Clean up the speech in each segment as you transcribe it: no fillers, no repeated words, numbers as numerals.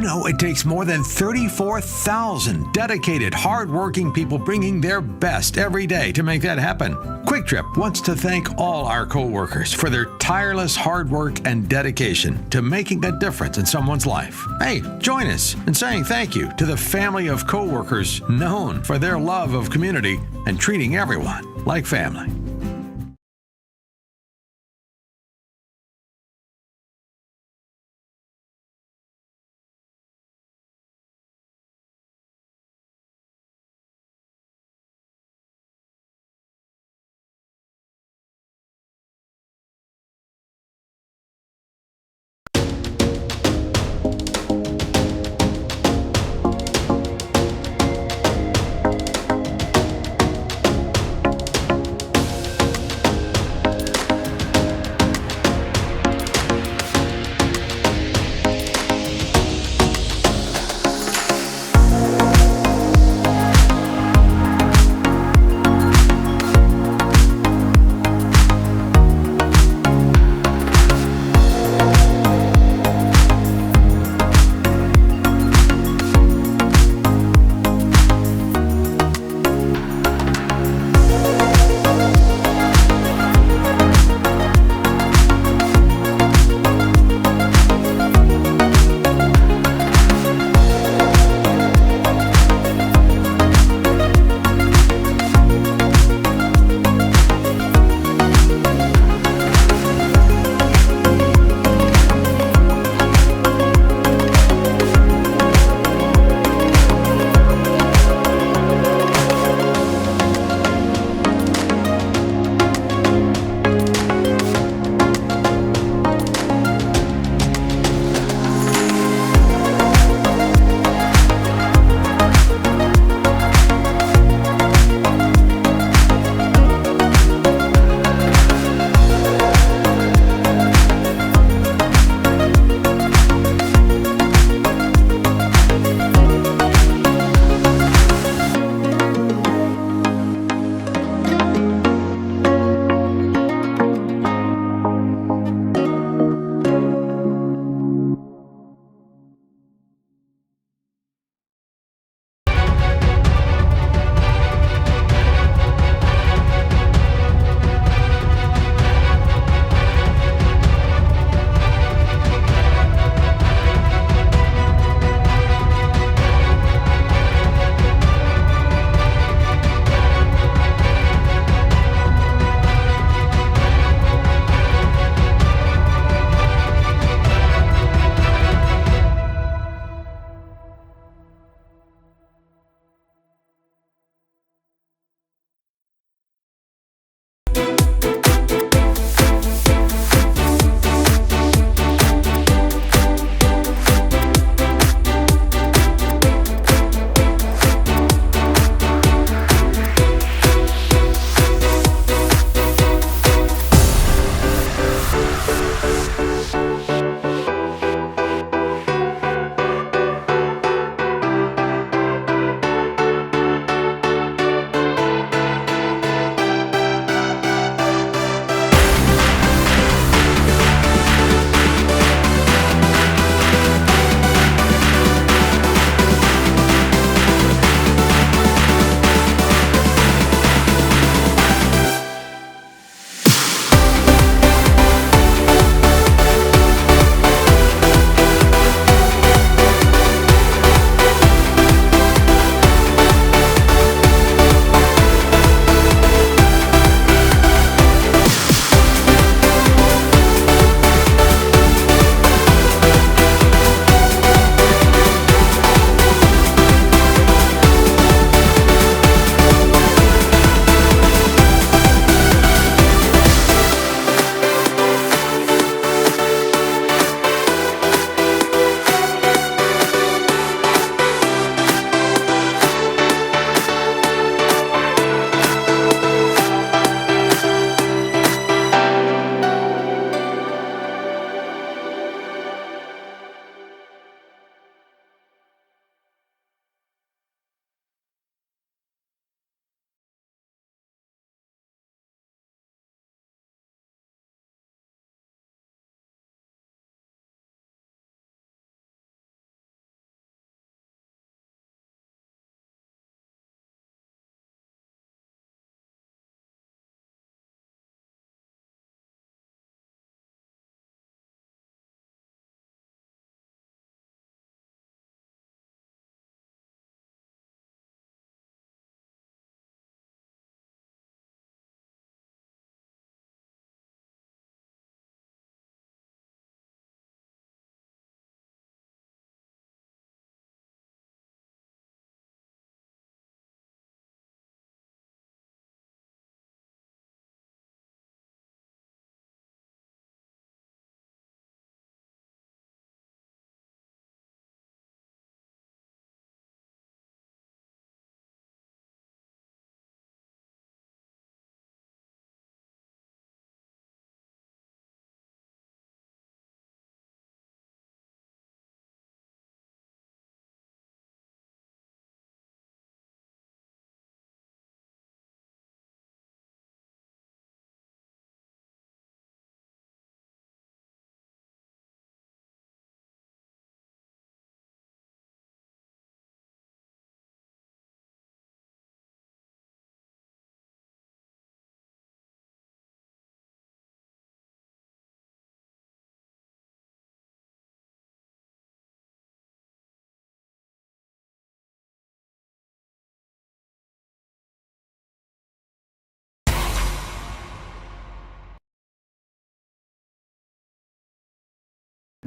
know it takes more than 34,000 dedicated, hardworking people bringing their best every day to make that happen. Quick Trip wants to thank all our coworkers for their tireless hard work and dedication to making a difference in someone's life. Hey, join us in saying thank you to the family of coworkers known for their love of community and treating everyone like family.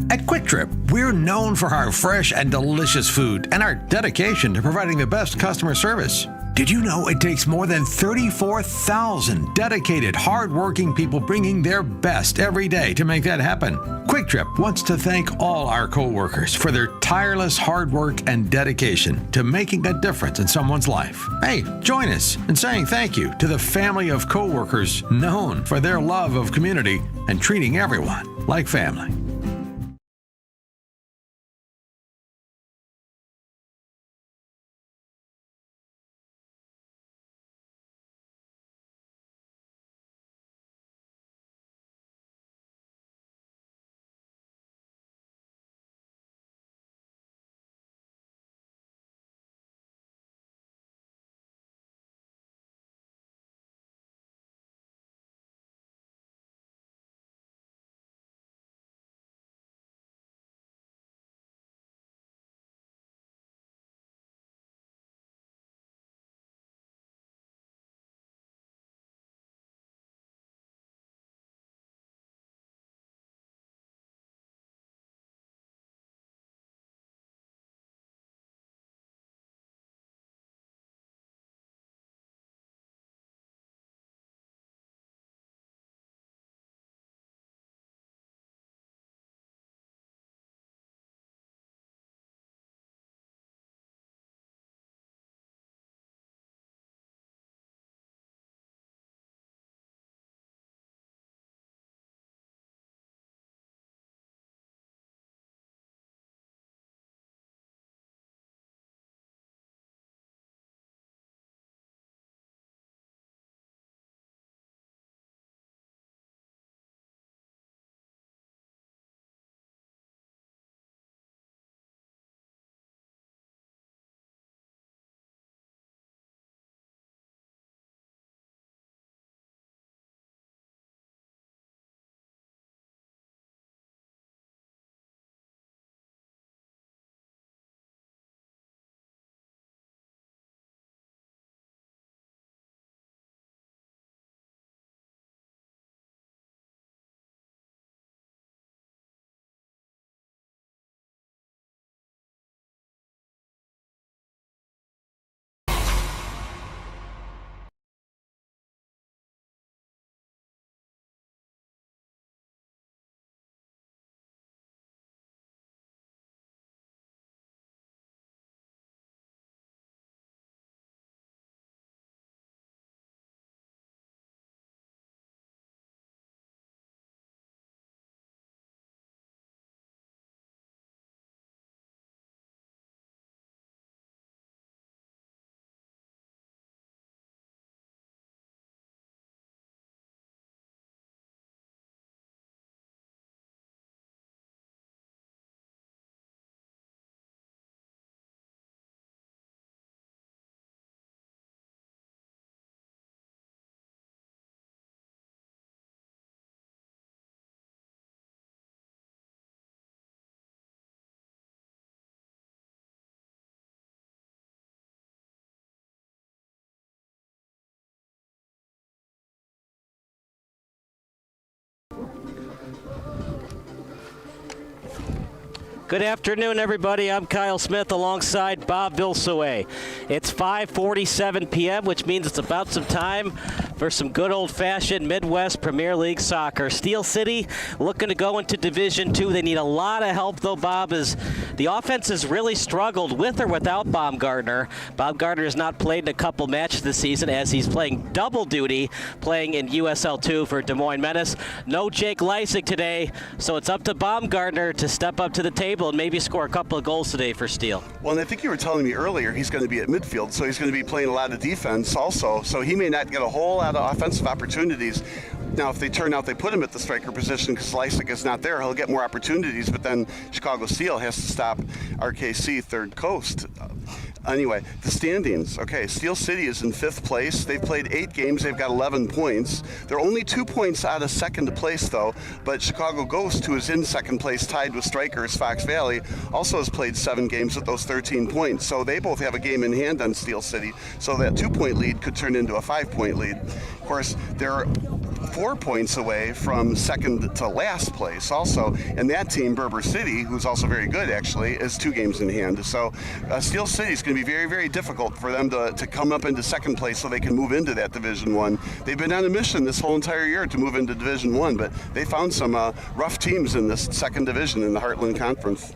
At Quick Trip, we're known for our fresh and delicious food and our dedication to providing the best customer service. Did you know it takes more than 34,000 dedicated, hard-working people bringing their best every day to make that happen? Quick Trip wants to thank all our co-workers for their tireless hard work and dedication to making a difference in someone's life. Hey, join us in saying thank you to the family of co-workers known for their love of community and treating everyone like family. Good afternoon, everybody. I'm Kyle Smith alongside Bob Vilsaway. It's 5:47 p.m., which means it's about some time for some good old-fashioned Midwest Premier League soccer. Steel City looking to go into Division II. They need a lot of help, though, Bob, as the offense has really struggled with or without Baumgartner. Baumgartner has not played in a couple matches this season as he's playing double duty, playing in USL 2 for Des Moines Menace. No Jake Leisig today, so it's up to Baumgartner to step up to the table and maybe score a couple of goals today for Steel. Well, and I think you were telling me earlier he's going to be at midfield, so he's going to be playing a lot of defense also, so he may not get a whole lot of offensive opportunities. Now, if they turn out they put him at the striker position because Leisig is not there, he'll get more opportunities, but then Chicago Steel has to stop RKC Third Coast. Anyway, the standings. Okay, Steel City is in 5th place. They've played 8 games. They've got 11 points. They're only 2 points out of 2nd place, though. But Chicago Ghost, who is in 2nd place, tied with strikers Fox Valley, also has played 7 games with those 13 points. So they both have a game in hand on Steel City. So that 2-point lead could turn into a 5-point lead. Of course, they're 4 points away from second to last place also, and that team, Berber City, who's also very good actually, is 2 games in hand. So Steel City is going to be very, very difficult for them to come up into second place so they can move into that Division 1. They've been on a mission this whole entire year to move into Division 1, but they found some rough teams in this second division in the Heartland Conference.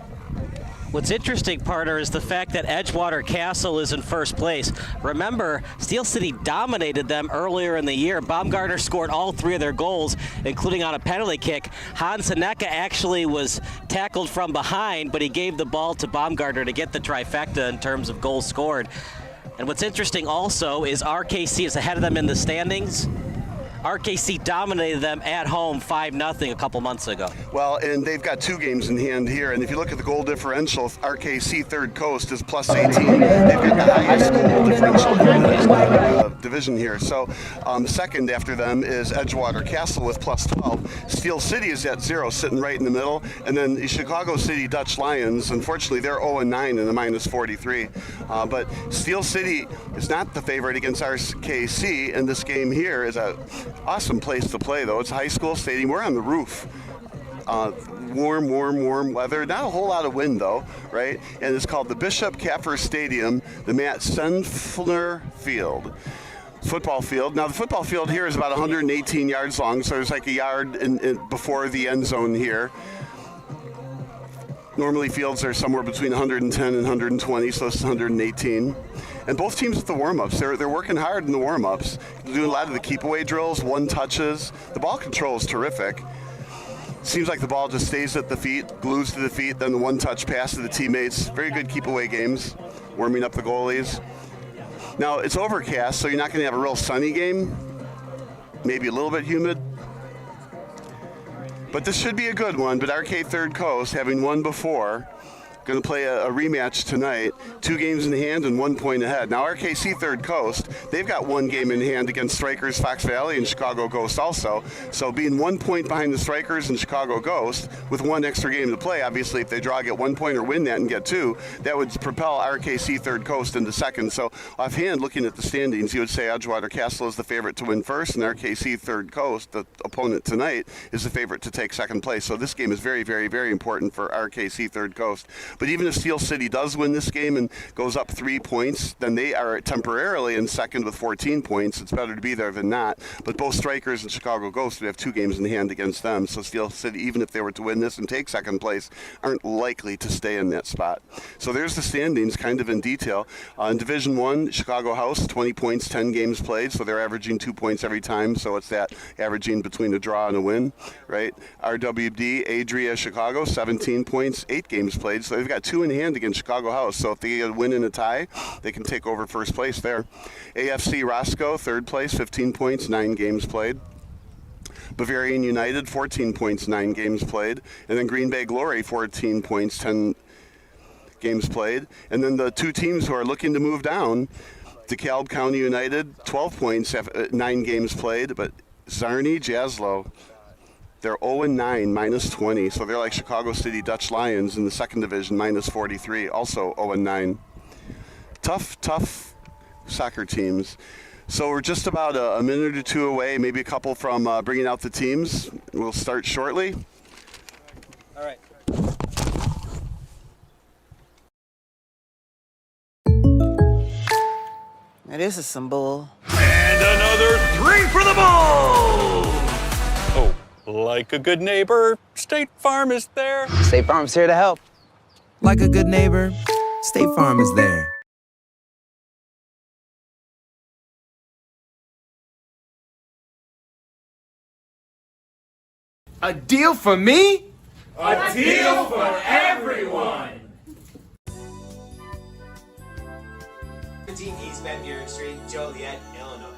What's interesting, partner, is the fact that Edgewater Castle is in first place. Remember, Steel City dominated them earlier in the year. Baumgartner scored all 3 of their goals, including on a penalty kick. Hans Haneka actually was tackled from behind, but he gave the ball to Baumgartner to get the trifecta in terms of goals scored. And what's interesting also is RKC is ahead of them in the standings. RKC dominated them at home 5-0 a couple months ago. Well, and they've got 2 games in hand here, and if you look at the goal differential, RKC Third Coast is plus 18. They've got the highest goal differential in the division here. So second after them is Edgewater Castle with plus 12. Steel City is at 0, sitting right in the middle, and then the Chicago City Dutch Lions, unfortunately, they're 0-9 in the minus 43. But Steel City is not the favorite against RKC, and this game here is a awesome place to play, though. It's a high school stadium. We're on the roof. Warm weather. Not a whole lot of wind, though, right? And it's called the Bishop Kaffer Stadium, the Matt Senfler Field. Football field. Now, the football field here is about 118 yards long, so there's like a yard before the end zone here. Normally, fields are somewhere between 110 and 120, so it's 118. And both teams with the warm-ups, they're working hard in the warm-ups, doing a lot of the keep-away drills, one touches. The ball control is terrific. Seems like the ball just stays at the feet, glues to the feet, then the one-touch pass to the teammates. Very good keep-away games, warming up the goalies. Now, it's overcast, so you're not going to have a real sunny game. Maybe a little bit humid. But this should be a good one. But RK Third Coast, having won before, going to play a rematch tonight. 2 games in hand and 1 point ahead. Now, RKC Third Coast, they've got 1 game in hand against Strikers, Fox Valley, and Chicago Ghost also. So being 1 point behind the Strikers and Chicago Ghost with 1 extra game to play, obviously if they draw, get 1 point or win that and get 2, that would propel RKC Third Coast into second. So offhand, looking at the standings, you would say Edgewater Castle is the favorite to win first, and RKC Third Coast, the opponent tonight, is the favorite to take second place. So this game is very, very, very important for RKC Third Coast. But even if Steel City does win this game and goes up 3 points, then they are temporarily in second with 14 points. It's better to be there than not. But both Strikers and Chicago Ghosts would have 2 games in hand against them. So Steel City, even if they were to win this and take second place, aren't likely to stay in that spot. So there's the standings kind of in detail. In Division 1, Chicago House, 20 points, 10 games played. So they're averaging 2 points every time. So it's that averaging between a draw and a win, right? RWD, Adria, Chicago, 17 points, 8 games played. So they've got 2 in hand against Chicago House. So if they get a win and a tie, they can take over first place there. AFC Roscoe, third place, 15 points, 9 games played. Bavarian United, 14 points, 9 games played. And then Green Bay Glory, 14 points, 10 games played. And then the 2 teams who are looking to move down, DeKalb County United, 12 points, 9 games played. But Zarni Jaslow, they're 0-9, minus 20. So they're like Chicago City Dutch Lions in the second division, minus 43, also 0-9. Tough soccer teams. So we're just about a minute or 2 away, maybe a couple from bringing out the teams. We'll start shortly. All right. Now this is some bull. And another 3 for the ball! Oh, like a good neighbor, State Farm is there. State Farm's here to help. Like a good neighbor, State Farm is there. A deal for me? A deal for everyone! 17 East Van Buren Street, Joliet, Illinois.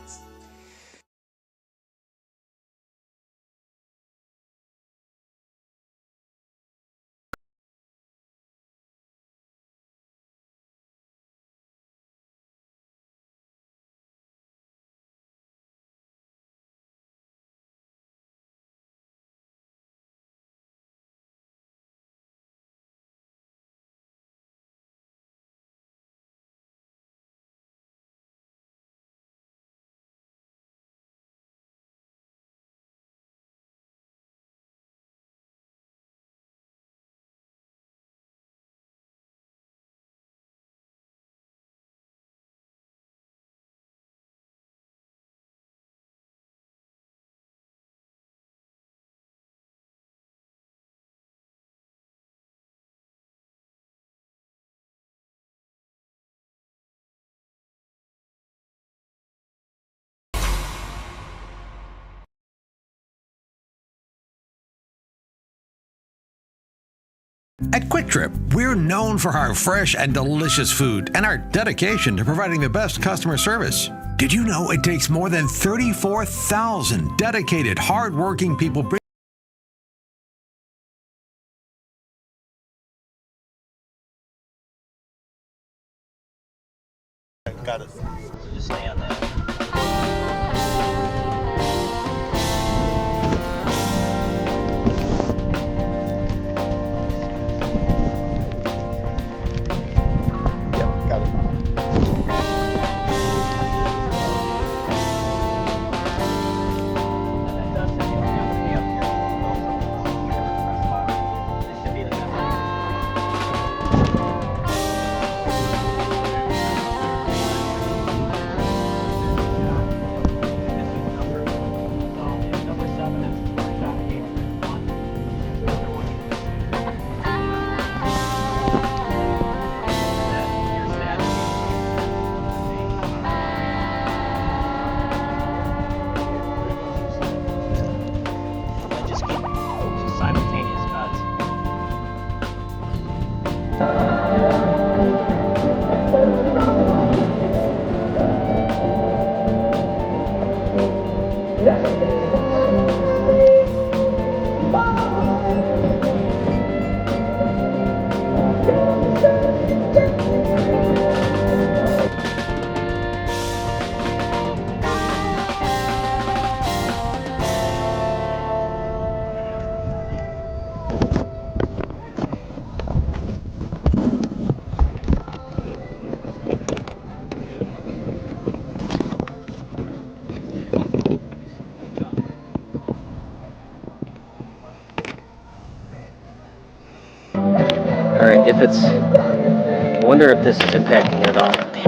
At Quick Trip, we're known for our fresh and delicious food and our dedication to providing the best customer service. Did you know it takes more than 34,000 dedicated, hard-working people Got it. Just stay on that. Got it. Simultaneous cuts. Alright, if it's... I wonder if this is impacting it at all. I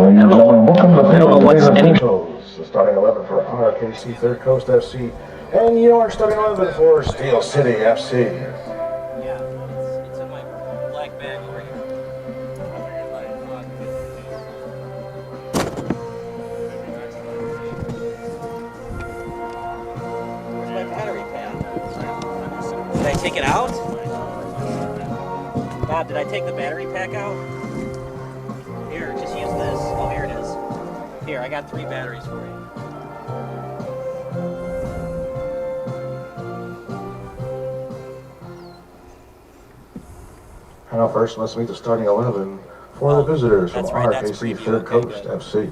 don't know what's any... The starting 11 for RKC, Third Coast FC, and your starting 11 for Steel City FC. Yeah, it's in my black bag over here. Where's my battery pack? Did I take it out? Bob, did I take the battery pack out? Here, just use this. Oh, here it is. Here, I got 3 batteries for you. Now first, let's meet the starting 11 for the visitors from RKC, Third Coast FC.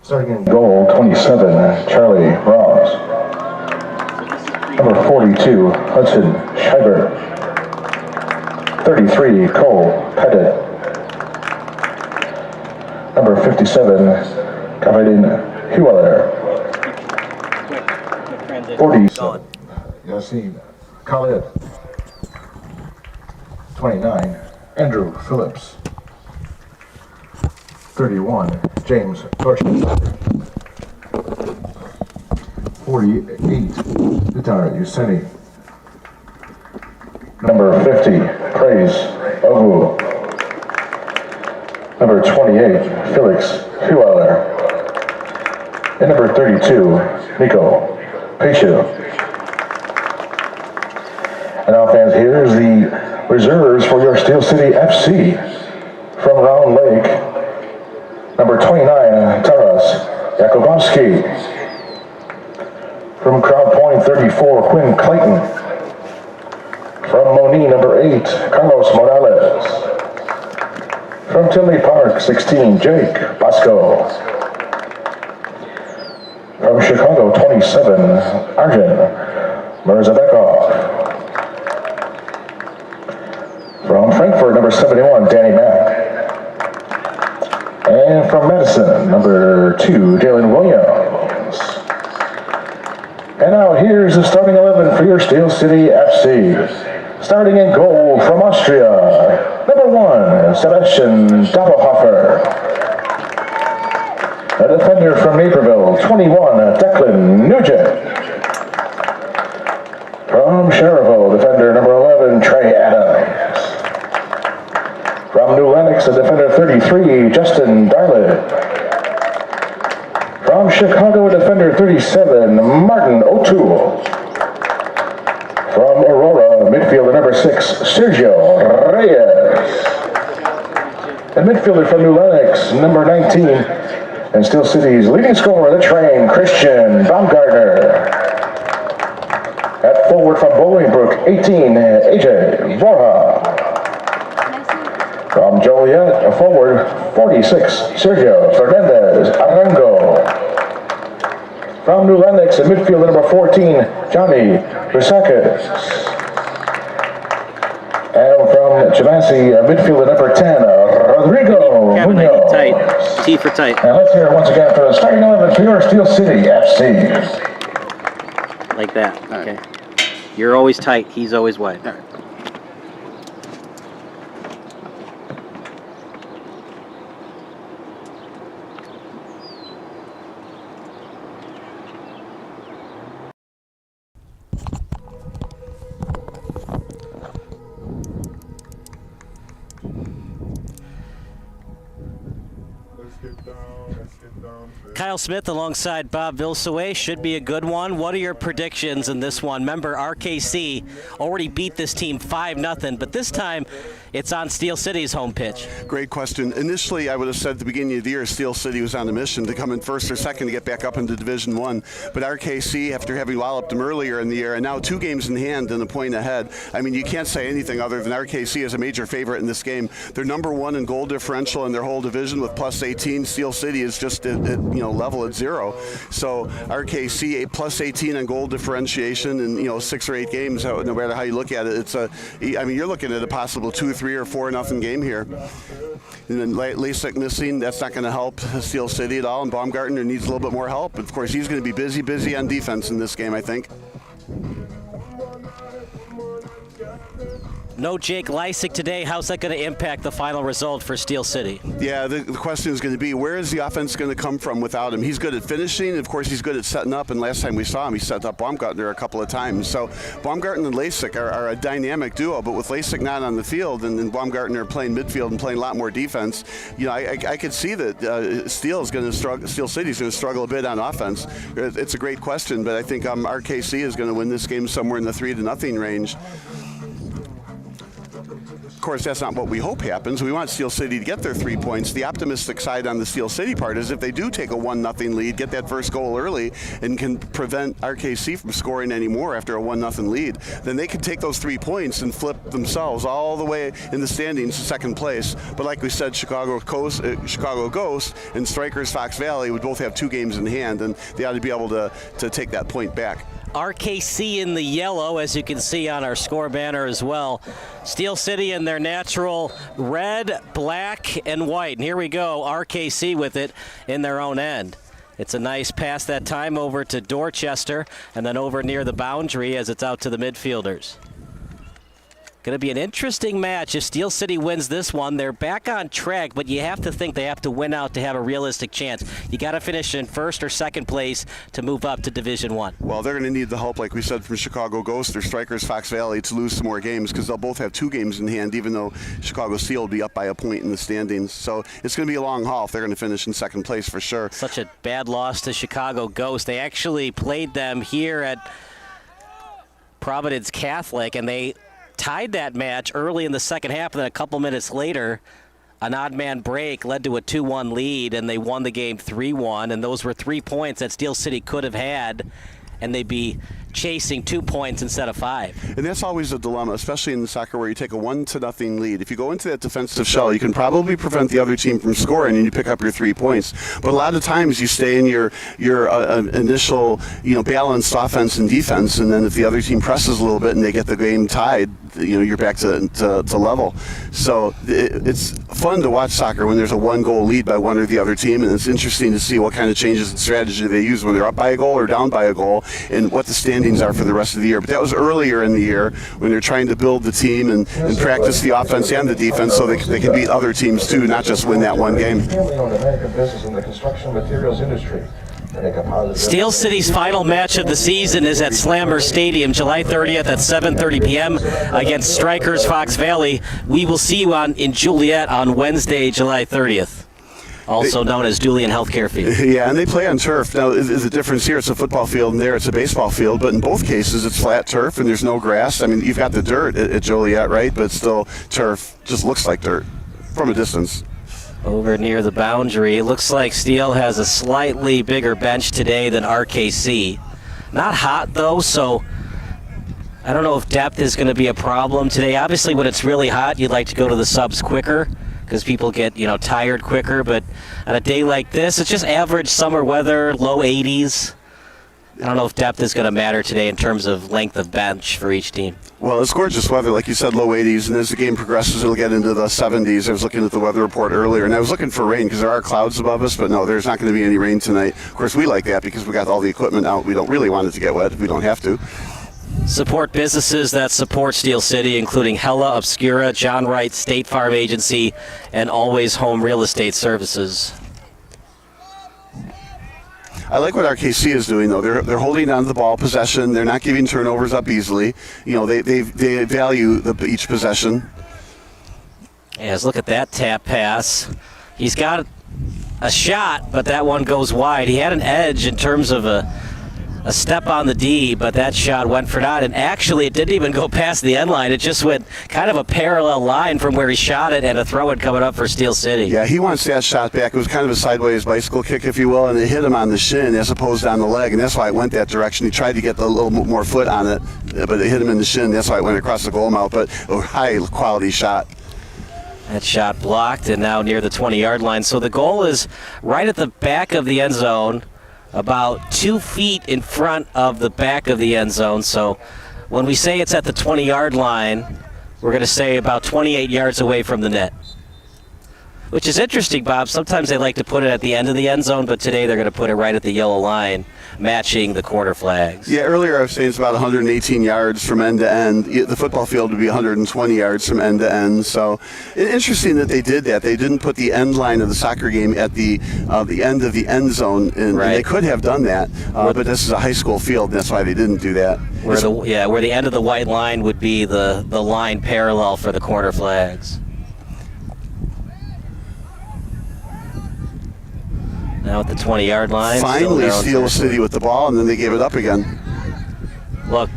Starting in goal, 27, Charlie Ross. Number 42, Hudson Schreiber. 33, Cole Pettit. Number 57, Kavadin Hueller. 47, Yassine Khalid. 29, Andrew Phillips. 31, James Torchen. 48, Vitar Yuseni. Number 50, Praise Ogu. Number 28, Felix Hueller. And number 32, Nico Pechu. And now fans, here is the reserves for your Steel City FC. From Round Lake, number 29, Taras Yakubowski. From Crown Point, 34, Quinn Clayton. From Moni, number 8, Carlos Morales. From Tinley Park, 16, Jake Bosco. From Chicago, 27, Arjun Mirzabekov. From Frankfurt, number 71, Danny Mack. And from Madison, number 2, Jalen Williams. And now here's the starting 11 for your Steel City FC. Starting in goal from Austria, number 1, Sebastian Doppelhofer. A defender from Naperville, 21, Declan Nugent. From Cherville, defender number 11, Trey Adams. From New Lenox, a defender 33, Justin Darlett. From Chicago, a defender 37, Martin O'Toole. From Aurora, midfielder number 6, Sergio And midfielder from New Lenox, number 19. And Steel City's leading scorer, the train, Christian Baumgartner. At forward from Bolingbrook, 18, AJ Borja. From Joliet, a forward, 46, Sergio Fernandez Arango. From New Lenox, a midfielder number 14, Johnny Brisakis. And from Chamassey, midfielder number 10, Rodrigo Munoz. Tight. T for tight. And let's hear it once again for the starting 11 for your Steel City FC. Like that. Okay. You're always tight. He's always wide. All right. Kyle Smith alongside Bob Vilsaway. Should be a good one. What are your predictions in this one? Remember, RKC already beat this team 5-0, but this time it's on Steel City's home pitch. Great question. Initially, I would have said at the beginning of the year, Steel City was on a mission to come in first or second to get back up into Division I. But RKC, after having walloped them earlier in the year, and now 2 games in hand and a point ahead, I mean, you can't say anything other than RKC is a major favorite in this game. They're number 1 in goal differential in their whole division with plus 18. Steel City is just at level at 0. So RKC plus 18 on goal differentiation in 6 or 8 games. No matter how you look at it, you're looking at a possible 2, 3, or 4-0 game here. And then Lasik missing, that's not going to help Steel City at all. And Baumgartner needs a little bit more help. Of course, he's going to be busy on defense in this game, I think. No Jake Lasik today. How's that going to impact the final result for Steel City? Yeah, the question is going to be, where is the offense going to come from without him? He's good at finishing. Of course, he's good at setting up. And last time we saw him, he set up Baumgartner a couple of times. So Baumgartner and Lasik are a dynamic duo. But with Lasik not on the field and Baumgartner playing midfield and playing a lot more defense, I could see that Steel City's going to struggle a bit on offense. It's a great question, but I think RKC is going to win this game somewhere in the 3-0 range. Of course, that's not what we hope happens. We want Steel City to get their 3 points. The optimistic side on the Steel City part is if they do take a 1-0 lead, get that first goal early, and can prevent RKC from scoring any more after a 1-0 lead, then they can take those 3 points and flip themselves all the way in the standings to second place. But like we said, Chicago Ghost and Strikers Fox Valley would both have 2 games in hand, and they ought to be able to take that point back. RKC in the yellow, as you can see on our score banner as well. Steel City in their natural red, black, and white. And here we go, RKC with it in their own end. It's a nice pass that time over to Dorchester and then over near the boundary as it's out to the midfielders. Going to be an interesting match. If Steel City wins this one, they're back on track, but you have to think they have to win out to have a realistic chance. You got to finish in first or second place to move up to Division I. Well, they're going to need the help, like we said, from Chicago Ghost or Strikers Fox Valley to lose some more games because they'll both have 2 games in hand, even though Chicago Steel will be up by a point in the standings. So it's going to be a long haul if they're going to finish in second place for sure. Such a bad loss to Chicago Ghost. They actually played them here at Providence Catholic, and they tied that match early in the second half, and then a couple minutes later, an odd man break led to a 2-1 lead, and they won the game 3-1, and those were 3 points that Steel City could have had, and they'd be chasing 2 points instead of 5. And that's always a dilemma, especially in soccer where you take a 1-0 lead. If you go into that defensive shell, you can probably prevent the other team from scoring and you pick up your 3 points. But a lot of times you stay in your initial balanced offense and defense, and then if the other team presses a little bit and they get the game tied, you're back to level. So it's fun to watch soccer when there's a 1-goal lead by one or the other team, and it's interesting to see what kind of changes in strategy they use when they're up by a goal or down by a goal, and what the standings are for the rest of the year. But that was earlier in the year when they're trying to build the team and practice the offense and the defense so they can beat other teams too, not just win that one game. Steel City's final match of the season is at Slammer Stadium, July 30th at 7:30 p.m. against Strikers Fox Valley. We will see you in Juliet on Wednesday, July 30th. Also known as Julian Healthcare Field. Yeah, and they play on turf. Now, the difference here, it's a football field, and there it's a baseball field, but in both cases it's flat turf and there's no grass. I mean, you've got the dirt at Joliet, right? But still, turf just looks like dirt from a distance. over near the boundary. It looks like Steele has a slightly bigger bench today than RKC. Not hot though, so I don't know if depth is going to be a problem today. Obviously, when it's really hot, you'd like to go to the subs quicker because people get, tired quicker. But on a day like this, it's just average summer weather, low 80s. I don't know if depth is going to matter today in terms of length of bench for each team. Well, it's gorgeous weather, like you said, low 80s, and as the game progresses, it'll get into the 70s. I was looking at the weather report earlier, and I was looking for rain because there are clouds above us, but no, there's not going to be any rain tonight. Of course, we like that because we got all the equipment out. We don't really want it to get wet if we don't have to. Support businesses that support Steel City, including Hella Obscura, John Wright, State Farm Agency, and Always Home Real Estate Services. I like what RKC is doing, though. They're holding on to the ball possession. They're not giving turnovers up easily. They value each possession. As look at that tap pass. He's got a shot, but that one goes wide. He had an edge in terms of a step on the D, but that shot went for naught. And actually, it didn't even go past the end line. It just went kind of a parallel line from where he shot it and a throw-in coming up for Steel City. Yeah, he wants that shot back. It was kind of a sideways bicycle kick, if you will, and it hit him on the shin as opposed to on the leg, and that's why it went that direction. He tried to get a little more foot on it, but it hit him in the shin. That's why it went across the goal mouth, but a high-quality shot. That shot blocked and now near the 20-yard line. So the goal is right at the back of the end zone, about 2 feet in front of the back of the end zone. So when we say it's at the 20-yard line, we're going to say about 28 yards away from the net. Which is interesting, Bob. Sometimes they like to put it at the end of the end zone, but today they're going to put it right at the yellow line, matching the corner flags. Yeah, earlier I was saying it's about 118 yards from end to end. The football field would be 120 yards from end to end. So interesting that they did that. They didn't put the end line of the soccer game at the end of the end zone, and they could have done that. But this is a high school field, and that's why they didn't do that. Where the end of the white line would be the line parallel for the corner flags. Now at the 20-yard line. Finally, Steel City with the ball, and then they gave it up again. Look,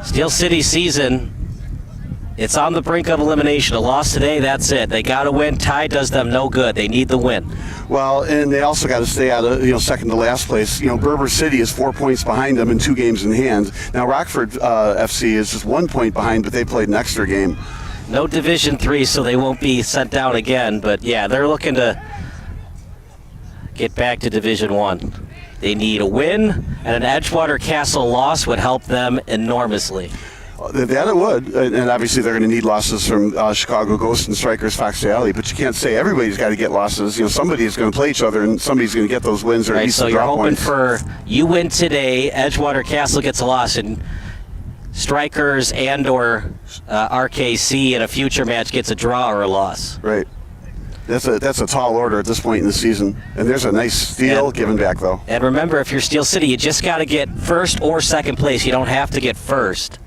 Steel City season, it's on the brink of elimination. A loss today, that's it. They got to win. Tie does them no good. They need the win. Well, and they also got to stay out of second to last place. Berber City is 4 points behind them and 2 games in hand. Now Rockford FC is just 1 point behind, but they played an extra game. No Division III, so they won't be sent down again. But yeah, they're looking to get back to Division I. They need a win, and an Edgewater Castle loss would help them enormously. That it would, and obviously they're going to need losses from Chicago Ghosts and Strikers Fox Valley, but you can't say everybody's got to get losses. Somebody is going to play each other, and somebody's going to get those wins or at least so you're hoping points. For you win today, Edgewater Castle gets a loss, and Strikers and or RKC in a future match gets a draw or a loss. Right. That's a tall order at this point in the season. And there's a nice steal given back, though. And remember, if you're Steel City, you just got to get first or second place. You don't have to get first.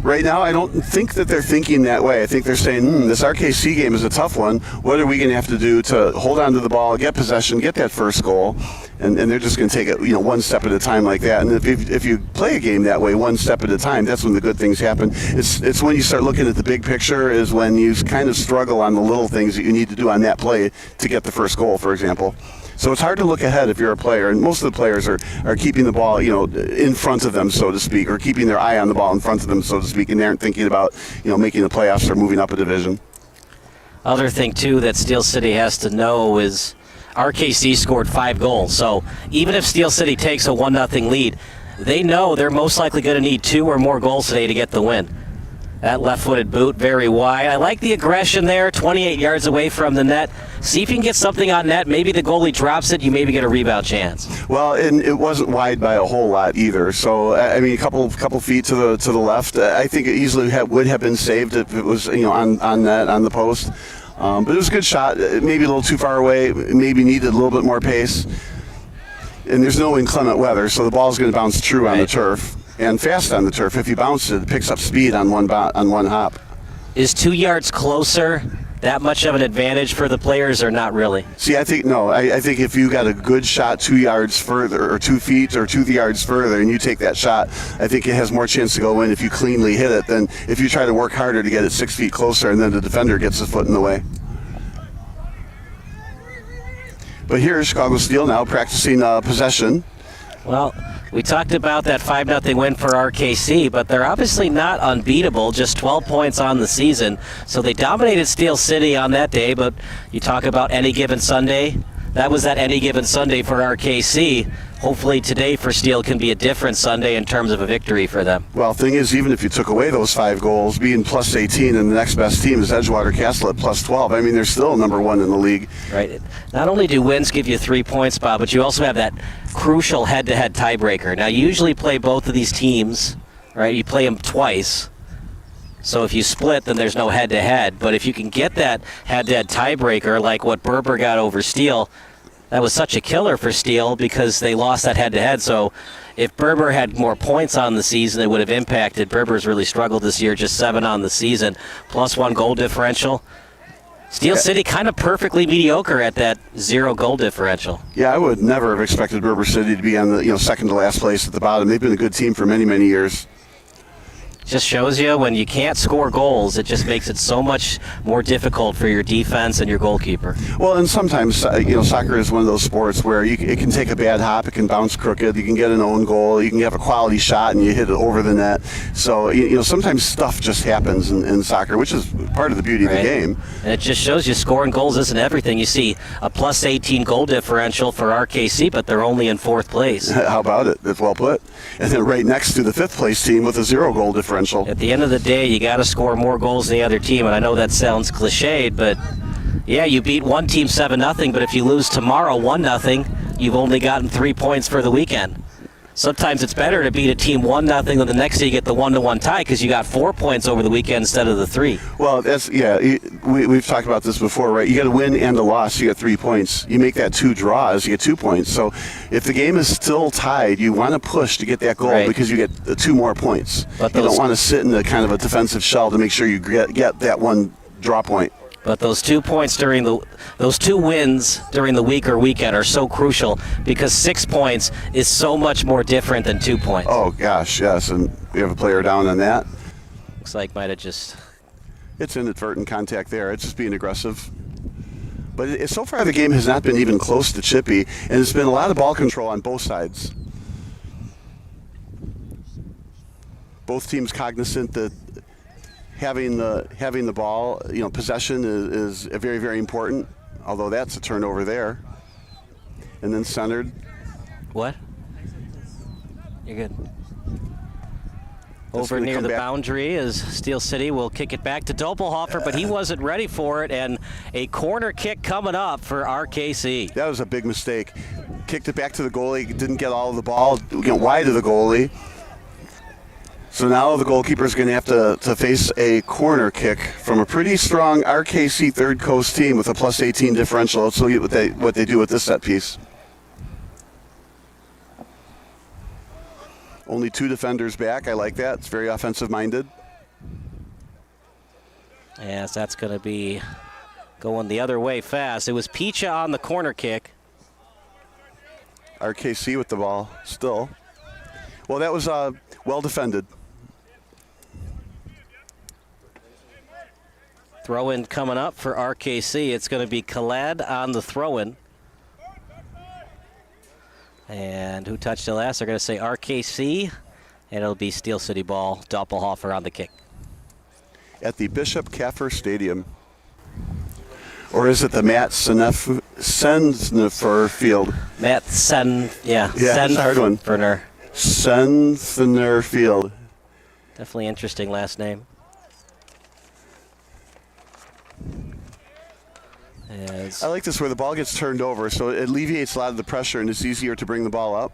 Right now, I don't think that they're thinking that way. I think they're saying, this RKC game is a tough one. What are we going to have to do to hold on to the ball, get possession, get that first goal? And they're just going to take it, one step at a time like that. And if you play a game that way, one step at a time, that's when the good things happen. It's when you start looking at the big picture is when you kind of struggle on the little things that you need to do on that play to get the first goal, for example. So it's hard to look ahead if you're a player, and most of the players are keeping the ball, in front of them, so to speak, or keeping their eye on the ball in front of them, so to speak, and they aren't thinking about, making the playoffs or moving up a division. Other thing, too, that Steel City has to know is RKC scored 5 goals. So even if Steel City takes a 1-0 lead, they know they're most likely going to need 2 or more goals today to get the win. That left-footed boot, very wide. I like the aggression there, 28 yards away from the net. See if you can get something on net. Maybe the goalie drops it. You maybe get a rebound chance. Well, and it wasn't wide by a whole lot either. So, I mean, a couple feet to the left. I think it easily would have been saved if it was, on net, on the post. But it was a good shot. Maybe a little too far away. Maybe needed a little bit more pace. And there's no inclement weather, so the ball's going to bounce true on the turf. And fast on the turf. If you bounce it, it picks up speed on one hop. Is 2 yards closer that much of an advantage for the players, or not really? See, I think no. I think if you got a good shot 2 yards further, or 2 feet, or 2 yards further, and you take that shot, I think it has more chance to go in if you cleanly hit it than if you try to work harder to get it 6 feet closer, and then the defender gets his foot in the way. But here's Chicago Steel now practicing possession. Well, we talked about that 5-0 win for RKC, but they're obviously not unbeatable, just 12 points on the season. So they dominated Steel City on that day, but you talk about any given Sunday. That was that any given Sunday for RKC. Hopefully today for Steel can be a different Sunday in terms of a victory for them. Well, thing is, even if you took away those 5 goals, being plus 18 and the next best team is Edgewater Castle at plus 12, I mean, they're still number 1 in the league. Right. Not only do wins give you 3 points, Bob, but you also have that crucial head-to-head tiebreaker. Now, you usually play both of these teams, right? You play them twice. So if you split, then there's no head-to-head. But if you can get that head-to-head tiebreaker like what Berber got over Steel, that was such a killer for Steel because they lost that head-to-head. So if Berber had more points on the season, it would have impacted. Berber's really struggled this year, just 7 on the season, plus 1 goal differential. Steel City kind of perfectly mediocre at that 0 goal differential. Yeah, I would never have expected Berber City to be on the second to last place at the bottom. They've been a good team for many, many years. Just shows you when you can't score goals, it just makes it so much more difficult for your defense and your goalkeeper. Well, and sometimes soccer is one of those sports where it can take a bad hop, it can bounce crooked, you can get an own goal, you can have a quality shot and you hit it over the net. So sometimes stuff just happens in soccer, which is part of the beauty of the game. And it just shows you scoring goals isn't everything. You see a plus 18 goal differential for RKC, but they're only in 4th place. How about it? That's well put. And then right next to the 5th place team with a 0 goal differential. At the end of the day, you got to score more goals than the other team, and I know that sounds cliched, but yeah, you beat one team 7-0, but if you lose tomorrow 1-0, you've only gotten 3 points for the weekend. Sometimes it's better to beat a team 1-0 than the next day you get the 1-1 tie because you got 4 points over the weekend instead of the 3. Well, we've talked about this before, right? You got a win and a loss, you get 3 points. You make that 2 draws, you get 2 points. So if the game is still tied, you want to push to get that goal because you get the 2 more points. But you don't want to sit in the kind of a defensive shell to make sure you get that 1 draw point. But those 2 points those 2 wins during the week or weekend are so crucial because 6 points is so much more different than 2 points. Oh gosh, yes, and we have a player down on that. Looks like might have just. It's inadvertent contact there. It's just being aggressive. But so far the game has not been even close to chippy, and it's been a lot of ball control on both sides. Both teams cognizant that having the ball, possession is very, very important. Although that's a turnover there, and then centered. What? You're good. Over near the boundary as Steel City will kick it back to Doppelhofer, but he wasn't ready for it, and a corner kick coming up for RKC. That was a big mistake. Kicked it back to the goalie, didn't get all of the ball, wide of the goalie. So now the goalkeeper is going to have to face a corner kick from a pretty strong RKC Third Coast team with a plus 18 differential. Let's look at what they do with this set piece. Only 2 defenders back. I like that. It's very offensive-minded. Yes, that's going to be going the other way fast. It was Picha on the corner kick. RKC with the ball still. Well, that was well defended. Throw-in coming up for RKC. It's going to be Khaled on the throw-in. And who touched it last? They're going to say RKC, and it'll be Steel City ball. Doppelhofer on the kick. At the Bishop Caffer Stadium. Or is it the Matt Sennefer Field? Matt Yeah, it's a hard one. Sennefer Field. Definitely interesting last name. I like this where the ball gets turned over, so it alleviates a lot of the pressure and it's easier to bring the ball up.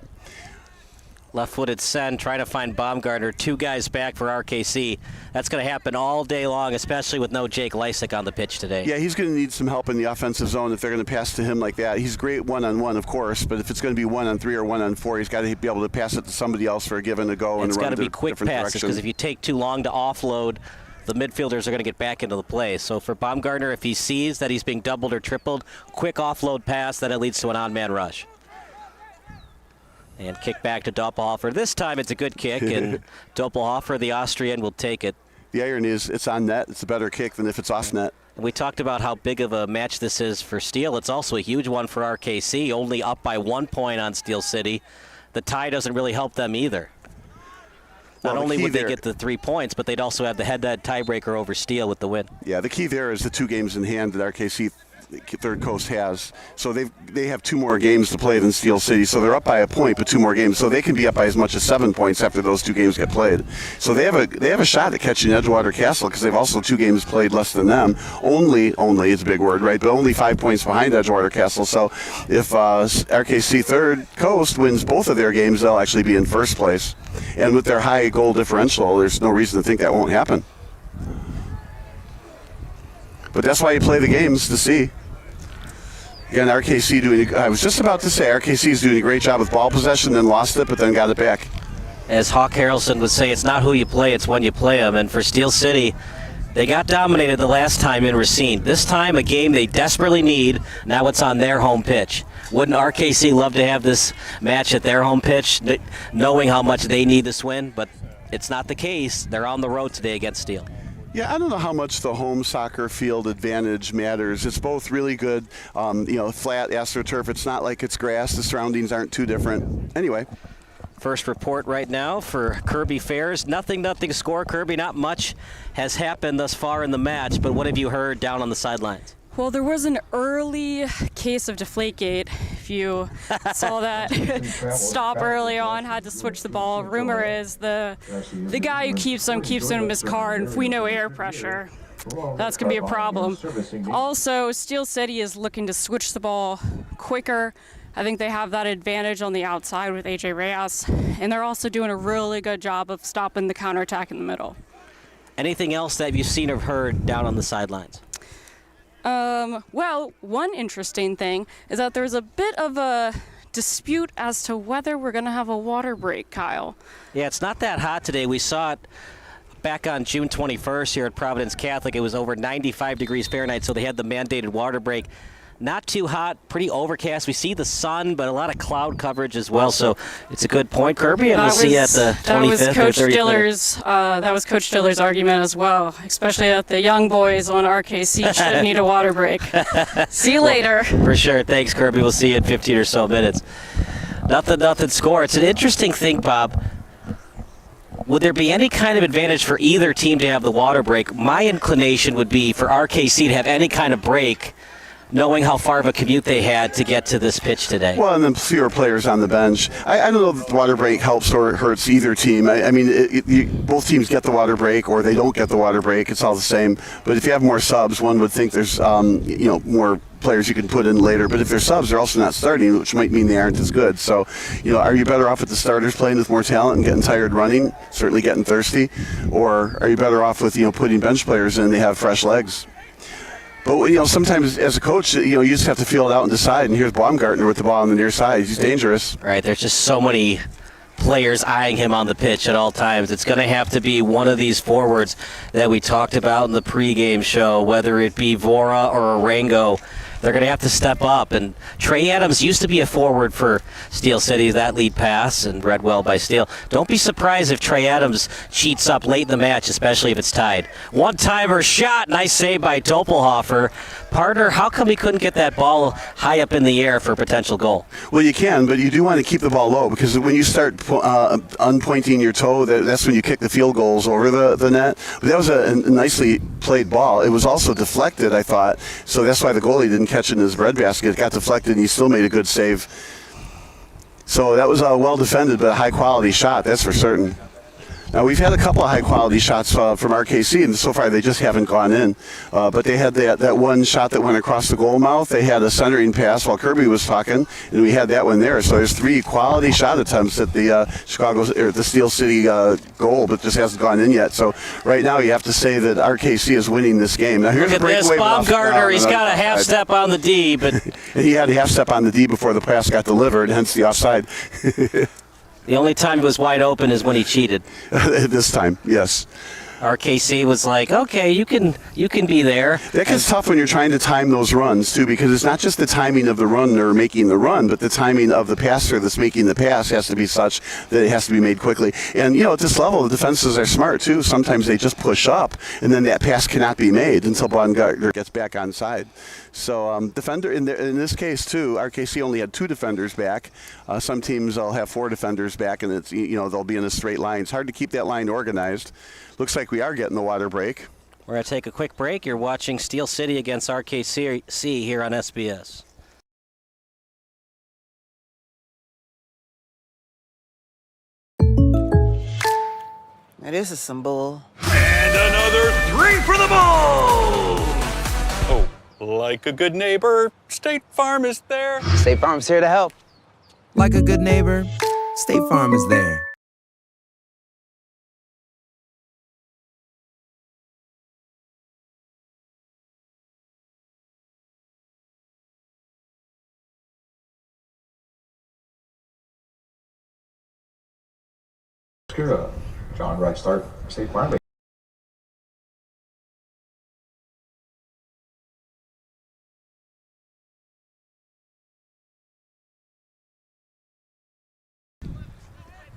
Left-footed send, trying to find Baumgartner. 2 guys back for RKC. That's going to happen all day long, especially with no Jake Lysick on the pitch today. Yeah, he's going to need some help in the offensive zone if they're going to pass to him like that. He's great one-on-one, of course, but if it's going to be 1-on-3 or 1-on-4, he's got to be able to pass it to somebody else for a give and a go. It's got to be quick passes because if you take too long to offload, the midfielders are going to get back into the play. So for Baumgartner, if he sees that he's being doubled or tripled, quick offload pass, then it leads to an on-man rush. And kick back to Doppelhofer. This time it's a good kick, and Doppelhofer, the Austrian, will take it. The irony is it's on net. It's a better kick than if it's off net. We talked about how big of a match this is for Steel. It's also a huge one for RKC, only up by 1 point on Steel City. The tie doesn't really help them either. Not only would they get the 3 points, but they'd also have the head-to-head tiebreaker over Steel with the win. Yeah, the key there is the 2 games in hand that RKC Third Coast has. So they have 2 more games to play than Steel City. So they're up by a point, but 2 more games. So they can be up by as much as 7 points after those 2 games get played. So they have a shot at catching Edgewater Castle because they've also 2 games played less than them. Only is a big word, right? But only 5 points behind Edgewater Castle. So if RKC Third Coast wins both of their games, they'll actually be in first place. And with their high goal differential, there's no reason to think that won't happen. But that's why you play the games, to see. Again, RKC I was just about to say, RKC is doing a great job with ball possession, then lost it, but then got it back. As Hawk Harrelson would say, it's not who you play, it's when you play them. And for Steel City, they got dominated the last time in Racine. This time, a game they desperately need. Now it's on their home pitch. Wouldn't RKC love to have this match at their home pitch, knowing how much they need this win? But it's not the case. They're on the road today against Steel. Yeah, I don't know how much the home soccer field advantage matters. It's both really good, flat AstroTurf. It's not like it's grass. The surroundings aren't too different. Anyway. First report right now for Kirby Fairs. Nothing score, Kirby. Not much has happened thus far in the match, but what have you heard down on the sidelines? Well, there was an early case of Deflategate. If you saw that, stop early on, had to switch the ball. Rumor is the guy who keeps him in his car, and if we know air pressure, that's going to be a problem. Also, Steel City is looking to switch the ball quicker. I think they have that advantage on the outside with AJ Reyes, and they're also doing a really good job of stopping the counterattack in the middle. Anything else that you've seen or heard down on the sidelines? Well, one interesting thing is that there's a bit of a dispute as to whether we're going to have a water break, Kyle. Yeah, it's not that hot today. We saw it back on June 21st here at Providence Catholic. It was over 95 degrees Fahrenheit, so they had the mandated water break. Not too hot, pretty overcast. We see the sun, but a lot of cloud coverage as well. So it's a good point, Kirby, and we'll see you at the 25th or 30th. That was Coach Diller's argument as well, especially that the young boys on RKC should need a water break. See you later. For sure. Thanks, Kirby. We'll see you in 15 or so minutes. Nothing score. It's an interesting thing, Bob. Would there be any kind of advantage for either team to have the water break? My inclination would be for RKC to have any kind of break, knowing how far of a commute they had to get to this pitch today. Well, and then fewer players on the bench. I don't know if the water break helps or hurts either team. I mean, both teams get the water break or they don't get the water break. It's all the same. But if you have more subs, one would think there's more players you can put in later. But if they're subs, they're also not starting, which might mean they aren't as good. So, are you better off with the starters playing with more talent and getting tired running, certainly getting thirsty? Or are you better off with, putting bench players in and they have fresh legs? But, sometimes as a coach, you just have to feel it out and decide. And here's Baumgartner with the ball on the near side. He's dangerous. Right. There's just so many players eyeing him on the pitch at all times. It's going to have to be one of these forwards that we talked about in the pregame show, whether it be Vora or Arango. They're going to have to step up. And Trey Adams used to be a forward for Steel City, that lead pass, and read well by Steel. Don't be surprised if Trey Adams cheats up late in the match, especially if it's tied. One-timer shot. Nice save by Doppelhofer. Partner, how come he couldn't get that ball high up in the air for a potential goal? Well, you can, but you do want to keep the ball low because when you start unpointing your toe, that's when you kick the field goals over the net. But that was a nicely played ball. It was also deflected, I thought, so that's why the goalie didn't catch it in his breadbasket. It got deflected, and he still made a good save. So that was well defended, but a high-quality shot, that's for certain. Now, we've had a couple of high-quality shots from RKC, and so far they just haven't gone in. But they had that one shot that went across the goal mouth. They had a centering pass while Kirby was talking, and we had that one there. So there's 3 quality shot attempts at the the Steel City goal, but just hasn't gone in yet. So right now you have to say that RKC is winning this game. Now here's Look at this, Baumgartner. He's got a half step on the D, but and he had a half step on the D before the pass got delivered, hence the offside. The only time he was wide open is when he cheated. This time, yes. RKC was like, okay, you can be there. That gets tough when you're trying to time those runs, too, because it's not just the timing of the runner making the run, but the timing of the passer that's making the pass has to be such that it has to be made quickly. And, at this level, the defenses are smart, too. Sometimes they just push up, and then that pass cannot be made until Baumgartner gets back onside. So defender in this case, too, RKC only had 2 defenders back. Some teams will have 4 defenders back, and it's they'll be in a straight line. It's hard to keep that line organized. Looks like we are getting the water break. We're going to take a quick break. You're watching Steel City against RKC here on SBS. Now this is some bull. And another 3 for the ball! Oh, like a good neighbor, State Farm is there. State Farm's here to help. Like a good neighbor, State Farm is there. John Wright start State Farm.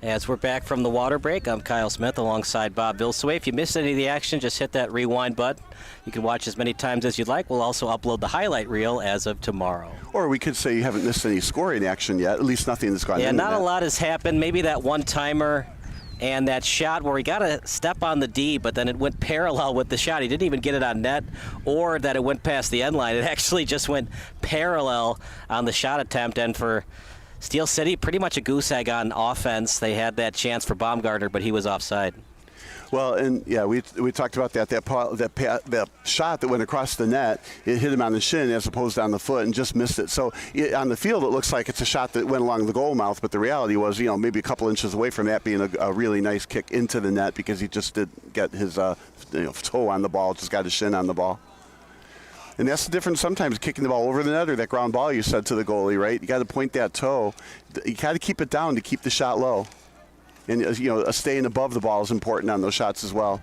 As we're back from the water break, I'm Kyle Smith alongside Bob Vilsaway. If you missed any of the action, just hit that rewind button. You can watch as many times as you'd like. We'll also upload the highlight reel as of tomorrow. Or we could say you haven't missed any scoring action yet, at least nothing that's gone in. Yeah, not a lot has happened. Maybe that one-timer and that shot where he got a step on the D, but then it went parallel with the shot. He didn't even get it on net, or that it went past the end line. It actually just went parallel on the shot attempt, and for Steel City, pretty much a goose egg on offense. They had that chance for Baumgartner, but he was offside. Well, and yeah, we talked about that shot that went across the net. It hit him on the shin as opposed to on the foot, and just missed it. So on the field, it looks like it's a shot that went along the goal mouth, but the reality was, maybe a couple inches away from that being a really nice kick into the net, because he just did get his toe on the ball, just got his shin on the ball. And that's the difference sometimes, kicking the ball over the net or that ground ball you said to the goalie, right? You got to point that toe. You got to keep it down to keep the shot low. And, staying above the ball is important on those shots as well.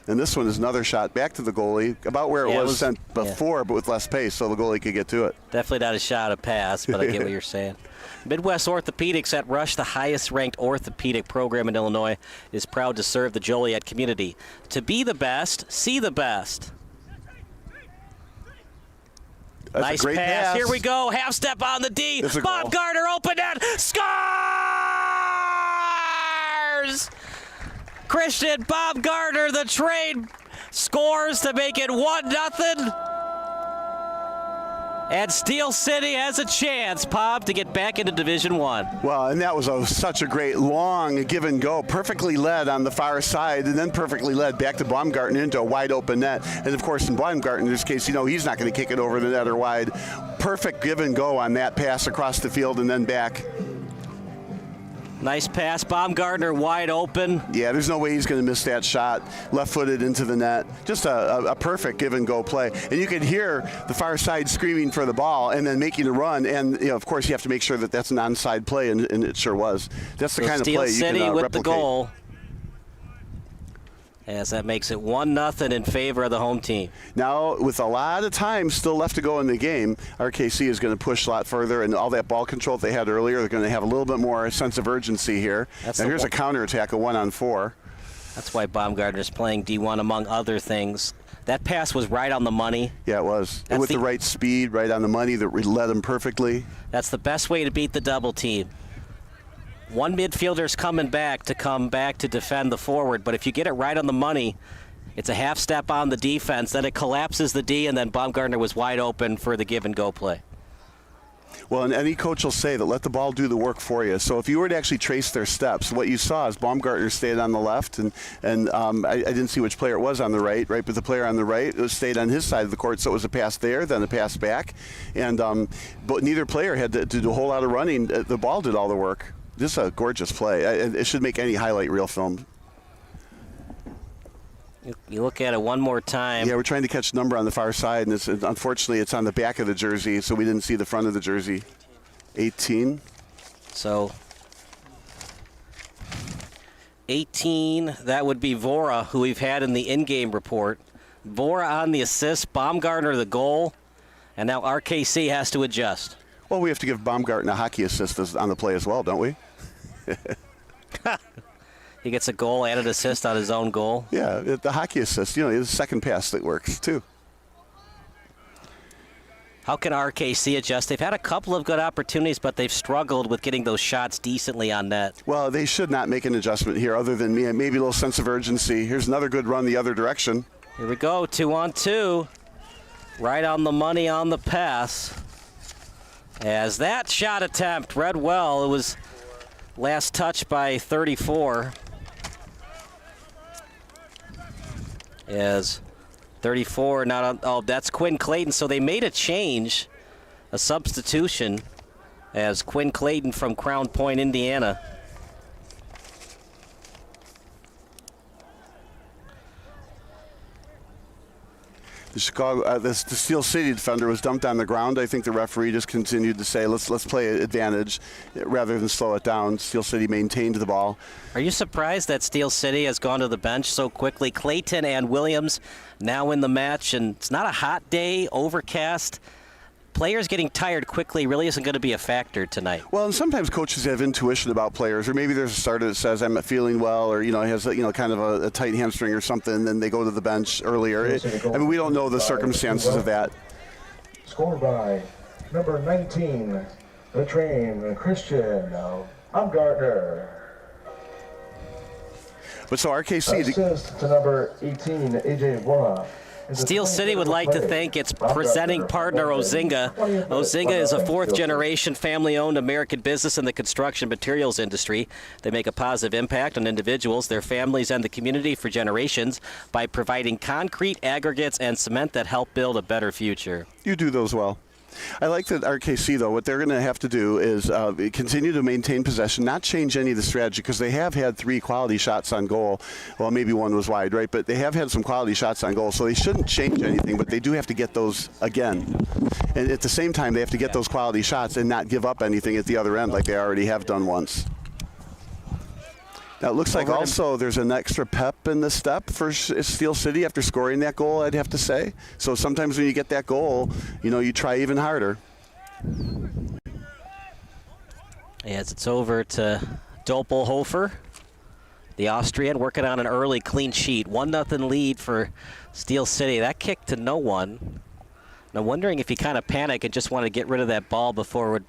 And this one is another shot back to the goalie, about where it was sent before, but with less pace, so the goalie could get to it. Definitely not a shot, a pass, but I get what you're saying. Midwest Orthopedics at Rush, the highest-ranked orthopedic program in Illinois, is proud to serve the Joliet community. To be the best, see the best. That's nice a great pass. Here we go. Half step on the D. Baumgartner open net. Scores! Christian Baumgartner, the trade, scores to make it 1-0. And Steel City has a chance, Bob, to get back into Division I. Well, and that was such a great long give and go, perfectly led on the far side, and then perfectly led back to Baumgartner into a wide open net. And of course, in Baumgartner's case, he's not going to kick it over the net or wide. Perfect give and go on that pass across the field and then back. Nice pass, Baumgartner wide open. Yeah, there's no way he's going to miss that shot. Left-footed into the net. Just a perfect give-and-go play. And you can hear the far side screaming for the ball and then making a run. And, of course, you have to make sure that that's an onside play, and it sure was. That's the kind of play you can replicate. Steel City with the goal. As that makes it 1-0 in favor of the home team. Now, with a lot of time still left to go in the game, RKC is going to push a lot further, and all that ball control they had earlier, they're going to have a little bit more sense of urgency here. Now, here's a counterattack, a 1-on-4. That's why Baumgartner's playing D1, among other things. That pass was right on the money. Yeah, it was. With the right speed, right on the money, that led him perfectly. That's the best way to beat the double team. One midfielder's coming back to defend the forward, but if you get it right on the money, it's a half step on the defense, then it collapses the D, and then Baumgartner was wide open for the give-and-go play. Well, and any coach will say that let the ball do the work for you. So if you were to actually trace their steps, what you saw is Baumgartner stayed on the left, and I didn't see which player it was on the right, but the player on the right stayed on his side of the court, so it was a pass there, then a pass back. And but neither player had to do a whole lot of running. The ball did all the work. This is a gorgeous play. It should make any highlight reel film. You look at it one more time. Yeah, we're trying to catch number on the far side, and unfortunately it's on the back of the jersey, so we didn't see the front of the jersey. 18. So 18, that would be Vora, who we've had in the in-game report. Vora on the assist, Baumgartner the goal, and now RKC has to adjust. Well, we have to give Baumgartner a hockey assist on the play as well, don't we? He gets a goal and an assist on his own goal. Yeah, the hockey assist, you know, it's a second pass that works, too. How can RKC adjust? They've had a couple of good opportunities, but they've struggled with getting those shots decently on net. Well, they should not make an adjustment here other than maybe a little sense of urgency. Here's another good run the other direction. Here we go, 2-on-2. Right on the money on the pass. As that shot attempt read well, it was last touched by 34. As 34 not on, oh, that's Quinn Clayton. So they made a change, a substitution, as Quinn Clayton from Crown Point, Indiana. The Steel City defender was dumped on the ground. I think the referee just continued to say, let's play advantage rather than slow it down. Steel City maintained the ball. Are you surprised that Steel City has gone to the bench so quickly? Clayton and Williams now in the match, and it's not a hot day, overcast. Players getting tired quickly really isn't going to be a factor tonight. Well, and sometimes coaches have intuition about players, or maybe there's a starter that says I'm not feeling well, or has kind of a tight hamstring or something, and then they go to the bench earlier. I mean, we don't know the circumstances of that. Scored by number 19, the train Christian Baumgartner. But so RKC assist to number 18, AJ Vora. Steel City would like to thank its presenting partner, Ozinga. Ozinga is a fourth-generation family-owned American business in the construction materials industry. They make a positive impact on individuals, their families, and the community for generations by providing concrete, aggregates, and cement that help build a better future. You do those well. I like that RKC, though, what they're going to have to do is continue to maintain possession, not change any of the strategy, because they have had 3 quality shots on goal. Well, maybe one was wide, right? But they have had some quality shots on goal, so they shouldn't change anything, but they do have to get those again. And at the same time, they have to get those quality shots and not give up anything at the other end like they already have done once. Now, it looks like also there's an extra pep in the step for Steel City after scoring that goal, I'd have to say. So sometimes when you get that goal, you try even harder. As it's over to Doppelhofer, the Austrian, working on an early clean sheet. 1-0 lead for Steel City. That kick to no one. Now, wondering if he kind of panicked and just wanted to get rid of that ball before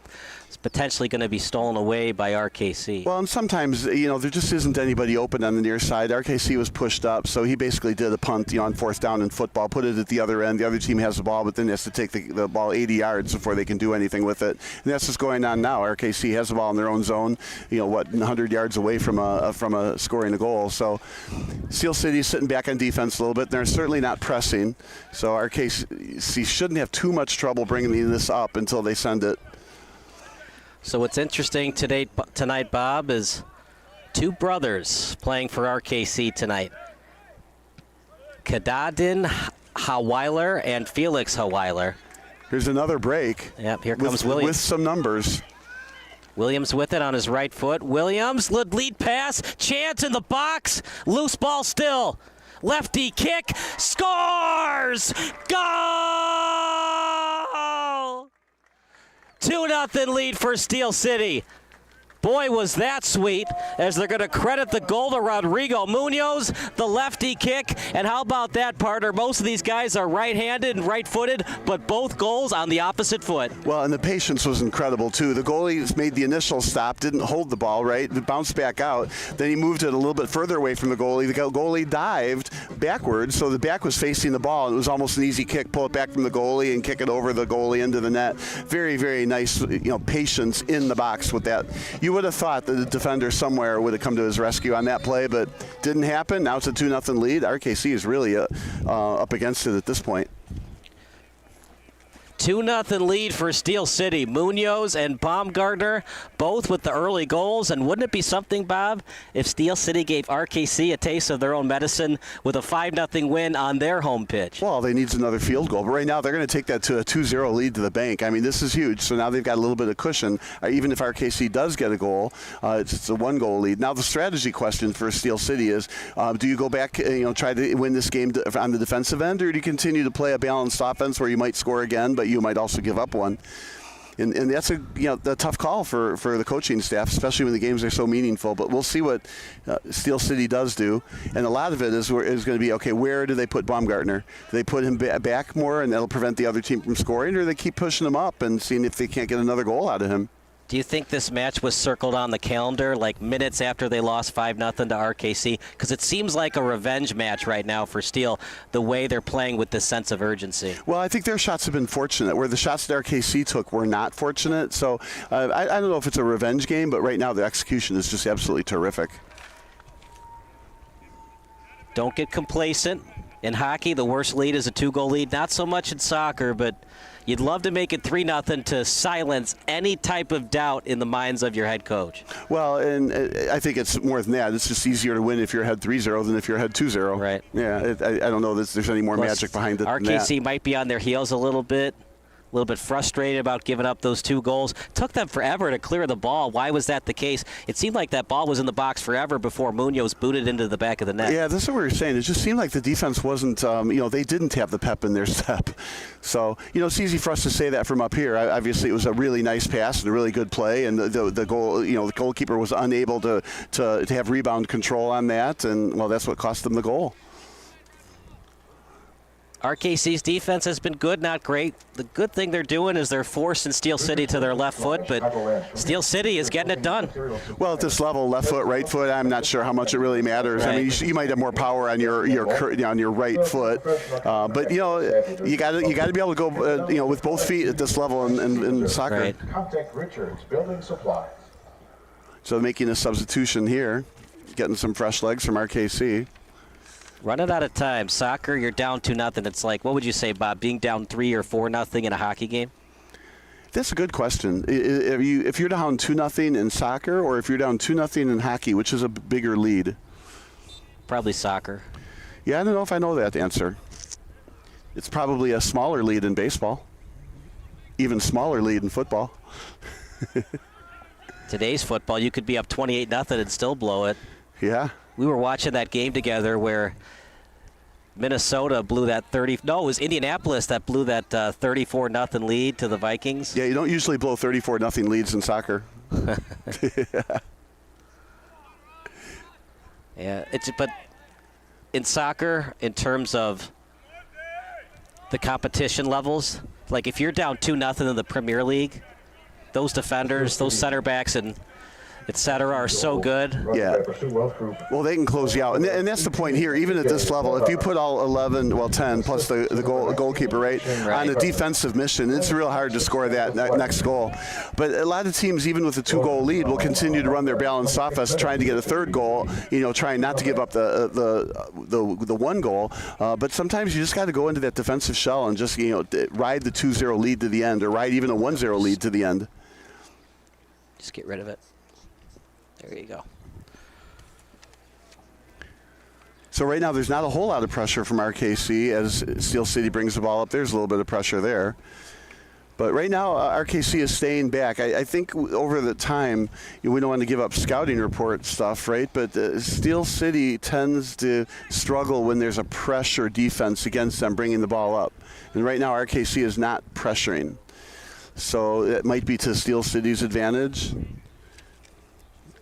it's potentially going to be stolen away by RKC. Well, and sometimes, there just isn't anybody open on the near side. RKC was pushed up, so he basically did a punt, on 4th down in football, put it at the other end. The other team has the ball, but then has to take the ball 80 yards before they can do anything with it. And that's what's going on now. RKC has the ball in their own zone, 100 yards away from scoring a goal. So Steel City's sitting back on defense a little bit. They're certainly not pressing, so RKC shouldn't have too much trouble bringing this up until they send it. So what's interesting tonight, Bob, is 2 brothers playing for RKC tonight. Kadadin Haweiler and Felix Haweiler. Here's another break. Yep, here comes Williams. With some numbers. Williams with it on his right foot. Williams, lead pass, chance in the box, loose ball still. Lefty kick, scores! Goal! 2-0 lead for Steel City. Boy, was that sweet, as they're going to credit the goal to Rodrigo Munoz, the lefty kick. And how about that, partner? Most of these guys are right-handed and right-footed, but both goals on the opposite foot. Well, and the patience was incredible, too. The goalie made the initial stop, didn't hold the ball, right? It bounced back out. Then he moved it a little bit further away from the goalie. The goalie dived backwards, so the back was facing the ball. And it was almost an easy kick, pull it back from the goalie and kick it over the goalie into the net. Very, very nice, patience in the box with that. You would have thought that the defender somewhere would have come to his rescue on that play, but didn't happen. Now it's a 2-0 lead. RKC is really up against it at this point. 2-0 lead for Steel City. Munoz and Baumgartner both with the early goals. And wouldn't it be something, Bob, if Steel City gave RKC a taste of their own medicine with a 5-0 win on their home pitch? Well, they need another field goal. But right now, they're going to take that to a 2-0 lead to the bank. I mean, this is huge. So now they've got a little bit of cushion. Even if RKC does get a goal, it's a 1-goal lead. Now, the strategy question for Steel City is, do you go back, try to win this game on the defensive end, or do you continue to play a balanced offense where you might score again, but you might also give up one? And that's a tough call for the coaching staff, especially when the games are so meaningful. But we'll see what Steel City does do. And a lot of it is going to be, okay, where do they put Baumgartner? Do they put him back more and that'll prevent the other team from scoring, or do they keep pushing him up and seeing if they can't get another goal out of him? Do you think this match was circled on the calendar like minutes after they lost 5-0 to RKC? Because it seems like a revenge match right now for Steel, the way they're playing with this sense of urgency. Well, I think their shots have been fortunate, where the shots that RKC took were not fortunate. So I don't know if it's a revenge game, but right now the execution is just absolutely terrific. Don't get complacent. In hockey, the worst lead is a 2-goal lead. Not so much in soccer, but you'd love to make it 3-0 to silence any type of doubt in the minds of your head coach. Well, and I think it's more than that. It's just easier to win if you're ahead 3-0 than if you're ahead 2-0. Right. Yeah, I don't know that there's any more magic behind it than that. RKC might be on their heels a little bit frustrated about giving up those 2 goals. Took them forever to clear the ball. Why was that the case? It seemed like that ball was in the box forever before Munoz booted into the back of the net. Yeah, this is what we were saying. It just seemed like the defense wasn't, they didn't have the pep in their step. So, it's easy for us to say that from up here. Obviously, it was a really nice pass and a really good play, and the goal, the goalkeeper was unable to have rebound control on that, and, well, that's what cost them the goal. RKC's defense has been good, not great. The good thing they're doing is they're forcing Steel City to their left foot, but Steel City is getting it done. Well, at this level, left foot, right foot, I'm not sure how much it really matters. Right. I mean, you might have more power on your right foot, but you got to be able to go with both feet at this level in soccer. Right. Contact Richards, Building Supply. So making a substitution here, getting some fresh legs from RKC. Running out of time. Soccer, you're down 2-0. It's like, what would you say, Bob, being down 3 or 4-0 in a hockey game? That's a good question. If you're down 2-0 in soccer, or if you're down 2-0 in hockey, which is a bigger lead? Probably soccer. Yeah, I don't know if I know that answer. It's probably a smaller lead in baseball. Even smaller lead in football. Today's football, you could be up 28-0 and still blow it. Yeah. We were watching that game together where Minnesota blew that it was Indianapolis that blew that 34-0 lead to the Vikings. Yeah, you don't usually blow 34-0 leads in soccer. Yeah, but in soccer, in terms of the competition levels, like if you're down 2-0 in the Premier League, those defenders, those center backs, and etc. are so good. Yeah. Well, they can close you out. And that's the point here. Even at this level, if you put all 10 plus the goalkeeper, right, on a defensive mission, it's real hard to score that next goal. But a lot of teams, even with a 2-goal lead, will continue to run their balanced offense, trying to get a third goal, trying not to give up the 1 goal. But sometimes you just got to go into that defensive shell and just, ride the 2-0 lead to the end, or ride even a 1-0 lead to the end. Just get rid of it. There you go. So right now there's not a whole lot of pressure from RKC as Steel City brings the ball up. There's a little bit of pressure there. But right now RKC is staying back. I think over the time, we don't want to give up scouting report stuff, right? But Steel City tends to struggle when there's a pressure defense against them bringing the ball up. And right now RKC is not pressuring. So it might be to Steel City's advantage.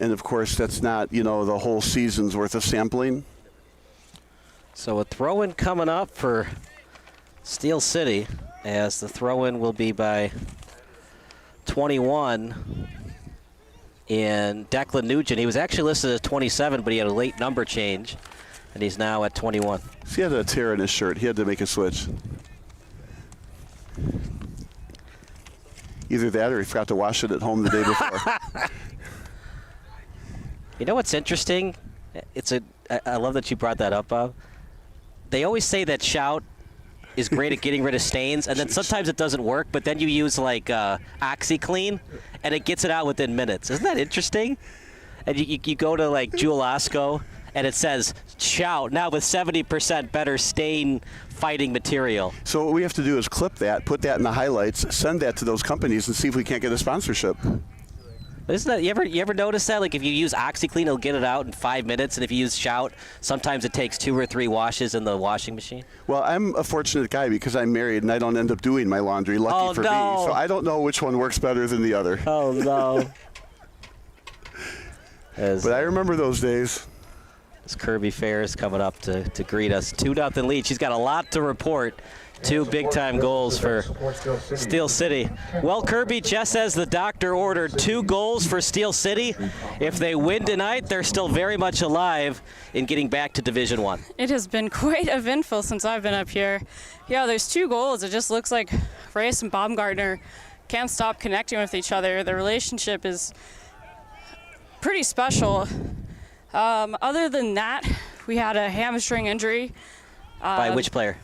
And, of course, that's not, the whole season's worth of sampling. So a throw-in coming up for Steel City, as the throw-in will be by 21 in Declan Nugent. He was actually listed as 27, but he had a late number change, and he's now at 21. So he had a tear in his shirt. He had to make a switch. Either that or he forgot to wash it at home the day before. You know what's interesting? I love that you brought that up, Bob. They always say that shout is great at getting rid of stains, and then sometimes it doesn't work, but then you use like OxyClean, and it gets it out within minutes. Isn't that interesting? And you go to like Jewel Osco, and it says, shout, now with 70% better stain fighting material. So what we have to do is clip that, put that in the highlights, send that to those companies, and see if we can't get a sponsorship. Isn't that, you ever notice that? Like if you use OxyClean, it'll get it out in 5 minutes, and if you use Shout, sometimes it takes 2 or 3 washes in the washing machine. Well, I'm a fortunate guy because I'm married and I don't end up doing my laundry. Lucky for me. So I don't know which one works better than the other. Oh no. But I remember those days. As Kirby Fair is coming up to greet us. 2-0 lead. She's got a lot to report. 2 big-time goals for Steel City. Well, Kirby, just as the doctor ordered, 2 goals for Steel City. If they win tonight, they're still very much alive in getting back to Division I. It has been quite eventful since I've been up here. Yeah, there's 2 goals. It just looks like Reyes and Baumgartner can't stop connecting with each other. The relationship is pretty special. Other than that, we had a hamstring injury. By which player?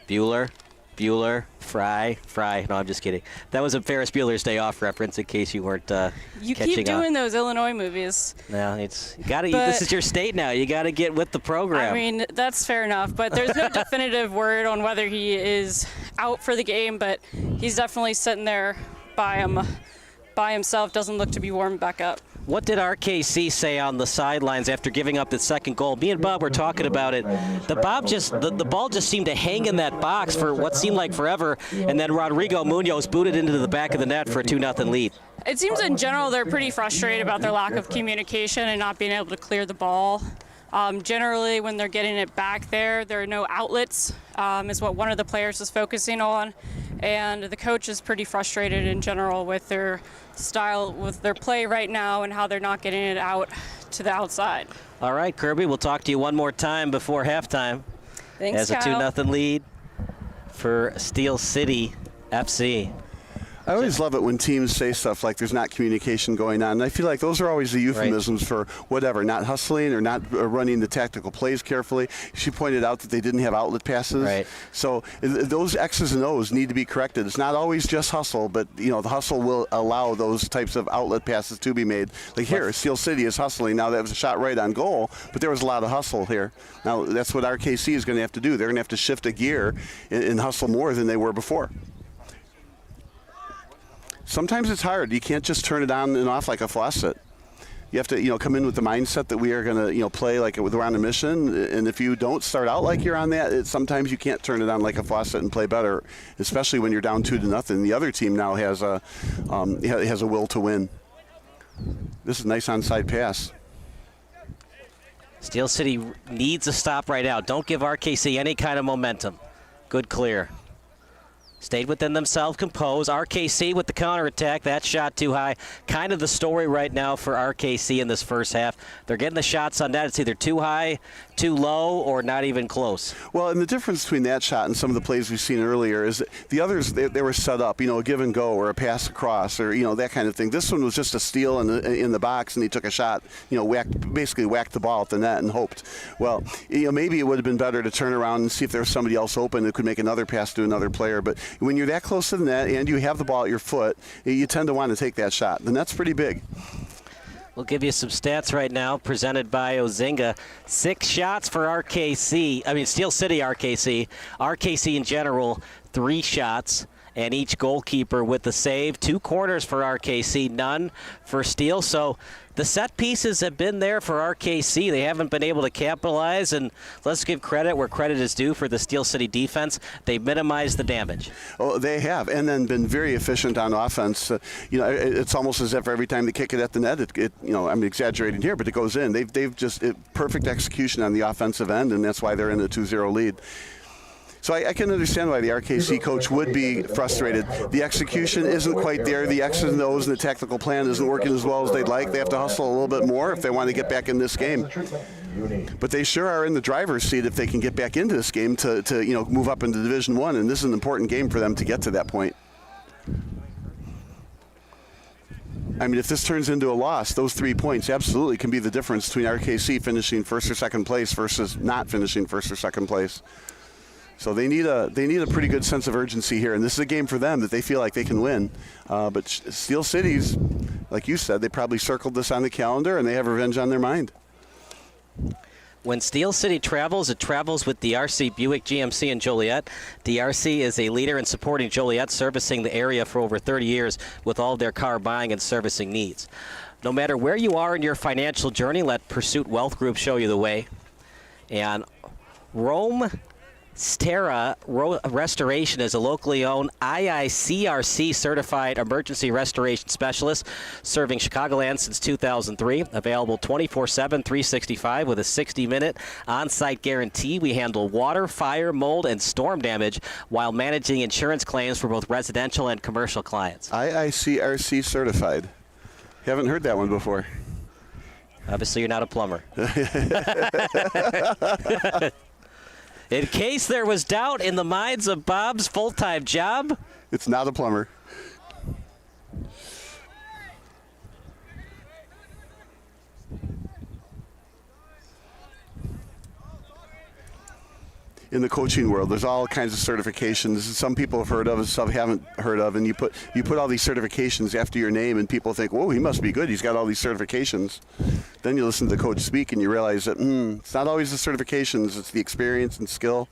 Bueller, Fry. No, I'm just kidding. That was a Ferris Bueller's Day Off reference in case you weren't You catching keep doing on. those Illinois movies. No, this is your state now. You got to get with the program. I mean, that's fair enough, but there's no definitive word on whether he is out for the game, but he's definitely sitting there by himself, doesn't look to be warming back up. What did RKC say on the sidelines after giving up the second goal? Me and Bob were talking about it. The ball just seemed to hang in that box for what seemed like forever, and then Rodrigo Munoz booted into the back of the net for a 2-0 lead. It seems in general they're pretty frustrated about their lack of communication and not being able to clear the ball. Generally, when they're getting it back there are no outlets, is what one of the players is focusing on. And the coach is pretty frustrated in general with their style, with their play right now and how they're not getting it out to the outside. All right, Kirby, we'll talk to you one more time before halftime. Thanks, as a Kyle. 2-0 lead for Steel City FC. I always love it when teams say stuff like there's not communication going on. And I feel like those are always the euphemisms for whatever, not hustling or not running the tactical plays carefully. She pointed out that they didn't have outlet passes. Right. So those X's and O's need to be corrected. It's not always just hustle, but the hustle will allow those types of outlet passes to be made. Like here, Steel City is hustling. Now that was a shot right on goal, but there was a lot of hustle here. Now that's what RKC is going to have to do. They're going to have to shift a gear and hustle more than they were before. Sometimes it's hard. You can't just turn it on and off like a faucet. You have to, come in with the mindset that we are going to, play like we're on a mission. And if you don't start out like you're on that, sometimes you can't turn it on like a faucet and play better, especially when you're down 2-0. The other team now has a will to win. This is a nice onside pass. Steel City needs a stop right now. Don't give RKC any kind of momentum. Good clear. Stayed within themselves, composed. RKC with the counterattack. That shot too high. Kind of the story right now for RKC in this first half. They're getting the shots on net. It's either too high, too low, or not even close. Well, and the difference between that shot and some of the plays we've seen earlier is that the others, they were set up, a give and go or a pass across or, that kind of thing. This one was just a steal in the box, and he took a shot, basically whacked the ball at the net and hoped. Well, maybe it would have been better to turn around and see if there was somebody else open who could make another pass to another player. But when you're that close to the net and you have the ball at your foot, you tend to want to take that shot. The net's pretty big. We'll give you some stats right now presented by Ozinga. 6 shots for Steel City RKC. RKC in general, 3 shots. And each goalkeeper with the save. 2 corners for RKC, none for Steel. So the set pieces have been there for RKC. They haven't been able to capitalize, and let's give credit where credit is due for the Steel City defense. They've minimized the damage. Oh, they have, and then been very efficient on offense. It's almost as if every time they kick it at the net, I'm exaggerating here, but it goes in. They've just perfect execution on the offensive end, and that's why they're in a 2-0 lead. So I can understand why the RKC coach would be frustrated. The execution isn't quite there. The X's and O's and the tactical plan isn't working as well as they'd like. They have to hustle a little bit more if they want to get back in this game. But they sure are in the driver's seat if they can get back into this game to move up into Division I, and this is an important game for them to get to that point. I mean, if this turns into a loss, those 3 points absolutely can be the difference between RKC finishing first or second place versus not finishing first or second place. So they need a pretty good sense of urgency here, and this is a game for them that they feel like they can win. But Steel City's, like you said, they probably circled this on the calendar, and they have revenge on their mind. When Steel City travels, it travels with DRC Buick GMC in Joliet. DRC is a leader in supporting Joliet, servicing the area for over 30 years with all of their car buying and servicing needs. No matter where you are in your financial journey, let Pursuit Wealth Group show you the way. And Rome Stera Restoration is a locally owned IICRC certified emergency restoration specialist serving Chicagoland since 2003. Available 24/7, 365 with a 60-minute on-site guarantee. We handle water, fire, mold, and storm damage while managing insurance claims for both residential and commercial clients. IICRC certified. Haven't heard that one before. Obviously, you're not a plumber. In case there was doubt in the minds of Bob's full-time job, it's not a plumber. In the coaching world, there's all kinds of certifications. Some people have heard of, and some haven't heard of. And you put all these certifications after your name, and people think, "Whoa, he must be good. He's got all these certifications." Then you listen to the coach speak, and you realize that it's not always the certifications; it's the experience and skill.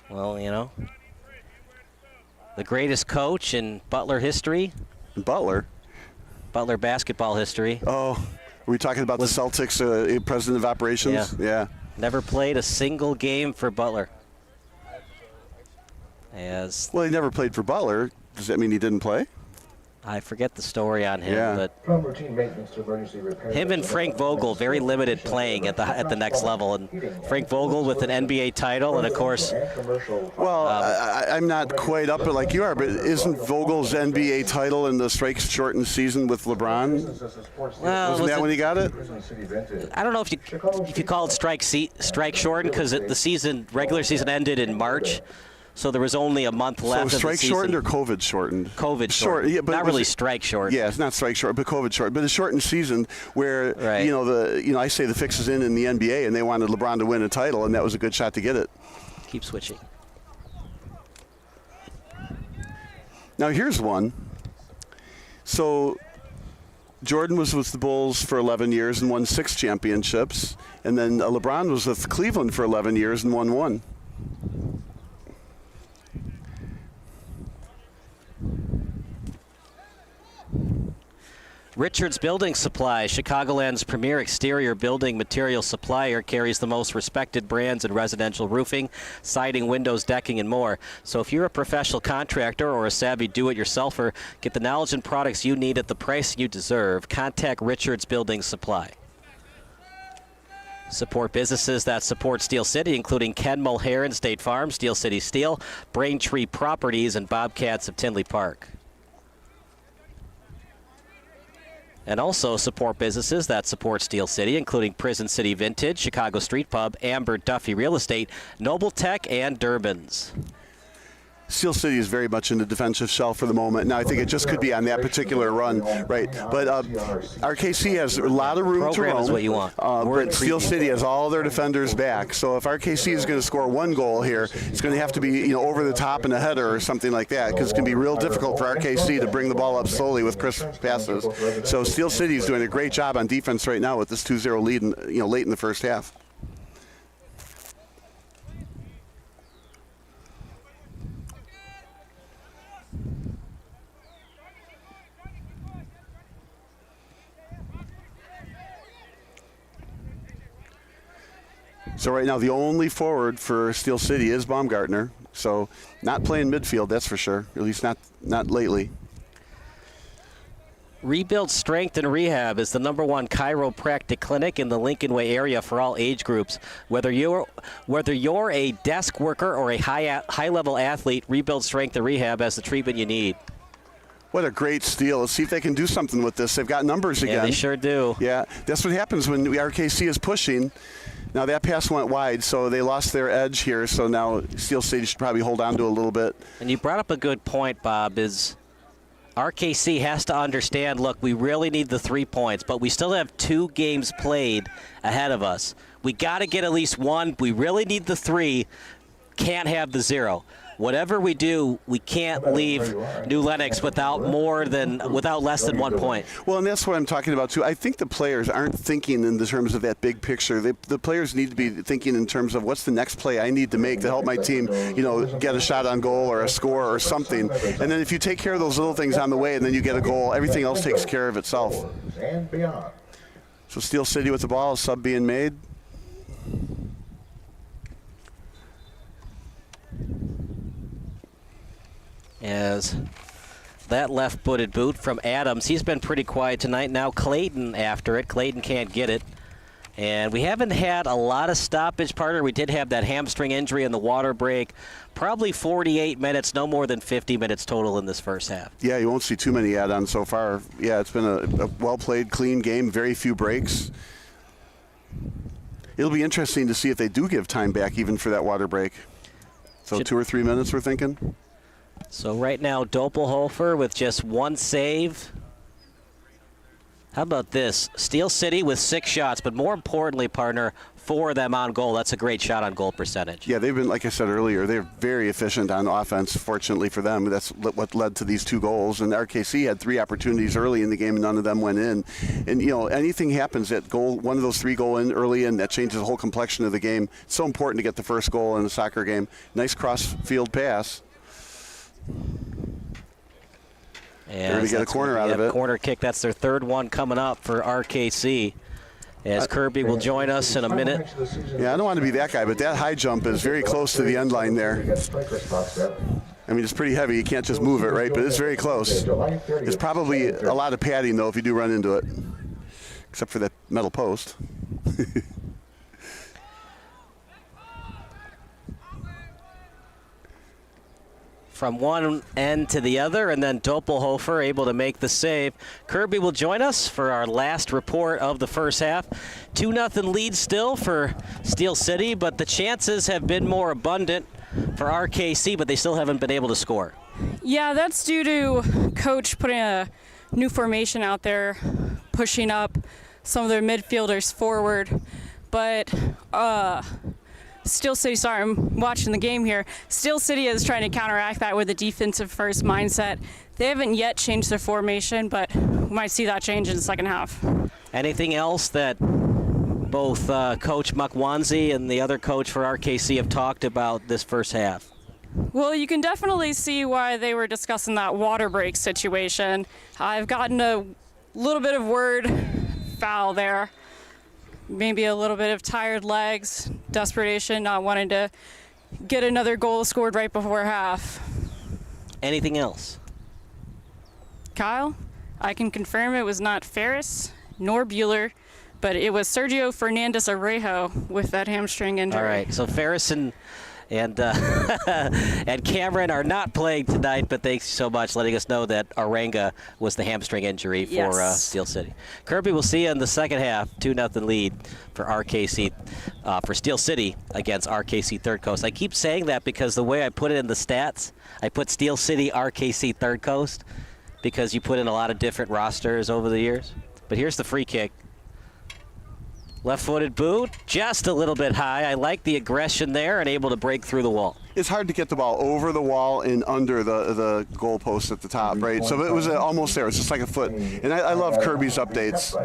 Well, the greatest coach in Butler history. Butler basketball history. Oh, are we talking about the Celtics president of operations? Yeah. Never played a single game for Butler. Well, he never played for Butler. Does that mean he didn't play? I forget the story on him, but him and Frank Vogel, very limited playing at the next level, and Frank Vogel with an NBA title, and of course. Well, I'm not quite up it like you are, but isn't Vogel's NBA title in the strike-shortened season with LeBron? Well, wasn't that when he got it? I don't know if you call it strike-shortened because the regular season ended in March. So there was only a month left. So strike shortened or COVID shortened? COVID shortened. Yeah, but not really strike shortened. Yeah, it's not strike shortened, but COVID shortened. But a shortened season where I say the fix is in the NBA, and they wanted LeBron to win a title, and that was a good shot to get it. Keep switching. Now here's one. So Jordan was with the Bulls for 11 years and won 6 championships, and then LeBron was with Cleveland for 11 years and won 1. Richards Building Supply, Chicagoland's premier exterior building material supplier, carries the most respected brands in residential roofing, siding, windows, decking, and more. So if you're a professional contractor or a savvy do-it-yourselfer, get the knowledge and products you need at the price you deserve. Contact Richards Building Supply. Support businesses that support Steel City, including Ken Mulhern, State Farm, Steel City Steel, Braintree Properties, and Bobcats of Tinley Park. And also support businesses that support Steel City, including Prison City Vintage, Chicago Street Pub, Amber Duffy Real Estate, Noble Tech, and Durbin's. Steel City is very much in the defensive shell for the moment. Now, I think it just could be on that particular run, right? But RKC has a lot of room to roam. Program is what you want. But Steel City has all their defenders back. So if RKC is going to score 1 goal here, it's going to have to be over the top and a header or something like that, because it's going to be real difficult for RKC to bring the ball up slowly with crisp passes. So Steel City is doing a great job on defense right now with this 2-0 lead, late in the first half. So right now the only forward for Steel City is Baumgartner. So not playing midfield, that's for sure. At least not lately. Rebuild Strength and Rehab is the #1 chiropractic clinic in the Lincoln Way area for all age groups. Whether you're a desk worker or a high-level athlete, Rebuild Strength and Rehab has the treatment you need. What a great steal. Let's see if they can do something with this. They've got numbers again. Yeah, they sure do. Yeah, that's what happens when RKC is pushing. Now that pass went wide, so they lost their edge here. So now Steel City should probably hold on to a little bit. And you brought up a good point, Bob, is RKC has to understand, look, we really need the 3 points, but we still have 2 games played ahead of us. We got to get at least 1. We really need the 3. Can't have the 0. Whatever we do, we can't leave New Lenox without less than 1 point. Well, and that's what I'm talking about too. I think the players aren't thinking in the terms of that big picture. The players need to be thinking in terms of what's the next play I need to make to help my team, get a shot on goal or a score or something. And then if you take care of those little things on the way, and then you get a goal, everything else takes care of itself. So Steel City with the ball, a sub being made. As that left-footed boot from Adams. He's been pretty quiet tonight. Now Clayton after it. Clayton can't get it. And we haven't had a lot of stoppage, partner. We did have that hamstring injury in the water break. Probably 48 minutes, no more than 50 minutes total in this first half. Yeah, you won't see too many add-ons so far. Yeah, it's been a well-played, clean game, very few breaks. It'll be interesting to see if they do give time back even for that water break. So 2 or 3 minutes, we're thinking? So right now, Doppelhofer with just 1 save. How about this? Steel City with 6 shots, but more importantly, partner, 4 of them on goal. That's a great shot on goal percentage. Yeah, they've been, like I said earlier, they're very efficient on offense, fortunately for them. That's what led to these 2 goals. And RKC had 3 opportunities early in the game, and none of them went in. And, anything happens at goal, one of those 3 go in early, and that changes the whole complexion of the game. It's so important to get the first goal in a soccer game. Nice cross-field pass. They're going to get a corner out of it. Corner kick. That's their 3rd one coming up for RKC. As Kirby will join us in a minute. Yeah, I don't want to be that guy, but that high jump is very close to the end line there. I mean, it's pretty heavy. You can't just move it, right? But it's very close. It's probably a lot of padding, though, if you do run into it, except for that metal post. From one end to the other, and then Doppelhofer able to make the save. Kirby will join us for our last report of the first half. 2-0 lead still for Steel City, but the chances have been more abundant for RKC, but they still haven't been able to score. Yeah, that's due to Coach putting a new formation out there, pushing up some of their midfielders forward. But Steel City, sorry, I'm watching the game here. Steel City is trying to counteract that with a defensive first mindset. They haven't yet changed their formation, but we might see that change in the second half. Anything else that both Coach Makwanzi and the other coach for RKC have talked about this first half? Well, you can definitely see why they were discussing that water break situation. I've gotten a little bit of word foul there. Maybe a little bit of tired legs, desperation, not wanting to get another goal scored right before half. Anything else? Kyle, I can confirm it was not Ferris nor Bueller, but it was Sergio Fernandez Arejo with that hamstring injury. All right, so Ferris and Cameron are not playing tonight, but thanks so much letting us know that Arenga was the hamstring injury for Steel City. Kirby, we'll see you in the second half. 2-0 lead for RKC, for Steel City against RKC Third Coast. I keep saying that because the way I put it in the stats, I put Steel City, RKC Third Coast, because you put in a lot of different rosters over the years. But here's the free kick. Left-footed boot, just a little bit high. I like the aggression there and able to break through the wall. It's hard to get the ball over the wall and under the goal post at the top, right? So it was almost there. It's just like a foot. And I love Kirby's updates.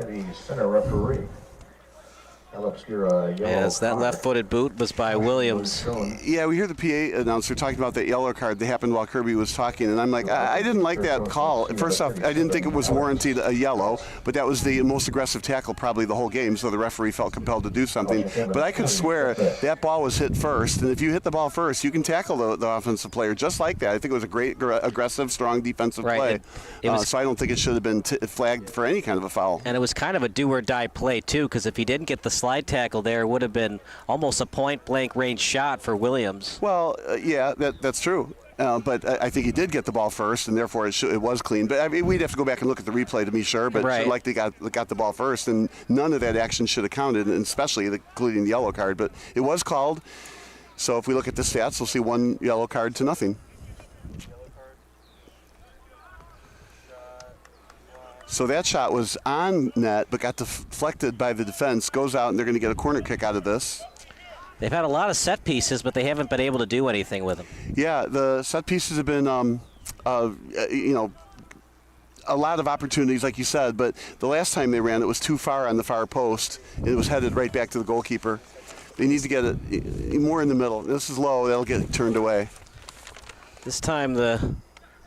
As that left-footed boot was by Williams. Yeah, we hear the PA announcer talking about that yellow card that happened while Kirby was talking, and I'm like, I didn't like that call. First off, I didn't think it was warranted a yellow, but that was the most aggressive tackle probably the whole game, so the referee felt compelled to do something. But I could swear that ball was hit first, and if you hit the ball first, you can tackle the offensive player just like that. I think it was a great, aggressive, strong defensive play. So I don't think it should have been flagged for any kind of a foul. And it was kind of a do-or-die play, too, because if he didn't get the slide tackle there, it would have been almost a point-blank range shot for Williams. Well, yeah, that's true. But I think he did get the ball first, and therefore it was clean. But I mean, we'd have to go back and look at the replay to be sure. But like they got the ball first, and none of that action should have counted, and especially including the yellow card. But it was called. So if we look at the stats, we'll see 1 yellow card to nothing. So that shot was on net, but got deflected by the defense, goes out, and they're going to get a corner kick out of this. They've had a lot of set pieces, but they haven't been able to do anything with them. Yeah, the set pieces have been, a lot of opportunities, like you said, but the last time they ran, it was too far on the far post. It was headed right back to the goalkeeper. They need to get it more in the middle. This is low. That'll get turned away. This time the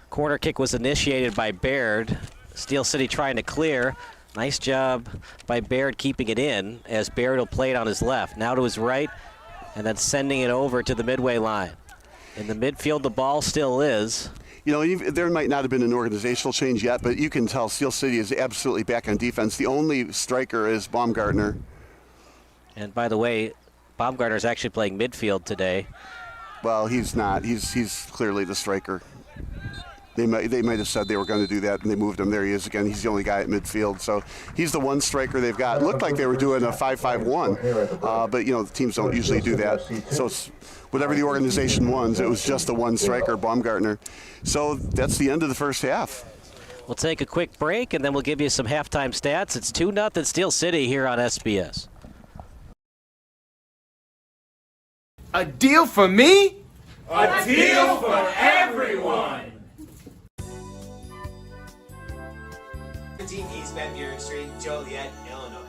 corner kick was initiated by Baird. Steel City trying to clear. Nice job by Baird keeping it in as Baird will play it on his left. Now to his right, and then sending it over to the midway line. In the midfield, the ball still is. You know, there might not have been an organizational change yet, but you can tell Steel City is absolutely back on defense. The only striker is Baumgartner. And by the way, Baumgartner is actually playing midfield today. Well, he's not. He's clearly the striker. They might have said they were going to do that, and they moved him. There he is again. He's the only guy at midfield. So he's the one striker they've got. It looked like they were doing a 5-5-1, but, you know, the teams don't usually do that. So it's whatever the organization wants, it was just the one striker, Baumgartner. So that's the end of the first half. We'll take a quick break, and then we'll give you some halftime stats. It's 2-0 Steel City here on SBS. A deal for me? A deal for everyone. 17 East Van Buren Street, Joliet, Illinois.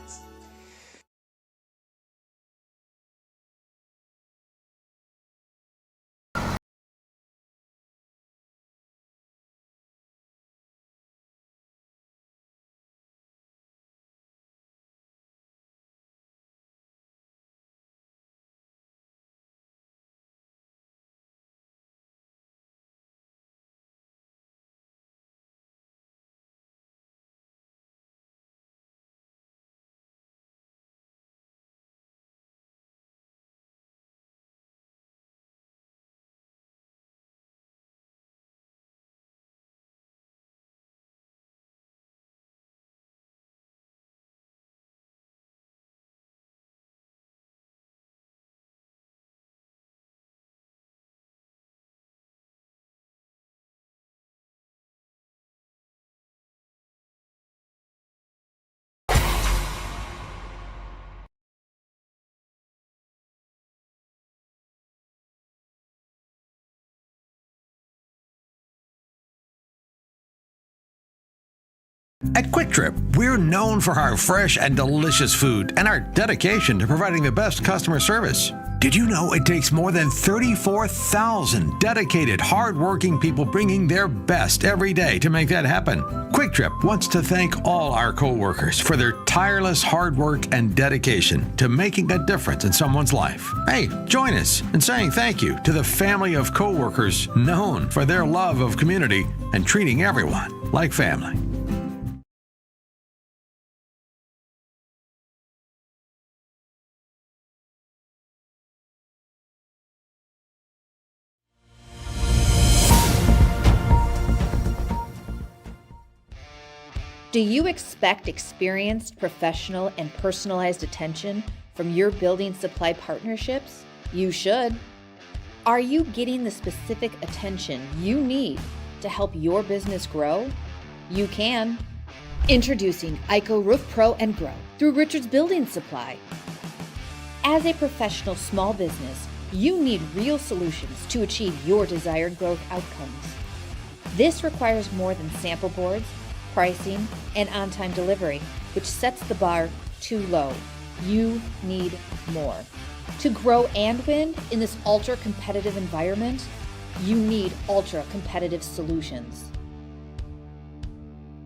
At Quick Trip, we're known for our fresh and delicious food and our dedication to providing the best customer service. Did you know it takes more than 34,000 dedicated, hard-working people bringing their best every day to make that happen? Quick Trip wants to thank all our co-workers for their tireless hard work and dedication to making a difference in someone's life. Hey, join us in saying thank you to the family of co-workers known for their love of community and treating everyone like family. Do you expect experienced, professional, and personalized attention from your building supply partnerships? You should. Are you getting the specific attention you need to help your business grow? You can. Introducing ICO Roof Pro and Grow through Richards Building Supply. As a professional small business, you need real solutions to achieve your desired growth outcomes. This requires more than sample boards, pricing, and on-time delivery, which sets the bar too low. You need more. To grow and win in this ultra-competitive environment, you need ultra-competitive solutions.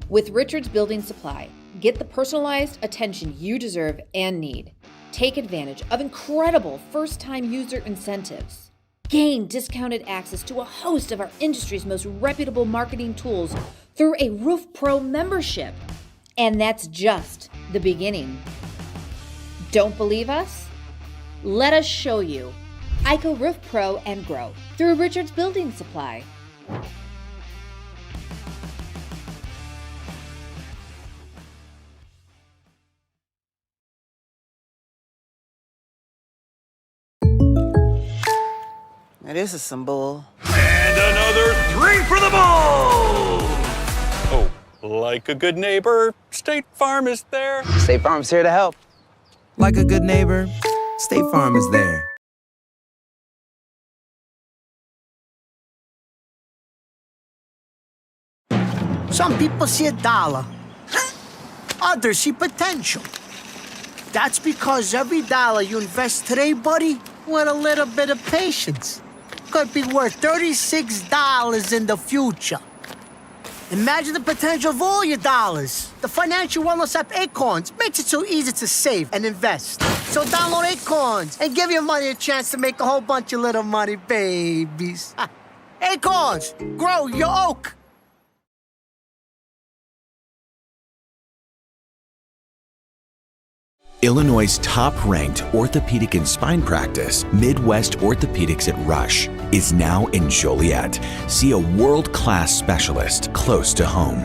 With Richards Building Supply, get the personalized attention you deserve and need. Take advantage of incredible first-time user incentives. Gain discounted access to a host of our industry's most reputable marketing tools through a Roof Pro membership. And that's just the beginning. Don't believe us? Let us show you. ICO Roof Pro and Grow through Richards Building Supply. Now this is some bull. And another 3 for the ball! Oh, like a good neighbor, State Farm is there. State Farm's here to help. Like a good neighbor, State Farm is there. Some people see $1. Others see potential. That's because every dollar you invest today, buddy, with a little bit of patience, could be worth $36 in the future. Imagine the potential of all your dollars. The financial wellness app Acorns makes it so easy to save and invest. So download Acorns and give your money a chance to make a whole bunch of little money babies. Acorns, grow your oak. Illinois' top-ranked orthopedic and spine practice, Midwest Orthopedics at Rush, is now in Joliet. See a world-class specialist close to home.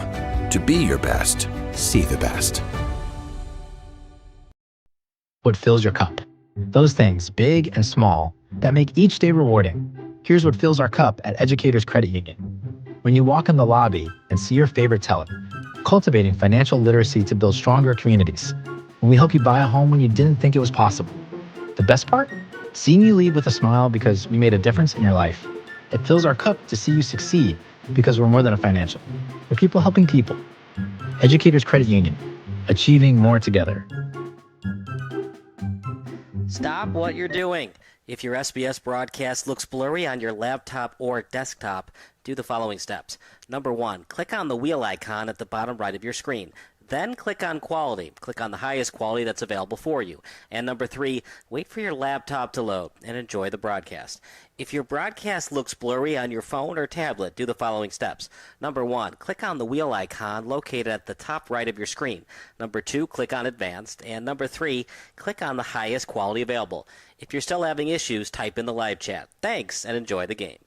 To be your best, see the best. What fills your cup? Those things, big and small, that make each day rewarding. Here's what fills our cup at Educators Credit Union. When you walk in the lobby and see your favorite teller, cultivating financial literacy to build stronger communities. When we help you buy a home when you didn't think it was possible. The best part? Seeing you leave with a smile because we made a difference in your life. It fills our cup to see you succeed because we're more than a financial. We're people helping people. Educators Credit Union, achieving more together. Stop what you're doing. If your SBS broadcast looks blurry on your laptop or desktop, do the following steps. Number 1, click on the wheel icon at the bottom right of your screen. Then click on quality. Click on the highest quality that's available for you. And number 3, wait for your laptop to load and enjoy the broadcast. If your broadcast looks blurry on your phone or tablet, do the following steps. Number 1, click on the wheel icon located at the top right of your screen. Number 2, click on advanced. And number 3, click on the highest quality available. If you're still having issues, type in the live chat. Thanks and enjoy the game.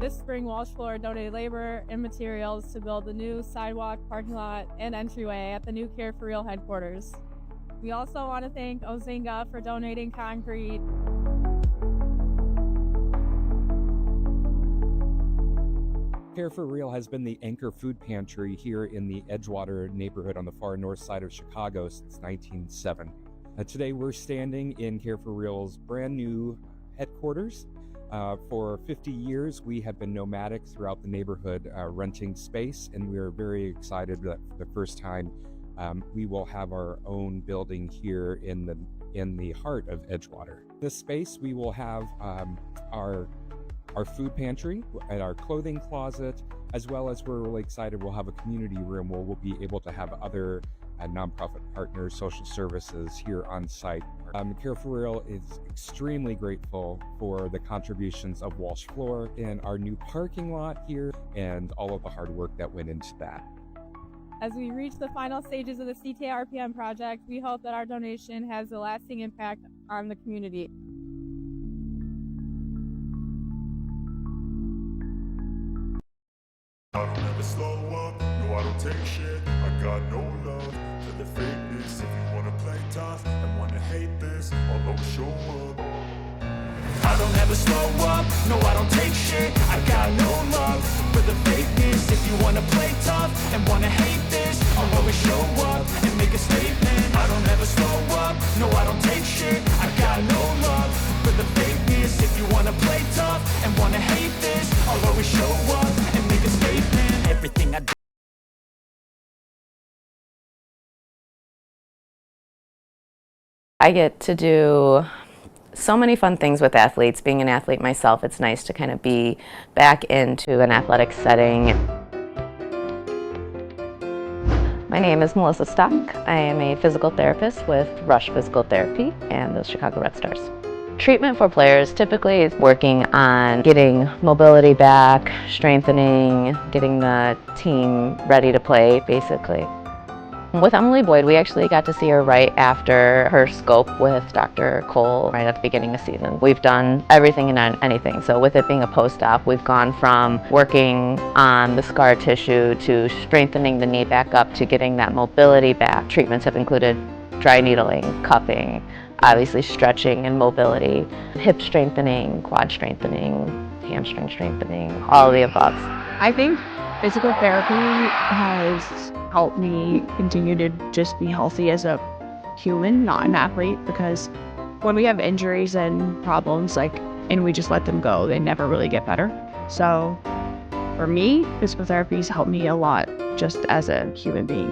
This spring, Walsh Floor donated labor and materials to build the new sidewalk, parking lot, and entryway at the new Care for Real headquarters. We also want to thank Ozinga for donating concrete. Care for Real has been the anchor food pantry here in the Edgewater neighborhood on the far north side of Chicago since 1907. Today we're standing in Care for Real's brand new headquarters. For 50 years, we have been nomadic throughout the neighborhood, renting space, and we're very excited that for the first time we will have our own building here in the heart of Edgewater. This space, we will have our food pantry and our clothing closet, as well as we're really excited, we'll have a community room where we'll be able to have other nonprofit partners, social services here on site, our Care for Real is extremely grateful for the contributions of Walsh Floor in our new parking lot here and all of the hard work that went into that. As we reach the final stages of the CTRPM project, we hope that our donation has a lasting impact on the community. I don't ever slow up, no I don't take shit. I got no love for the fakeness. If you wanna play tough and wanna hate this, I'll always show up. I don't ever slow up, no I don't take shit. I got no love for the fakeness. If you wanna play tough and wanna hate this, I'll always show up and make a statement. I don't ever slow up, no I don't take shit. I got no love for the fakeness. If you wanna play tough and wanna hate this, I'll always show up and make a statement. Everything I do. I get to do so many fun things with athletes. Being an athlete myself, it's nice to kind of be back into an athletic setting. My name is Melissa Stock. I am a physical therapist with Rush Physical Therapy and the Chicago Red Stars. Treatment for players typically is working on getting mobility back, strengthening, getting the team ready to play, basically. With Emily Boyd, we actually got to see her right after her scope with Dr. Cole right at the beginning of the season. We've done everything and anything. So with it being a post-op, we've gone from working on the scar tissue to strengthening the knee back up to getting that mobility back. Treatments have included dry needling, cupping, obviously stretching and mobility, hip strengthening, quad strengthening, hamstring strengthening, all of the above. I think physical therapy has helped me continue to just be healthy as a human, not an athlete, because when we have injuries and problems, and we just let them go, they never really get better. So for me, physical therapy has helped me a lot just as a human being.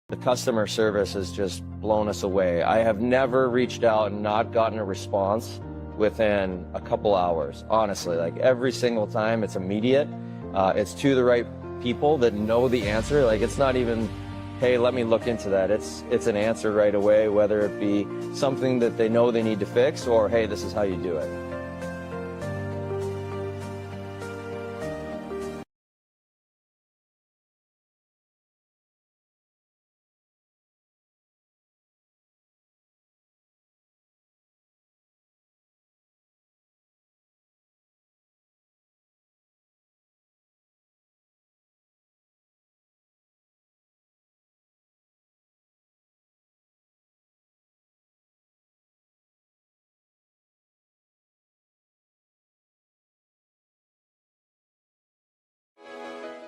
The customer service has just blown us away. I have never reached out and not gotten a response within a couple hours, honestly. Like every single time, it's immediate. It's to the right people that know the answer. Like it's not even, hey, let me look into that. It's an answer right away, whether it be something that they know they need to fix or, hey, this is how you do it.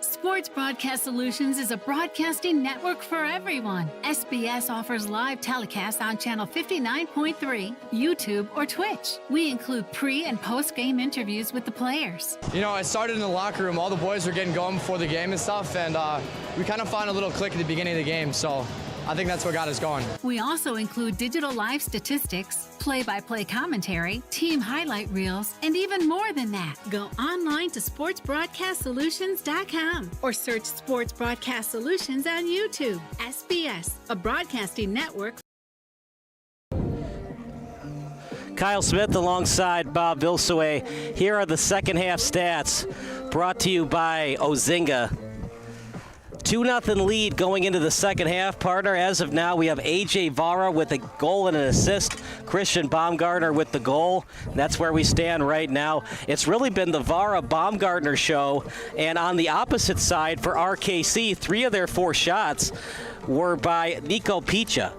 Sports Broadcast Solutions is a broadcasting network for everyone. SBS offers live telecasts on Channel 59.3, YouTube, or Twitch. We include pre- and post-game interviews with the players. You know, I started in the locker room. All the boys were getting going before the game and stuff, and we kind of found a little click at the beginning of the game, so I think that's what got us going. We also include digital live statistics, play-by-play commentary, team highlight reels, and even more than that. Go online to sportsbroadcastsolutions.com or search Sports Broadcast Solutions on YouTube. SBS, a broadcasting network. Kyle Smith alongside Bob Vilsue. Here are the second half stats brought to you by Ozinga. 2-0 lead going into the second half, partner. As of now, we have A.J. Vara with a goal and an assist. Christian Baumgartner with the goal. That's where we stand right now. It's really been the Vara-Baumgartner show. And on the opposite side for RKC, 3 of their 4 shots were by Nico Picha.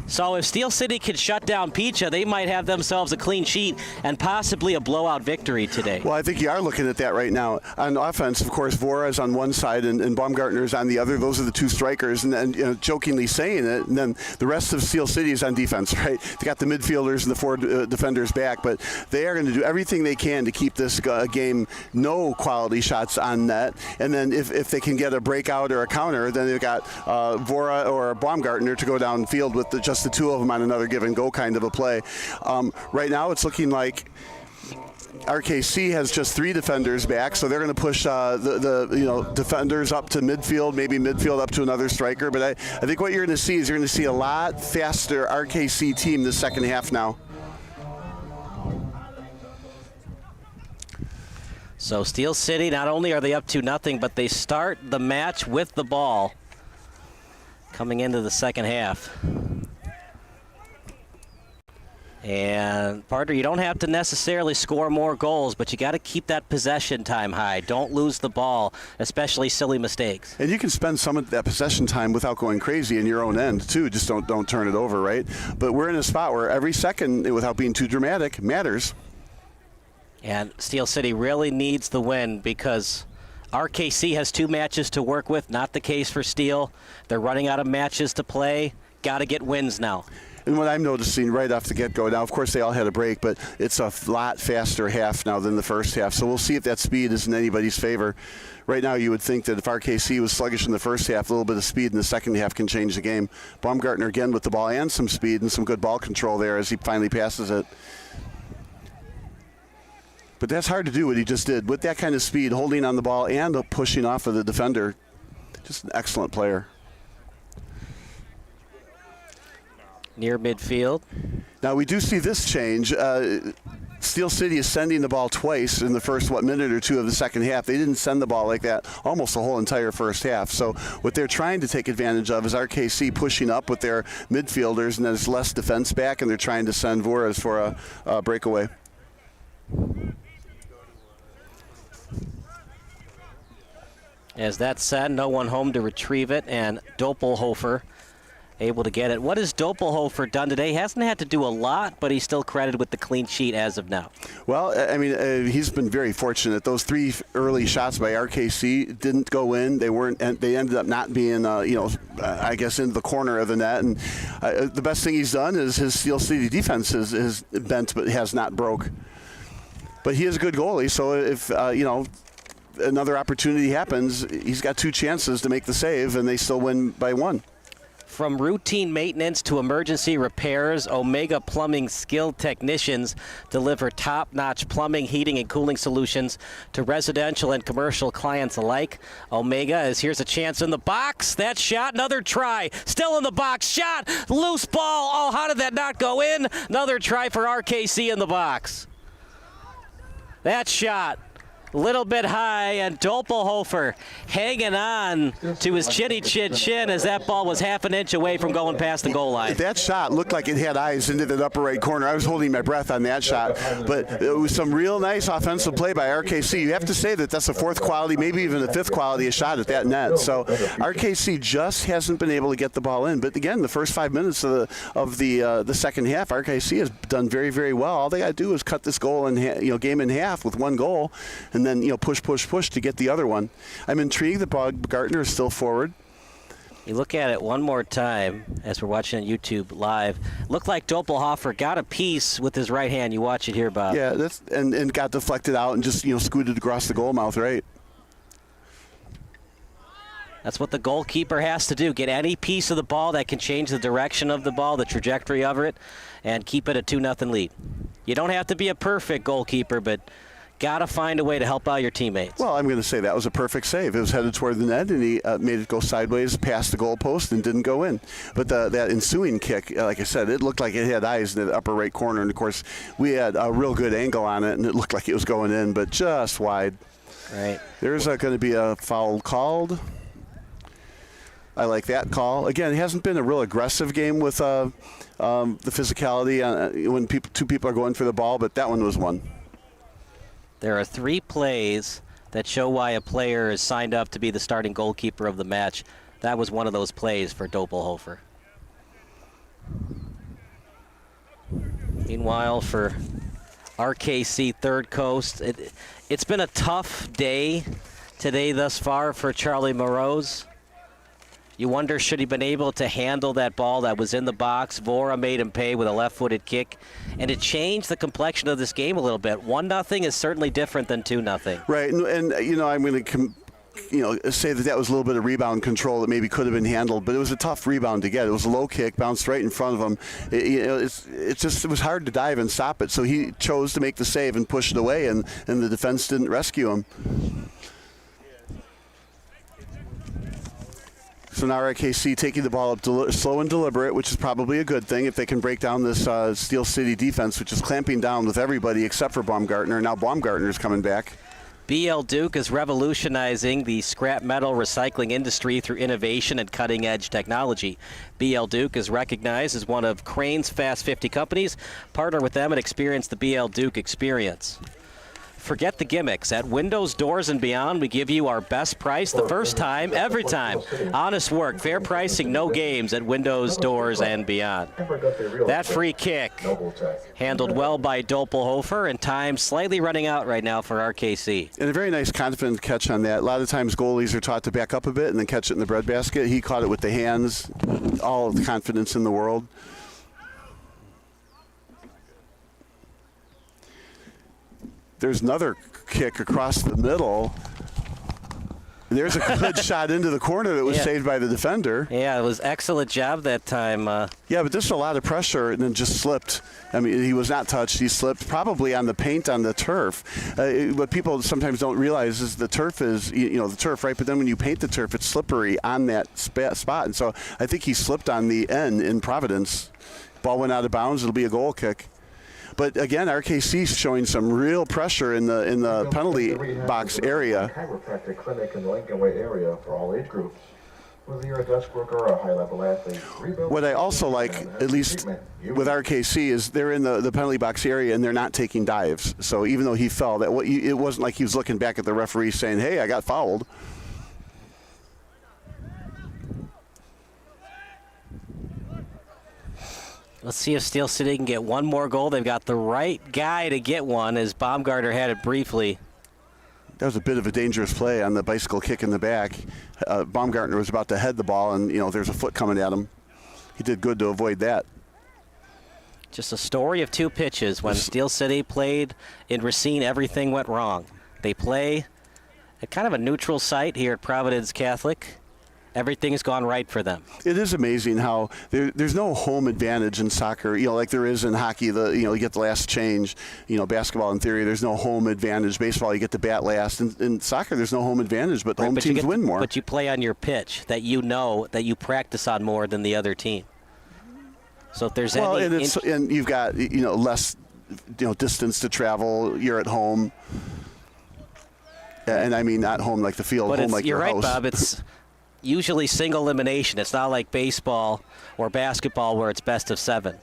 So if Steel City could shut down Picha, they might have themselves a clean sheet and possibly a blowout victory today. Well, I think you are looking at that right now. On offense, of course, Vora is on one side and Baumgartner is on the other. Those are the 2 strikers, and you know, jokingly saying it. And then the rest of Steel City is on defense, right? They got the midfielders and the 4 defenders back, but they are going to do everything they can to keep this game no quality shots on net. And then if they can get a breakout or a counter, then they've got Vora or Baumgartner to go downfield with just the 2 of them on another give and go kind of a play. Right now it's looking like RKC has just 3 defenders back, so they're going to push the defenders up to midfield, maybe midfield up to another striker. But I think what you're going to see is you're going to see a lot faster RKC team this second half now. So Steel City, not only are they up 2-0, but they start the match with the ball coming into the second half. And, partner, you don't have to necessarily score more goals, but you got to keep that possession time high. Don't lose the ball, especially silly mistakes. And you can spend some of that possession time without going crazy in your own end, too. Just don't turn it over, right? But we're in a spot where every second, without being too dramatic, matters. And Steel City really needs the win because RKC has 2 matches to work with. Not the case for Steel. They're running out of matches to play. Got to get wins now. And what I'm noticing right off the get-go, now, of course, they all had a break, but it's a lot faster half now than the first half. So we'll see if that speed is in anybody's favor. Right now, you would think that if RKC was sluggish in the first half, a little bit of speed in the second half can change the game. Baumgartner again with the ball and some speed and some good ball control there as he finally passes it. But that's hard to do what he just did. With that kind of speed, holding on the ball and pushing off of the defender, just an excellent player. Near midfield. Now we do see this change. Steel City is sending the ball twice in the first minute or 2 of the second half. They didn't send the ball like that almost the whole entire first half. So what they're trying to take advantage of is RKC pushing up with their midfielders, and there's less defense back, and they're trying to send Voras for a breakaway. As that said, no one home to retrieve it, and Doppelhofer able to get it. What has Doppelhofer done today? He hasn't had to do a lot, but he's still credited with the clean sheet as of now. Well, I mean, he's been very fortunate. Those 3 early shots by RKC didn't go in. They weren't. They ended up not being, I guess, into the corner of the net. And the best thing he's done is his Steel City defense is bent, but has not broke. But he is a good goalie, so if another opportunity happens, he's got 2 chances to make the save, and they still win by 1. From routine maintenance to emergency repairs, Omega Plumbing skilled technicians deliver top-notch plumbing, heating, and cooling solutions to residential and commercial clients alike. Omega here's a chance in the box. That shot, another try. Still in the box, shot, loose ball. Oh, how did that not go in? Another try for RKC in the box. That shot. Little bit high, and Doppelhofer hanging on to his chinny chin as that ball was half an inch away from going past the goal line. That shot looked like it had eyes into the upper right corner. I was holding my breath on that shot, but it was some real nice offensive play by RKC. You have to say that that's a 4th quality, maybe even a 5th quality shot at that net. So RKC just hasn't been able to get the ball in. But again, the first 5 minutes of the second half, RKC has done very, very well. All they got to do is cut this goal in game in half with 1 goal, and and then push to get the other one. I'm intrigued that Baumgartner is still forward. You look at it one more time as we're watching on YouTube live. Looked like Doppelhofer got a piece with his right hand. You watch it here, Bob. Yeah, that's and got deflected out and just scooted across the goal mouth, right? That's what the goalkeeper has to do. Get any piece of the ball that can change the direction of the ball, the trajectory of it, and keep it a 2-0 lead. You don't have to be a perfect goalkeeper, but got to find a way to help out your teammates. Well, I'm going to say that was a perfect save. It was headed toward the net, and he made it go sideways past the goalpost and didn't go in. But that ensuing kick, like I said, it looked like it had eyes in the upper right corner. And, of course, we had a real good angle on it, and it looked like it was going in, but just wide. Right. There's going to be a foul called. I like that call. Again, it hasn't been a real aggressive game with the physicality when two people are going for the ball, but that one was one. There are 3 plays that show why a player is signed up to be the starting goalkeeper of the match. That was one of those plays for Doppelhofer. Meanwhile, for RKC Third Coast, it's been a tough day today thus far for Charlie Morose. You wonder, should he have been able to handle that ball that was in the box? Vora made him pay with a left-footed kick, and it changed the complexion of this game a little bit. 1-0 is certainly different than 2-0. Right, and I'm going to say that was a little bit of rebound control that maybe could have been handled, but it was a tough rebound to get. It was a low kick, bounced right in front of him. It was hard to dive and stop it, so he chose to make the save and push it away, and the defense didn't rescue him. So now RKC taking the ball up slow and deliberate, which is probably a good thing if they can break down this Steel City defense, which is clamping down with everybody except for Baumgartner. Now Baumgartner's coming back. BL Duke is revolutionizing the scrap metal recycling industry through innovation and cutting-edge technology. BL Duke is recognized as one of Crane's Fast 50 companies. Partner with them and experience the BL Duke experience. Forget the gimmicks. At Windows, Doors, and Beyond, we give you our best price the first time, every time. Honest work, fair pricing, no games at Windows, Doors, and Beyond. That free kick handled well by Doppelhofer, and time slightly running out right now for RKC. And a very nice, confident catch on that. A lot of times goalies are taught to back up a bit and then catch it in the breadbasket. He caught it with the hands, all of the confidence in the world. There's another kick across the middle. There's a good shot into the corner that was saved by the defender. Yeah, it was excellent job that time. Yeah, but there's a lot of pressure and then just slipped. I mean, he was not touched. He slipped probably on the paint on the turf. What people sometimes don't realize is the turf is, the turf, right? But then when you paint the turf, it's slippery on that spot. And so I think he slipped on the end in Providence. Ball went out of bounds. It'll be a goal kick. But again, RKC showing some real pressure in the penalty box area. Chiropractic clinic in the Lincoln Way area for all age groups. Whether you're a desk worker or a high-level athlete. What I also like, at least with RKC, is they're in the penalty box area and they're not taking dives. So even though he fell, it wasn't like he was looking back at the referee saying, "Hey, I got fouled." Let's see if Steel City can get one more goal. They've got the right guy to get one, as Baumgartner had it briefly. That was a bit of a dangerous play on the bicycle kick in the back. Baumgartner was about to head the ball, and there's a foot coming at him. He did good to avoid that. Just a story of 2 pitches. When Steel City played in Racine, everything went wrong. They play at kind of a neutral site here at Providence Catholic. Everything has gone right for them. It is amazing how there's no home advantage in soccer, like there is in hockey. You get the last change. Basketball in theory, there's no home advantage. Baseball, you get the bat last. In soccer, there's no home advantage, but home teams win more. But you play on your pitch that that you practice on more than the other team. So if there's and you've got less distance to travel. You're at home, and I mean not home like the field, but home like your house. You're right, Bob. It's usually single elimination. It's not like baseball or basketball where it's best of 7.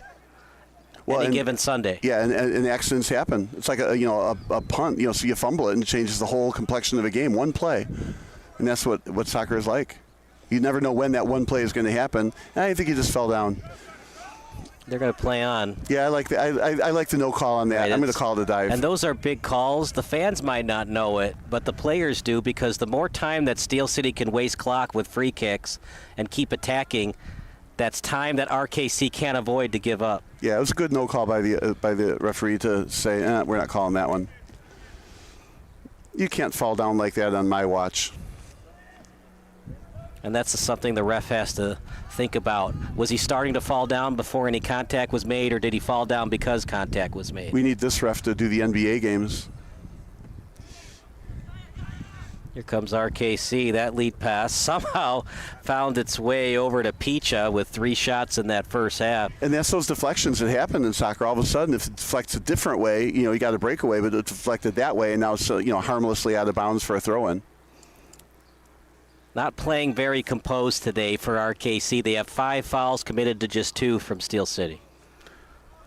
Any given Sunday. Yeah, and accidents happen. It's like a punt. So you fumble it and it changes the whole complexion of a game. One play, and that's what soccer is like. You never know when that one play is going to happen. And I think he just fell down. They're going to play on. Yeah, I like the no call on that. Right, I'm going to call it a dive. And those are big calls. The fans might not know it, but the players do, because the more time that Steel City can waste clock with free kicks and keep attacking, that's time that RKC can't avoid to give up. Yeah, it was a good no call by the referee to say, we're not calling that one. You can't fall down like that on my watch. And that's something the ref has to think about. Was he starting to fall down before any contact was made, or did he fall down because contact was made? We need this ref to do the NBA games. Here comes RKC. That lead pass somehow found its way over to Picha with 3 shots in that first half. And that's those deflections that happen in soccer. All of a sudden, if it deflects a different way, you got a breakaway, but it deflected that way, and now it's harmlessly out of bounds for a throw-in. Not playing very composed today for RKC. They have 5 fouls committed to just 2 from Steel City.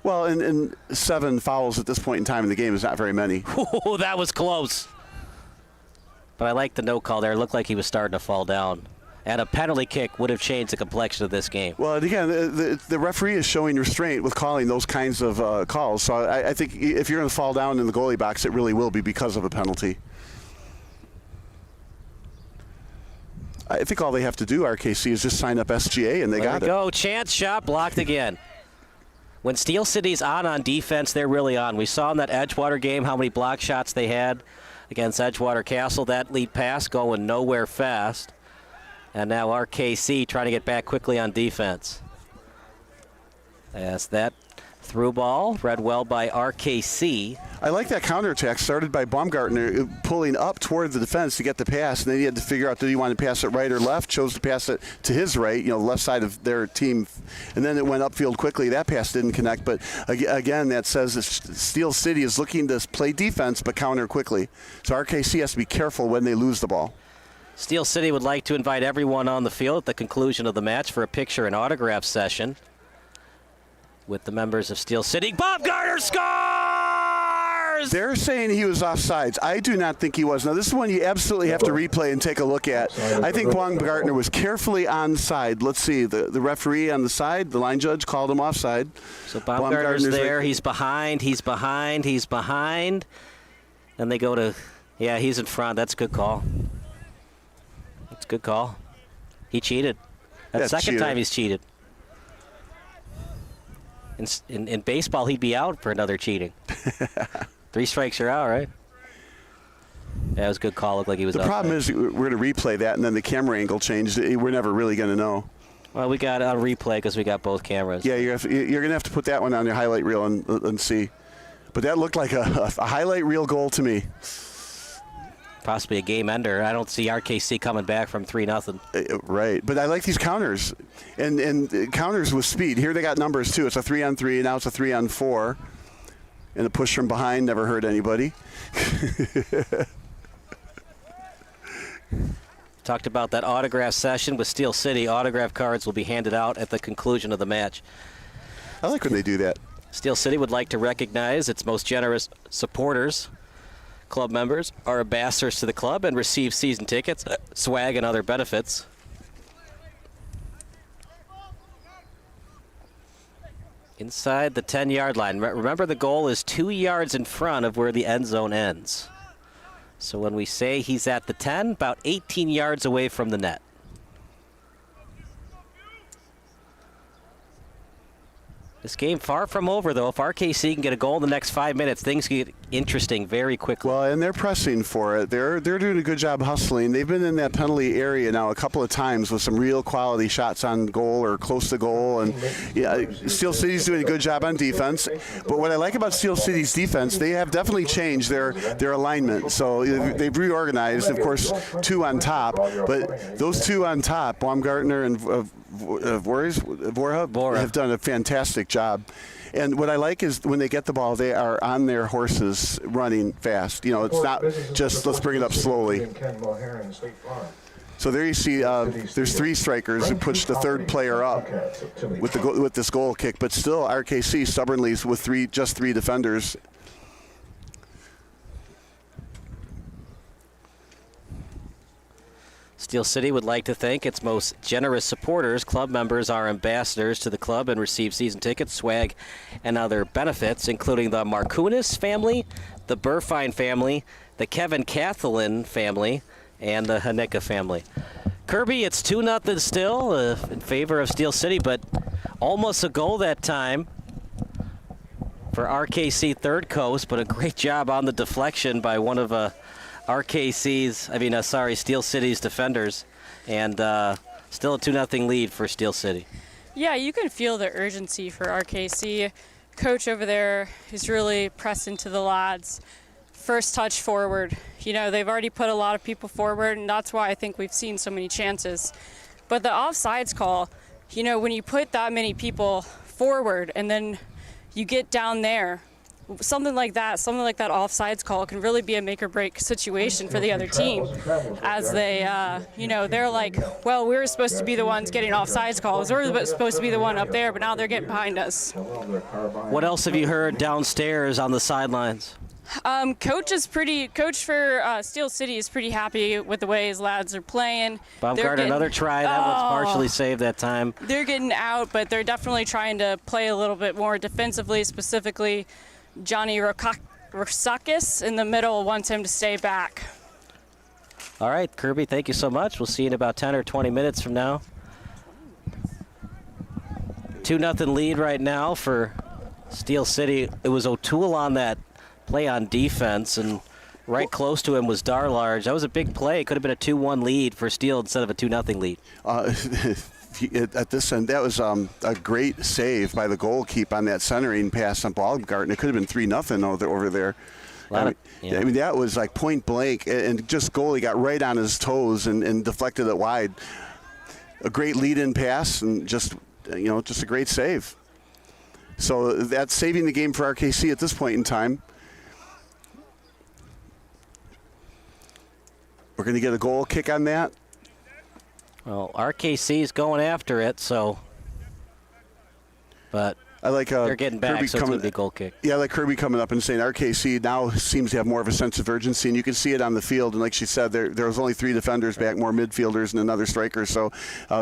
Well, and 7 fouls at this point in time in the game is not very many. Ooh, that was close. But I like the no call there. It looked like he was starting to fall down. And a penalty kick would have changed the complexion of this game. Well, and again, the referee is showing restraint with calling those kinds of calls. So I think if you're going to fall down in the goalie box, it really will be because of a penalty. I think all they have to do, RKC, is just sign up SGA, and they got it. There we go. Chance shot blocked again. When Steel City's on defense, they're really on. We saw in that Edgewater game how many block shots they had against Edgewater Castle. That lead pass going nowhere fast. And now RKC trying to get back quickly on defense. As that through ball read well by RKC. I like that counterattack started by Baumgartner pulling up toward the defense to get the pass, and then he had to figure out, did he want to pass it right or left? Chose to pass it to his right, left side of their team, and then it went upfield quickly. That pass didn't connect, but again, that says that Steel City is looking to play defense but counter quickly. So RKC has to be careful when they lose the ball. Steel City would like to invite everyone on the field at the conclusion of the match for a picture and autograph session with the members of Steel City. Baumgartner scores! They're saying he was offsides. I do not think he was. Now, this is one you absolutely have to replay and take a look at. I think Baumgartner was carefully onside. Let's see. The referee on the side, the line judge, called him offside. So Baumgartner's there. He's behind. He's behind. He's behind. And they go to, yeah, he's in front. That's a good call. That's a good call. He cheated. That's the second time he's cheated. In baseball, he'd be out for another cheating. 3 strikes, you're out, right? Yeah, it was a good call. Looked like he was. The problem is we're going to replay that, and then the camera angle changed. We're never really going to know. Well, we got it on replay because we got both cameras. Yeah, you're going to have to put that one on your highlight reel and see. But that looked like a highlight reel goal to me. Possibly a game ender. I don't see RKC coming back from 3-0. Right, but I like these counters, and counters with speed. Here they got numbers too. It's a 3-on-3, now it's a 3-on-4, and a push from behind never hurt anybody. Talked about that autograph session with Steel City. Autograph cards will be handed out at the conclusion of the match. I like when they do that. Steel City would like to recognize its most generous supporters. Club members are ambassadors to the club and receive season tickets, swag, and other benefits. Inside the 10-yard line. Remember, the goal is 2 yards in front of where the end zone ends. So when we say he's at the 10, about 18 yards away from the net. This game far from over, though. If RKC can get a goal in the next 5 minutes, things get interesting very quickly. Well, and they're pressing for it. They're doing a good job hustling. They've been in that penalty area now a couple of times with some real quality shots on goal or close to goal. And yeah, Steel City's doing a good job on defense. But what I like about Steel City's defense, they have definitely changed their alignment. So they've reorganized. Of course, 2 on top. But those 2 on top, Baumgartner and Vorha have done a fantastic job. And what I like is when they get the ball, they are on their horses running fast. It's not just let's bring it up slowly. So there you see there's 3 strikers who push the 3rd player up with this goal kick. But still, RKC stubbornly with just 3 defenders. Steel City would like to thank its most generous supporters. Club members are ambassadors to the club and receive season tickets, swag, and other benefits, including the Markunis family, the Burfine family, the Kevin Cathelin family, and the Hanika family. Kirby, it's 2-0 still in favor of Steel City, but almost a goal that time for RKC Third Coast, but a great job on the deflection by one of Steel City's defenders, and still a 2-0 lead for Steel City. Yeah, you can feel the urgency for RKC. Coach over there is really pressing to the lads. First touch forward. You know, they've already put a lot of people forward, and that's why I think we've seen so many chances. But the offsides call, you know, when you put that many people forward and then you get down there, something like that offsides call can really be a make or break situation for the other team, as they, they're like, well, we were supposed to be the ones getting offsides calls. We're supposed to be the one up there, but now they're getting behind us. What else have you heard downstairs on the sidelines? Coach for Steel City is pretty happy with the way his lads are playing. Baumgartner, another try. That one's partially saved that time. They're getting out, but they're definitely trying to play a little bit more defensively, specifically Johnny Rosakis in the middle wants him to stay back. All right, Kirby, thank you so much. We'll see you in about 10 or 20 minutes from now. 2-0 lead right now for Steel City. It was O'Toole on that play on defense, and right close to him was Darlarge. That was a big play. It could have been a 2-1 lead for Steel instead of a 2-0 lead. At this end, that was a great save by the goalkeeper on that centering pass on Baumgartner. It could have been 3-0 over there. That was like point blank, and just goalie got right on his toes and deflected it wide. A great lead-in pass, and just a great save. So that's saving the game for RKC at this point in time. We're going to get a goal kick on that. Well, RKC is going after it, but I like they're getting back, Kirby so it's going to be a goal kick. Yeah, I like Kirby coming up and saying RKC now seems to have more of a sense of urgency, and you can see it on the field. And like she said, there was only 3 defenders back, more midfielders and another striker. So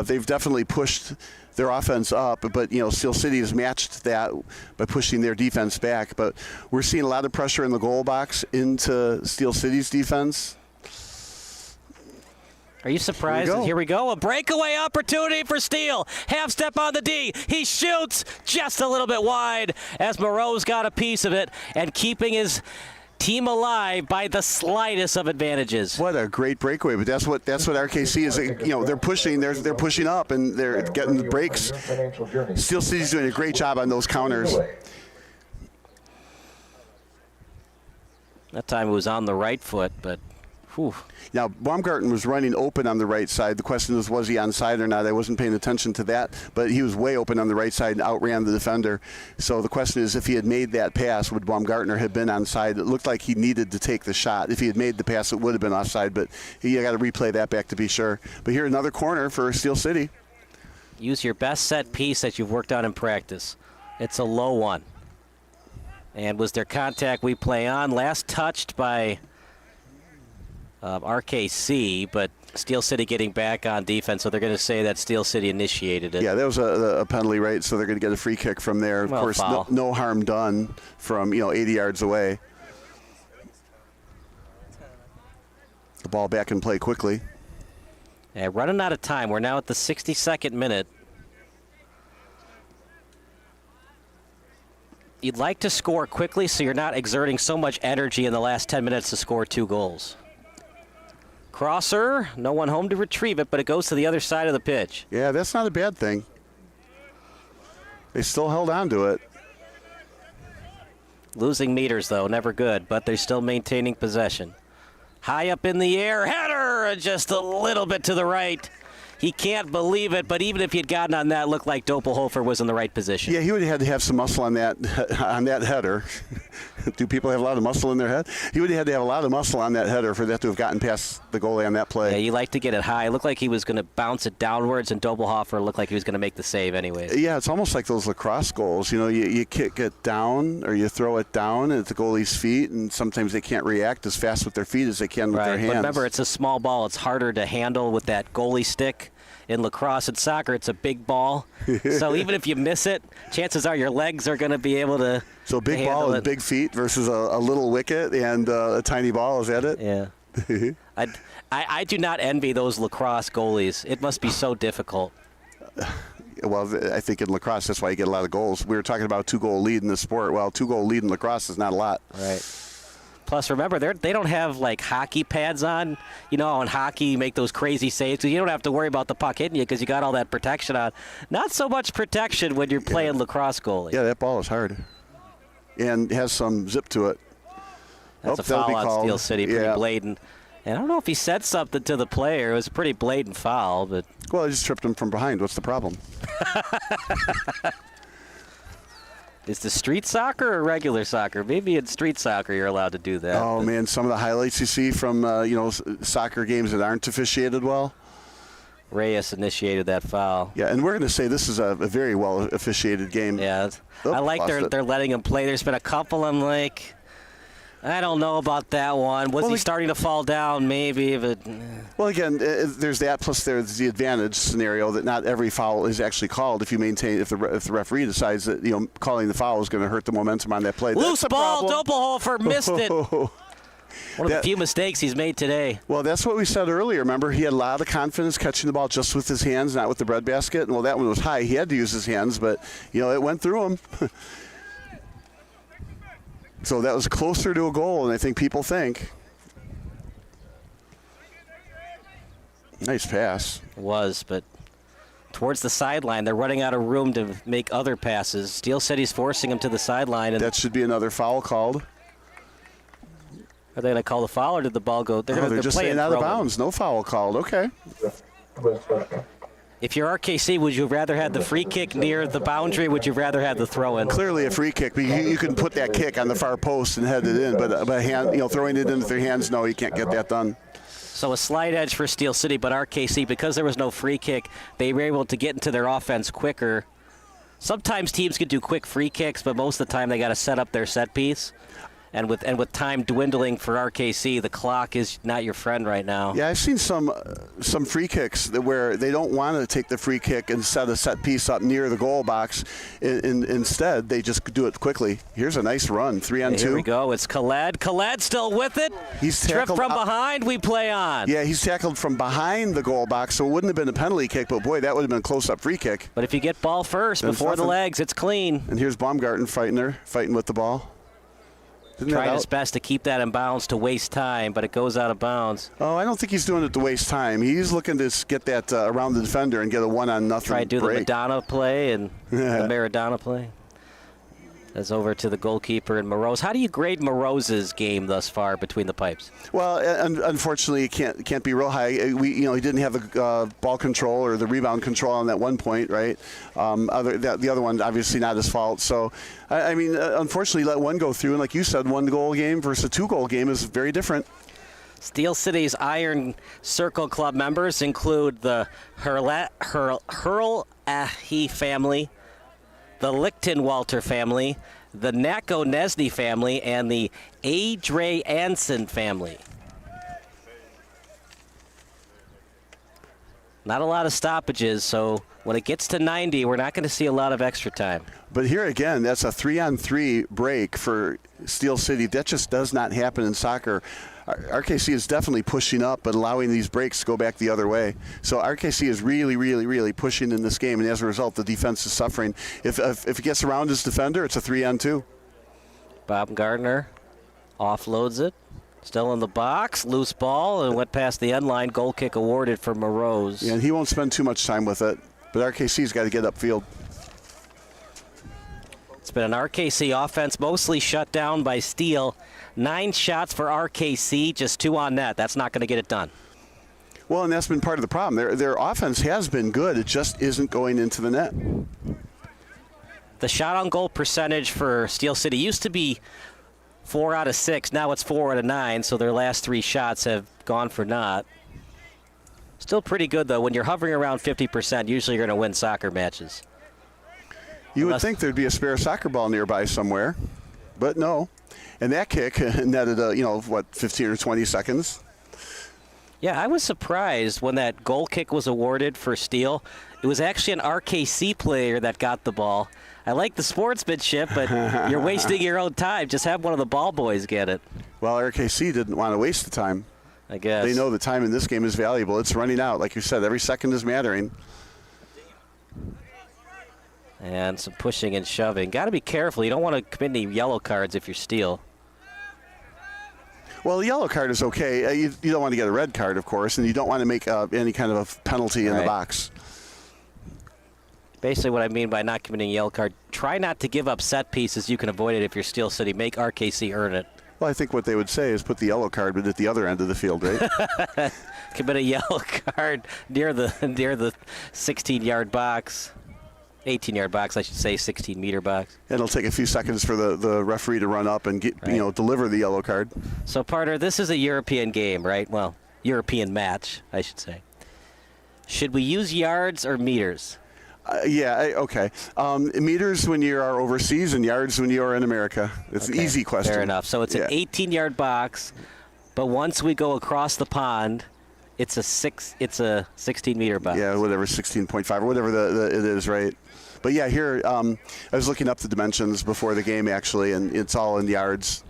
they've definitely pushed their offense up, but Steel City has matched that by pushing their defense back. But we're seeing a lot of pressure in the goal box into Steel City's defense. Are you surprised? Here we go. A breakaway opportunity for Steel. Half step on the D. He shoots just a little bit wide as Moreau's got a piece of it and keeping his team alive by the slightest of advantages. What a great breakaway! But that's what RKC is. They're pushing up and they're getting the breaks. Steel City's doing a great job on those counters. That time it was on the right foot, but whew. Now, Baumgarten was running open on the right side. The question was he onside or not? I wasn't paying attention to that, but he was way open on the right side and outran the defender. So the question is, if he had made that pass, would Baumgartner have been onside? It looked like he needed to take the shot. If he had made the pass, it would have been offside, but you got to replay that back to be sure. But here, another corner for Steel City. Use your best set piece that you've worked on in practice. It's a low one. And was there contact we play on? Last touched by RKC, but Steel City getting back on defense, so they're going to say that Steel City initiated it. Yeah, that was a penalty, right? So they're going to get a free kick from there. Of course, no harm done from 80 yards away. The ball back in play quickly. Yeah, running out of time. We're now at the 62nd minute. You'd like to score quickly so you're not exerting so much energy in the last 10 minutes to score 2 goals. Crosser, no one home to retrieve it, but it goes to the other side of the pitch. Yeah, that's not a bad thing. They still held on to it. Losing meters, though, never good, but they're still maintaining possession. High up in the air, header, just a little bit to the right. He can't believe it, but even if he had gotten on that, it looked like Doppelhofer was in the right position. Yeah, he would have had to have some muscle on that header. Do people have a lot of muscle in their head? He would have had to have a lot of muscle on that header for that to have gotten past the goalie on that play. Yeah, you like to get it high. It looked like he was going to bounce it downwards, and Dobelhofer looked like he was going to make the save anyways. Yeah, it's almost like those lacrosse goals. You know, you kick it down or you throw it down at the goalie's feet, and sometimes they can't react as fast with their feet as they can with their hands. But remember, it's a small ball. It's harder to handle with that goalie stick. In lacrosse and soccer, it's a big ball. So even if you miss it, chances are your legs are going to be able to So big ball and big feet versus a little wicket and a tiny ball, is that it? Yeah. I do not envy those lacrosse goalies. It must be so difficult. Well, I think in lacrosse, that's why you get a lot of goals. We were talking about 2-goal lead in the sport. Well, 2-goal lead in lacrosse is not a lot. Right. Plus, remember, they don't have, like, hockey pads on. You know, in hockey, you make those crazy saves. So you don't have to worry about the puck hitting you because you got all that protection on. Not so much protection when you're playing lacrosse goalie. Yeah, that ball is hard. And has some zip to it. That's a foul on Steel City, pretty blatant. And I don't know if he said something to the player. It was a pretty blatant foul. But well, he just tripped him from behind. What's the problem? Is the street soccer or regular soccer? Maybe in street soccer you're allowed to do that. Oh, man, some of the highlights you see from, soccer games that aren't officiated well. Reyes initiated that foul. Yeah, and we're going to say this is a very well officiated game. Yeah, I like they're letting him play. There's been a couple I'm like, I don't know about that one. Was he starting to fall down? Maybe. But well, again, there's that. Plus, there's the advantage scenario that not every foul is actually called. If the referee decides that calling the foul is going to hurt the momentum on that play. Loose ball, Doppelhofer missed it. One of the few mistakes he's made today. Well, that's what we said earlier. Remember, he had a lot of confidence catching the ball just with his hands, not with the breadbasket. And well, that one was high. He had to use his hands, but it went through him. So that was closer to a goal than I think people think. Nice pass. It was, but towards the sideline, they're running out of room to make other passes. Steel City's forcing him to the sideline. And that should be another foul called. Are they going to call the foul, or did the ball go? They're just saying out of bounds. No foul called. Okay. If you're RKC, would you rather have the free kick near the boundary, or would you rather have the throw-in? Clearly a free kick. But you can put that kick on the far post and head it in. But throwing it in with your hands, no, you can't get that done. So a slight edge for Steel City, but RKC, because there was no free kick, they were able to get into their offense quicker. Sometimes teams can do quick free kicks, but most of the time they got to set up their set piece. And with time dwindling for RKC, the clock is not your friend right now. Yeah, I've seen some free kicks where they don't want to take the free kick and set a set piece up near the goal box. Instead, they just do it quickly. Here's a nice run, 3-on-2. Here we go. It's Khaled. Khaled still with it. He's tripped from behind. We play on. Yeah, he's tackled from behind the goal box, so it wouldn't have been a penalty kick. But boy, that would have been a close-up free kick. But if you get ball first before the legs, it's clean. And here's Baumgarten fighting with the ball. Trying his best to keep that in bounds to waste time, but it goes out of bounds. Oh, I don't think he's doing it to waste time. He's looking to get that around the defender and get a 1-on-0 Try to do break. the Madonna play and the Maradona play. That's over to the goalkeeper and Morose. How do you grade Morose's game thus far between the pipes? Well, unfortunately, it can't be real high. He didn't have the ball control or the rebound control on that one point, right? The other one, obviously not his fault. So, unfortunately, let one go through. And like you said, 1-goal game versus a 2-goal game is very different. Steel City's Iron Circle Club members include the Hurl-Ahi family, the Lichtenwalter family, the Nako-Nesny family, and the Adre Anson family. Not a lot of stoppages, so when it gets to 90, we're not going to see a lot of extra time. But here again, that's a 3-on-3 break for Steel City. That just does not happen in soccer. RKC is definitely pushing up, but allowing these breaks to go back the other way. So RKC is really, really, really pushing in this game, and as a result, the defense is suffering. If it gets around his defender, it's a 3-on-2. Bob Gardner offloads it. Still in the box, loose ball, and went past the end line. Goal kick awarded for Morose. Yeah, and he won't spend too much time with it, but RKC's got to get upfield. It's been an RKC offense mostly shut down by Steel. 9 shots for RKC, just 2 on net. That's not going to get it done. Well, and that's been part of the problem. Their offense has been good. It just isn't going into the net. The shot on goal percentage for Steel City used to be 4 out of 6. Now it's 4 out of 9, so their last 3 shots have gone for naught. Still pretty good, though. When you're hovering around 50%, usually you're going to win soccer matches. You would think there'd be a spare soccer ball nearby somewhere, but no. And that kick netted, 15 or 20 seconds. Yeah, I was surprised when that goal kick was awarded for steal. It was actually an RKC player that got the ball. I like the sportsmanship, but you're wasting your own time. Just have one of the ball boys get it. Well, RKC didn't want to waste the time. I guess. They know the time in this game is valuable. It's running out. Like you said, every second is mattering. And some pushing and shoving. Got to be careful. You don't want to commit any yellow cards if you steal. Well, the yellow card is okay. You don't want to get a red card, of course, and you don't want to make any kind of a penalty in the box. Basically what I mean by not committing a yellow card, try not to give up set pieces. You can avoid it if you're Steel City. Make RKC earn it. Well, I think what they would say is put the yellow card but at the other end of the field, right? Commit a yellow card near the 16-yard box. 18-yard box, I should say, 16-meter box. And it'll take a few seconds for the referee to run up and get deliver the yellow card. So, Parter, this is a European game, right? Well, European match, I should say. Should we use yards or meters? Okay. Meters when you are overseas and yards when you are in America. It's an easy question. Fair enough. So it's an 18-yard box, but once we go across the pond, it's a 16-meter box. Yeah, whatever, 16.5 or whatever it is, right? But yeah, here I was looking up the dimensions before the game actually, and it's all in yards,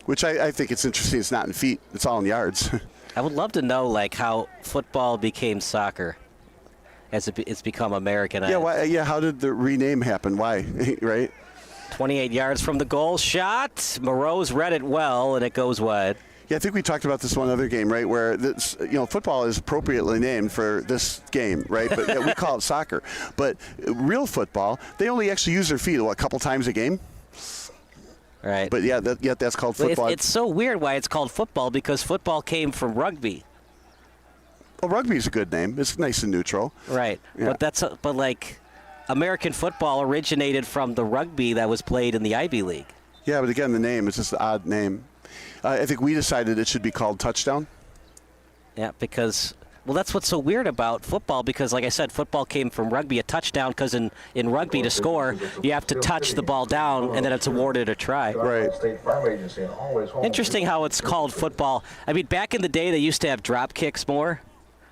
which I think it's interesting. It's not in feet; it's all in yards. I would love to know how football became soccer, as it's become Americanized. Yeah, how did the rename happen? Why, right? 28 yards from the goal, shot. Moreau's read it well, and it goes wide. Yeah, I think we talked about this one other game, right, where football is appropriately named for this game, right? But we call it soccer. But real football, they only actually use their feet a couple times a game. Right. But that's called football. It's so weird why it's called football, because football came from rugby. Well, rugby is a good name. It's nice and neutral. Right. Yeah. But American football originated from the rugby that was played in the Ivy League. Yeah, but again, the name is just an odd name. I think we decided it should be called touchdown. Yeah, because, that's what's so weird about football, because, like I said, football came from rugby, a touchdown, because in rugby to score, you have to touch the ball down, and then it's awarded a try. Right. Interesting how it's called football. I mean, back in the day, they used to have drop kicks more.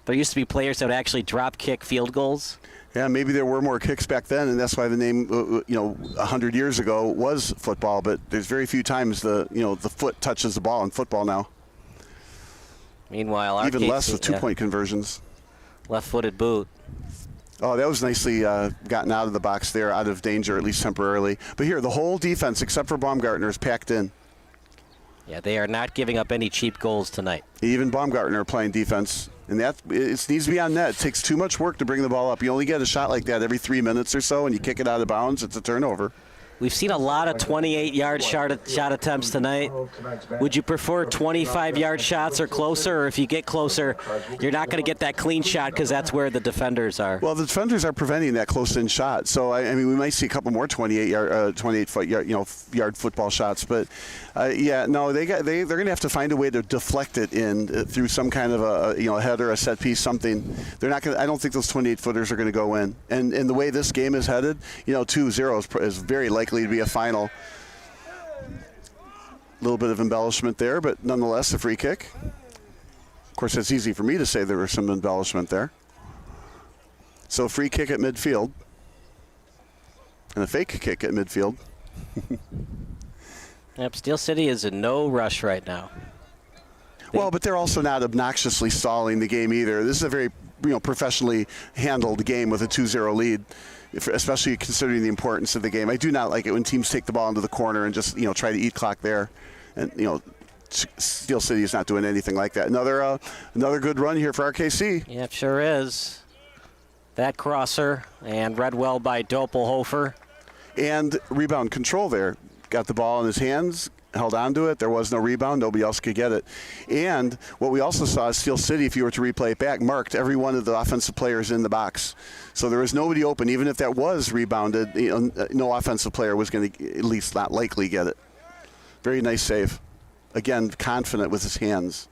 There used to be players that would actually drop kick field goals. Yeah, maybe there were more kicks back then, and that's why the name, 100 years ago was football. But there's very few times the foot touches the ball in football now. Meanwhile, even less with two-point conversions. Left-footed boot. Oh, that was nicely gotten out of the box there, out of danger at least temporarily. But here, the whole defense except for Baumgartner is packed in. Yeah, they are not giving up any cheap goals tonight. Even Baumgartner playing defense. And it needs to be on net. It takes too much work to bring the ball up. You only get a shot like that every 3 minutes or so, and you kick it out of bounds. It's a turnover. We've seen a lot of 28-yard shot attempts tonight. Would you prefer 25-yard shots or closer? Or if you get closer, you're not going to get that clean shot because that's where the defenders are. Well, the defenders are preventing that close-in shot. So I mean, we might see a couple more 28-foot yard football shots. But they're going to have to find a way to deflect it in through some kind of a header, a set piece, something. They're not going. I don't think those 28-footers are going to go in. And the way this game is headed, 2-0 is very likely to be a final. A little bit of embellishment there, but nonetheless a free kick. Of course, it's easy for me to say there was some embellishment there. So free kick at midfield and a fake kick at midfield. Yep, Steel City is in no rush right now. Well, but they're also not obnoxiously stalling the game either. This is a very professionally handled game with a 2-0 lead, especially considering the importance of the game. I do not like it when teams take the ball into the corner and just try to eat clock there. And Steel City is not doing anything like that. Another good run here for RKC. Yeah, it sure is. That crosser and read well by Doppelhofer. And rebound control there. Got the ball in his hands, held on to it. There was no rebound. Nobody else could get it. And what we also saw is Steel City, if you were to replay it back, marked every one of the offensive players in the box. So there was nobody open. Even if that was rebounded, no offensive player was going to at least not likely get it. Very nice save. Again, confident with his hands.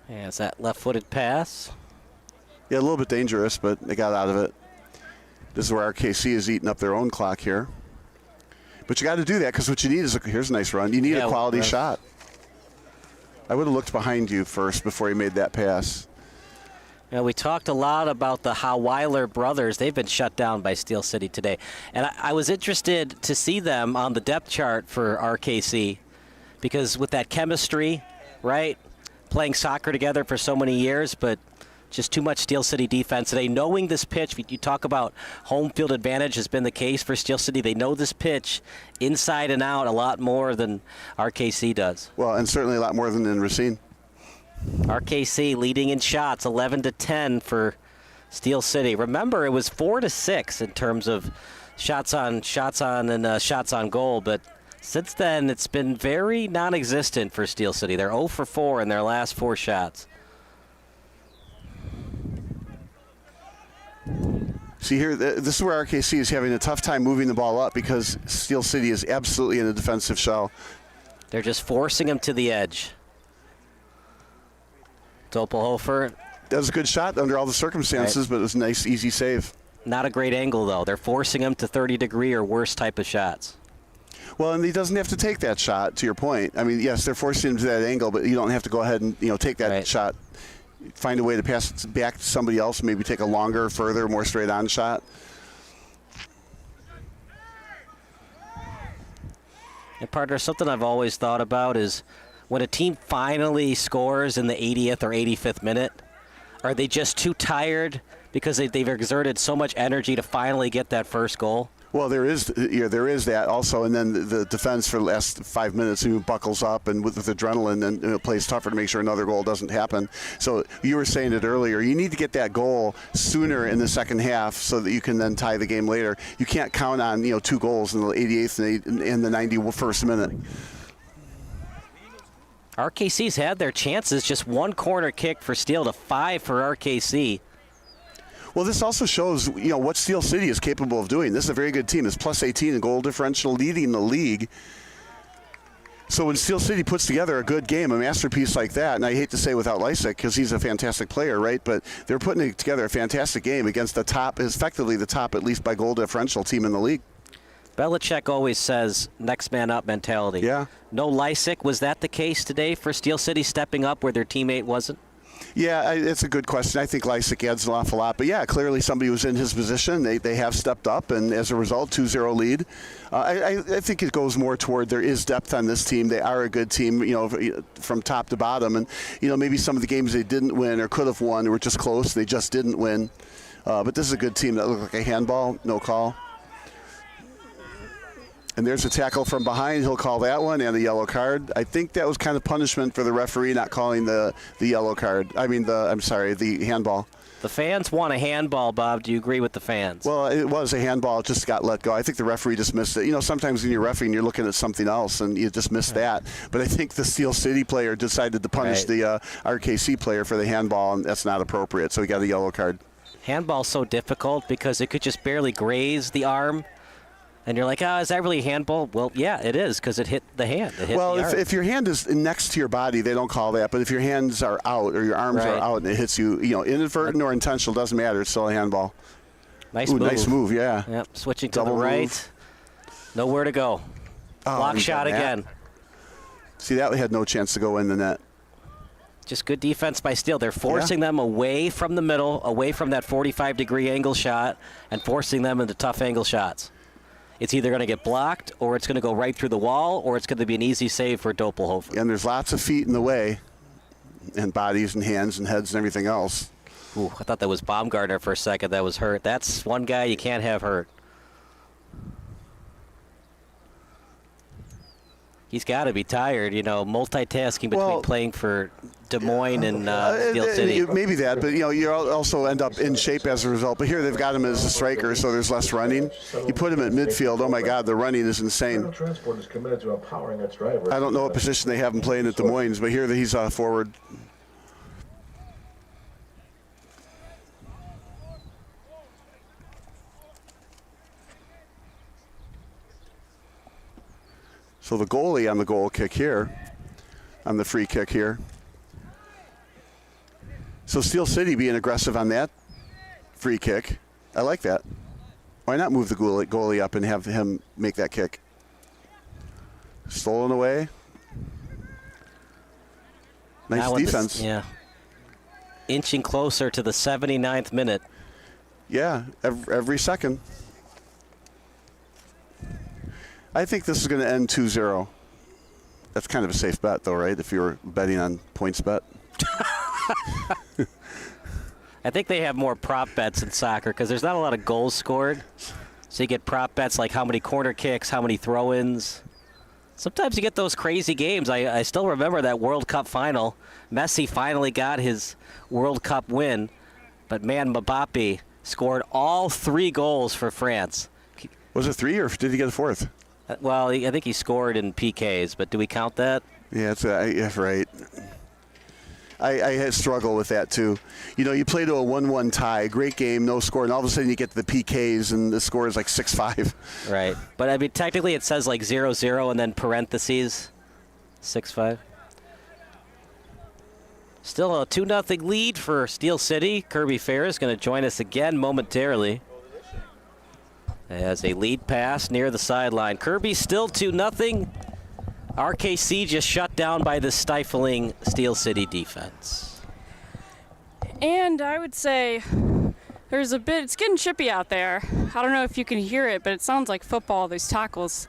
Has that left-footed pass. Yeah, a little bit dangerous, but they got out of it. This is where RKC is eating up their own clock here. But you got to do that because what you need is, here's a nice run. You need a quality shot. I would have looked behind you first before you made that pass. You know, we talked a lot about the Howeiler brothers. They've been shut down by Steel City today. And I was interested to see them on the depth chart for RKC because with that chemistry, right, playing soccer together for so many years, but just too much Steel City defense today. Knowing this pitch, you talk about home field advantage has been the case for Steel City. They know this pitch inside and out a lot more than RKC does. Well, and certainly a lot more than in Racine. RKC leading in shots, 11-10 for Steel City. Remember, it was 4-6 in terms of shots on and shots on goal, but since then it's been very non-existent for Steel City. They're 0 for 4 in their last 4 shots. See here, this is where RKC is having a tough time moving the ball up because Steel City is absolutely in a defensive shell. They're just forcing him to the edge. Doppelhofer. That was a good shot under all the circumstances, but it was a nice, easy save. Not a great angle, though. They're forcing him to 30-degree or worse type of shots. Well, and he doesn't have to take that shot, to your point. I mean, yes, they're forcing him to that angle, but you don't have to go ahead and take that shot. Find a way to pass it back to somebody else, maybe take a longer, further, more straight-on shot. And, partner, something I've always thought about is when a team finally scores in the 80th or 85th minute, are they just too tired because they've exerted so much energy to finally get that first goal? Well, there is that also, and then the defense for the last 5 minutes who buckles up and with adrenaline and plays tougher to make sure another goal doesn't happen. So you were saying it earlier, you need to get that goal sooner in the second half so that you can then tie the game later. You can't count on 2 goals in the 88th and the 91st minute. RKC's had their chances, just 1 corner kick for Steel to 5 for RKC. Well, this also shows, what Steel City is capable of doing. This is a very good team. It's plus 18 in goal differential, leading the league. So when Steel City puts together a good game, a masterpiece like that, and I hate to say without Lysick because he's a fantastic player, right? But they're putting together a fantastic game against the top, effectively the top, at least by goal differential, team in the league. Belichick always says next man up mentality. Yeah. No Lysick. Was that the case today for Steel City stepping up where their teammate wasn't? Yeah, it's a good question. I think Lysick adds an awful lot. But, yeah, clearly somebody was in his position. They have stepped up, and as a result, 2-0 lead. I think it goes more toward there is depth on this team. They are a good team, from top to bottom. And, maybe some of the games they didn't win or could have won were just close. They just didn't win. But this is a good team. That looked like a handball, no call. And there's a tackle from behind. He'll call that one and a yellow card. I think that was kind of punishment for the referee not calling the yellow card. The handball. The fans want a handball, Bob. Do you agree with the fans? Well, it was a handball. It just got let go. I think the referee just missed it. Sometimes when you're refereeing, you're looking at something else, and you just missed that. But I think the Steel City player decided to punish the RKC player for the handball, and that's not appropriate. So he got a yellow card. Handball's so difficult because it could just barely graze the arm. And you're like, is that really a handball? Well, yeah, it is because it hit the hand. If your hand is next to your body, they don't call that. But if your hands are out or your arms are out and it hits you, inadvertent or intentional, doesn't matter. It's still a handball. Nice move. Nice move, yeah. Yep, switching to the right. Move. Nowhere to go. Block shot again. See, that had no chance to go in the net. Just good defense by Steel. They're forcing them away from the middle, away from that 45-degree angle shot, and forcing them into tough angle shots. It's either going to get blocked, or it's going to go right through the wall, or it's going to be an easy save for Doppelhofer. And there's lots of feet in the way, and bodies and hands and heads and everything else. Ooh, I thought that was Baumgartner for a second that was hurt. That's one guy you can't have hurt. He's got to be tired, multitasking between playing for Des Moines and Steel City. Maybe that, but you also end up in shape as a result. But here they've got him as a striker, so there's less running. You put him at midfield, oh my God, the running is insane. Transport is committed to empowering its driver. I don't know what position they have him playing at Des Moines, but here he's forward. So the goalie on the goal kick here, on the free kick here. So Steel City being aggressive on that free kick. I like that. Why not move the goalie up and have him make that kick? Stolen away. Nice defense. Yeah. Inching closer to the 79th minute. Yeah, every second. I think this is going to end 2-0. That's kind of a safe bet, though, right? If you were betting on points bet. I think they have more prop bets in soccer because there's not a lot of goals scored. So you get prop bets like how many corner kicks, how many throw-ins. Sometimes you get those crazy games. I still remember that World Cup final. Messi finally got his World Cup win. But, man, Mbappe scored all 3 goals for France. Was it 3 or did he get a 4th? Well, I think he scored in PKs, but do we count that? Yeah, that's right. I struggle with that, too. You know, you play to a 1-1 tie, great game, no score, and all of a sudden you get to the PKs and the score is like 6-5. Right. But, I mean, technically it says like 0-0 and then parentheses 6-5. Still a 2-0 lead for Steel City. Kirby Ferris going to join us again momentarily. As a lead pass near the sideline. Kirby still 2-0. RKC just shut down by the stifling Steel City defense. And I would say there's a bit, it's getting chippy out there. I don't know if you can hear it, but it sounds like football, these tackles.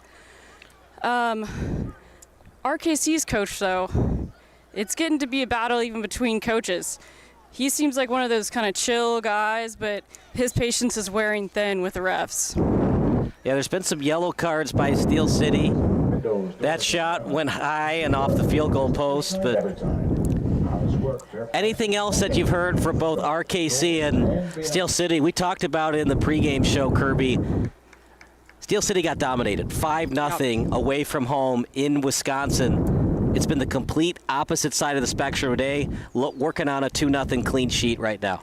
RKC's coach, though, it's getting to be a battle even between coaches. He seems like one of those kind of chill guys, but his patience is wearing thin with the refs. Yeah, there's been some yellow cards by Steel City. That shot went high and off the field goal post, but anything else that you've heard from both RKC and Steel City? We talked about it in the pregame show, Kirby. Steel City got dominated 5-0 away from home in Wisconsin. It's been the complete opposite side of the spectrum today, working on a 2-0 clean sheet right now.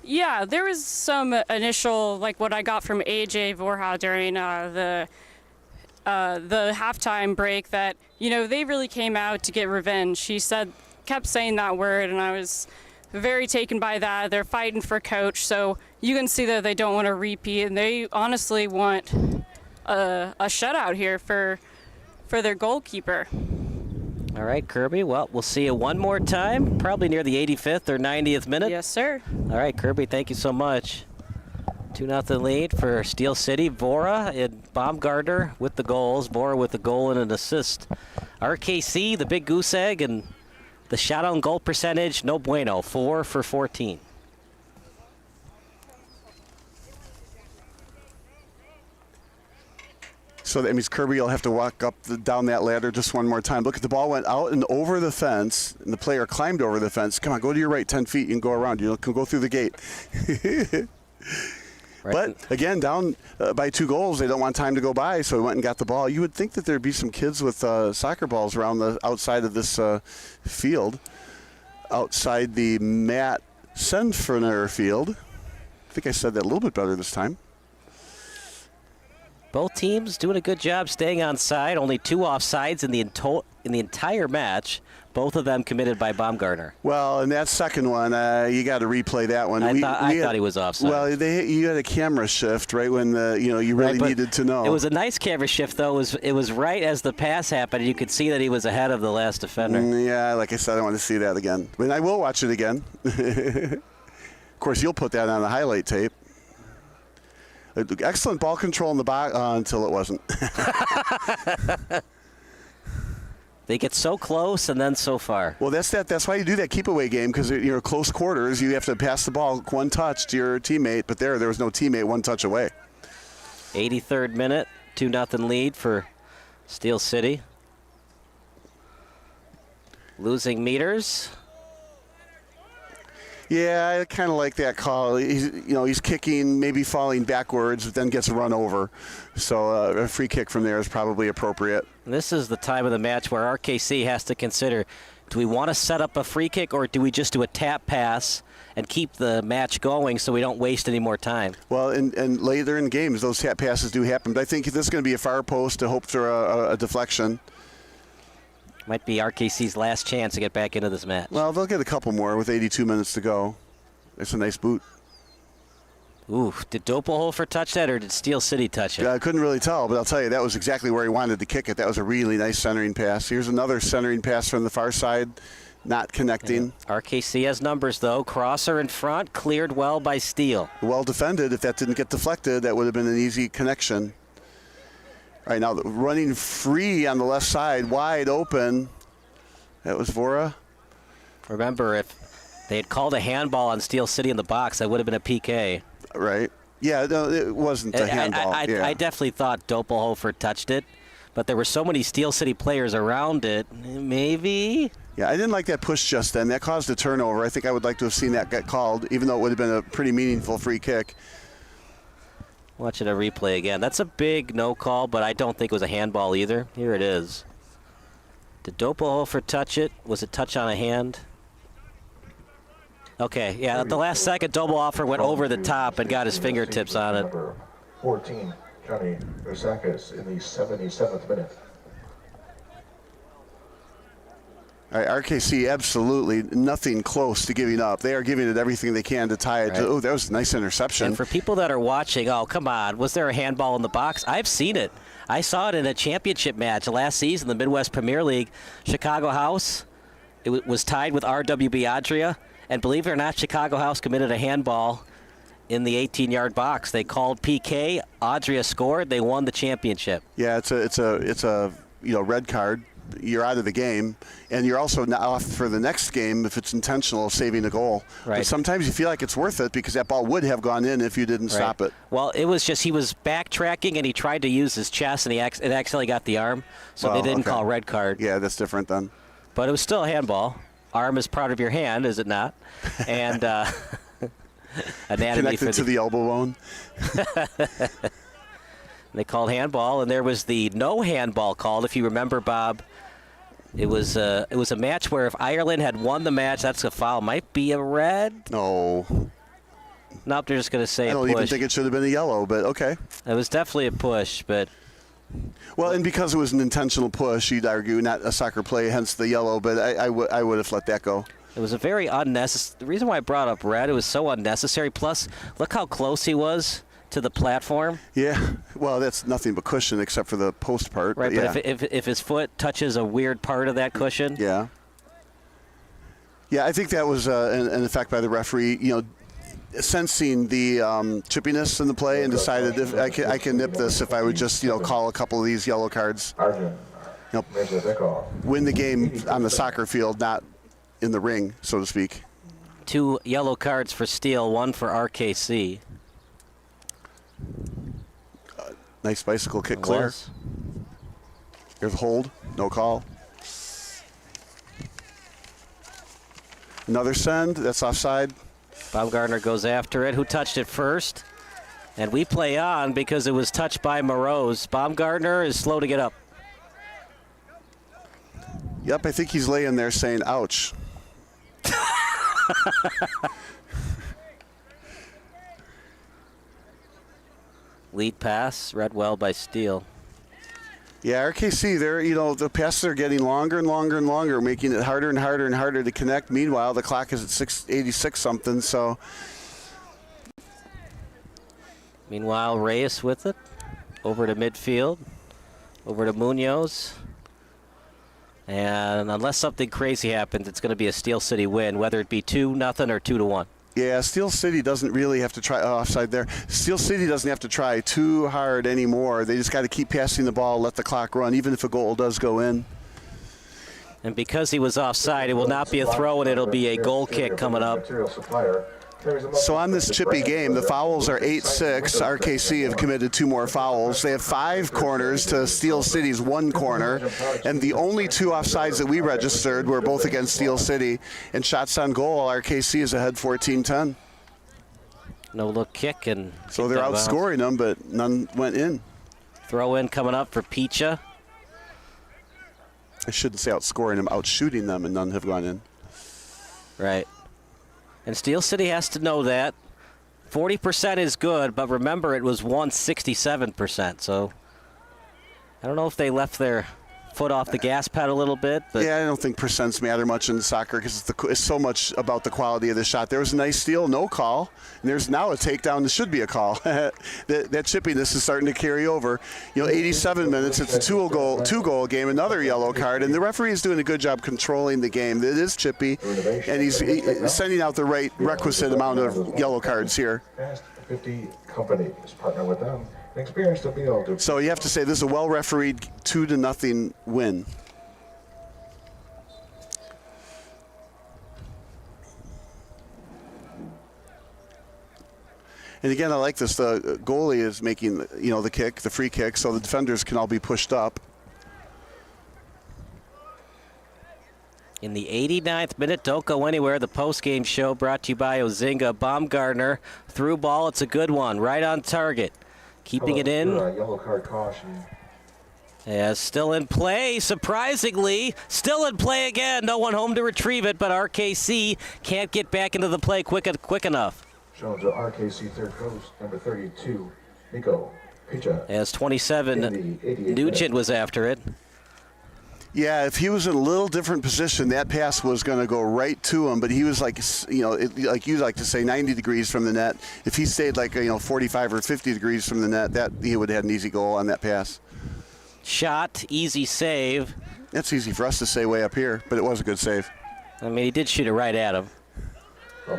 Yeah, there was some initial, like what I got from AJ Vorha during the halftime break that, you know, they really came out to get revenge. She kept saying that word, and I was very taken by that. They're fighting for coach, so you can see that they don't want to repeat, and they honestly want a shutout here for their goalkeeper. All right, Kirby. Well, we'll see you one more time, probably near the 85th or 90th minute. Yes, sir. All right, Kirby, thank you so much. 2-0 lead for Steel City. Vora and Baumgartner with the goals. Vora with the goal and an assist. RKC, the big goose egg, and the shot on goal percentage, no bueno, 4 for 14. So that means Kirby will have to walk down that ladder just one more time. Look at the ball went out and over the fence, and the player climbed over the fence. Come on, go to your right 10 feet. You can go around. You can go through the gate. Right. But, again, down by 2 goals, they don't want time to go by, so he went and got the ball. You would think that there'd be some kids with soccer balls around the outside of this field, outside the Matt Senfrener field. I think I said that a little bit better this time. Both teams doing a good job staying on side. Only 2 offsides in the entire match. Both of them committed by Baumgartner. Well, in that second one, you got to replay that one. I thought he was offside. Well, you had a camera shift right when you really needed to know. It was a nice camera shift, though. It was right as the pass happened. You could see that he was ahead of the last defender. Yeah, like I said, I want to see that again. But I will watch it again. Of course, you'll put that on the highlight tape. Excellent ball control in the box until it wasn't. They get so close and then so far. Well, that's why you do that keep-away game, because you're close quarters. You have to pass the ball one touch to your teammate, but there was no teammate one touch away. 83rd minute, 2-0 lead for Steel City. Losing meters. Yeah, I kind of like that call. He's kicking, maybe falling backwards, but then gets run over. So a free kick from there is probably appropriate. This is the time of the match where RKC has to consider, do we want to set up a free kick or do we just do a tap pass and keep the match going so we don't waste any more time? Well, and later in games, those tap passes do happen. But I think this is going to be a far post to hope for a deflection. Might be RKC's last chance to get back into this match. Well, they'll get a couple more with 82 minutes to go. It's a nice boot. Ooh, did Doppelhofer touch that, or did Steel City touch it? I couldn't really tell, but I'll tell you, that was exactly where he wanted to kick it. That was a really nice centering pass. Here's another centering pass from the far side, not connecting. Yeah. RKC has numbers, though. Crosser in front, cleared well by Steel. Well defended. If that didn't get deflected, that would have been an easy connection. All right, now running free on the left side, wide open. That was Vora. Remember, if they had called a handball on Steel City in the box, that would have been a PK. Right. Yeah, no, it wasn't a handball. I definitely thought Doppelhofer touched it, but there were so many Steel City players around it. Maybe. Yeah, I didn't like that push just then. That caused a turnover. I think I would like to have seen that get called, even though it would have been a pretty meaningful free kick. Watching a replay again. That's a big no call, but I don't think it was a handball either. Here it is. Did Doppelhofer touch it? Was it touch on a hand? Okay, yeah, at the last second, Doppelhofer went over the top and got his fingertips on it. 14, Johnny Osakis in the 77th minute. All right, RKC absolutely nothing close to giving up. They are giving it everything they can to tie it. Right. Oh, that was a nice interception. And for people that are watching, oh, come on, was there a handball in the box? I've seen it. I saw it in a championship match last season, the Midwest Premier League. Chicago House, it was tied with RWB Adria. And believe it or not, Chicago House committed a handball in the 18-yard box. They called PK. Adria scored. They won the championship. Yeah, it's a red card. You're out of the game, and you're also not off for the next game if it's intentional, saving a goal. Right. But sometimes you feel like it's worth it because that ball would have gone in if you didn't stop it. Well, it was just he was backtracking and he tried to use his chest and it accidentally got the arm, so they didn't call red card. Yeah, that's different then. But it was still a handball. Arm is part of your hand, is it not? And anatomy connected to the elbow bone. They called handball, and there was the no handball called. If you remember, Bob, it was a match where if Ireland had won the match, that's a foul. Might be a red. No. Nope, they're just going to say I don't even think it should have been a yellow, but okay. It was definitely a push, but. Well, and because it was an intentional push, you'd argue, not a soccer play, hence the yellow, but I would have let that go. It was a very unnecessary. The reason why I brought up red, it was so unnecessary. Plus, look how close he was to the platform. Yeah, well, that's nothing but cushion except for the post part. Right, but if his foot touches a weird part of that cushion. Yeah. Yeah, I think that was an effect by the referee, sensing the chippiness in the play and decided if I can nip this if I would just, call a couple of these yellow cards. Win the game on the soccer field, not in the ring, so to speak. 2 yellow cards for Steele, 1 for RKC. Nice bicycle kick clear. Here's a hold, no call. Another send, that's offside. Baumgartner goes after it. Who touched it first? And we play on because it was touched by Moroz. Baumgartner is slow to get up. Yep, I think he's laying there saying, ouch. Lead pass, read well by Steele. Yeah, RKC, the passes are getting longer and longer and longer, making it harder and harder and harder to connect. Meanwhile, the clock is at 6:86 something, so. Meanwhile, Reyes with it. Over to midfield. Over to Munoz. And unless something crazy happens, it's going to be a Steel City win, whether it be 2-0 or 2-1. Yeah, Steel City doesn't really have to try offside there. Steel City doesn't have to try too hard anymore. They just got to keep passing the ball, let the clock run, even if a goal does go in. And because he was offside, it will not be a throw, and it'll be a goal kick coming up. So on this chippy game, the fouls are 8-6. RKC have committed 2 more fouls. They have 5 corners to Steel City's 1 corner. And the only 2 offsides that we registered were both against Steel City. And shots on goal, RKC is ahead 14-10. No-look kick. And so they're outscoring them, but none went in. Throw in coming up for Picha. I shouldn't say outscoring them, outshooting them, and none have gone in. Right. And Steel City has to know that. 40% is good, but remember it was once 67%. So I don't know if they left their foot off the gas pedal a little bit. But yeah, I don't think percents matter much in soccer because it's so much about the quality of the shot. There was a nice steal, no call, and there's now a takedown that should be a call. that chippiness is starting to carry over. 87 minutes, it's a two-goal game, another yellow card, and the referee is doing a good job controlling the game. It is chippy, and he's sending out the requisite amount of yellow cards here. 50 companies partner with them. Experience to be able to. So you have to say this is a well-refereed 2-0 win. And again, I like this. The goalie is making, the kick, the free kick, so the defenders can all be pushed up. In the 89th minute, don't go anywhere. The post-game show brought to you by Ozinga. Baumgartner, through ball. It's a good one, right on target. Keeping it in. Yellow card caution. Yeah, still in play, surprisingly. Still in play again. No one home to retrieve it, but RKC can't get back into the play quick enough. Shown to RKC third coast, number 32, Nico Picha. As 27, Nugent was after it. Yeah, if he was in a little different position, that pass was going to go right to him. But he was like you like to say, 90 degrees from the net. If he stayed 45 or 50 degrees from the net, that he would have had an easy goal on that pass. Shot, easy save. That's easy for us to say way up here, but it was a good save. I mean, he did shoot it right at him.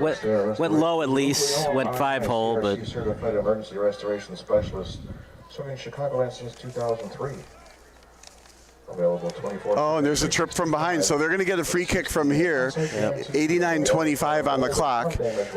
Went low at least, went 5-hole, but. Certified emergency restoration specialist, serving Chicagoland since 2003. Available 24. Oh, and there's a trip from behind, so they're going to get a free kick from here. 89-25 on the clock.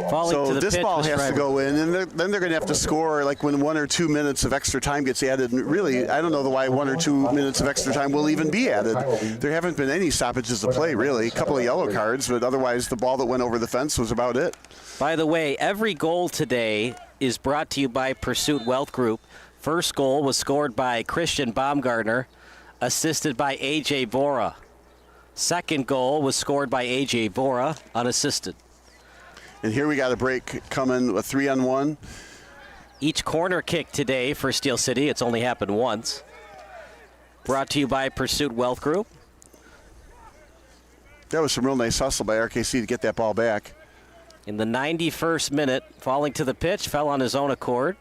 So this ball has to go in, and then they're going to have to score when 1 or 2 minutes of extra time gets added. And really, I don't know why 1 or 2 minutes of extra time will even be added. There haven't been any stoppages of play, really. A couple of yellow cards, but otherwise the ball that went over the fence was about it. By the way, every goal today is brought to you by Pursuit Wealth Group. First goal was scored by Christian Baumgartner, assisted by A.J. Vora. Second goal was scored by A.J. Vora, unassisted. And here we got a break coming, a 3-on-1. Each corner kick today for Steel City, it's only happened once. Brought to you by Pursuit Wealth Group. That was some real nice hustle by RKC to get that ball back. In the 91st minute, falling to the pitch, fell on his own accord.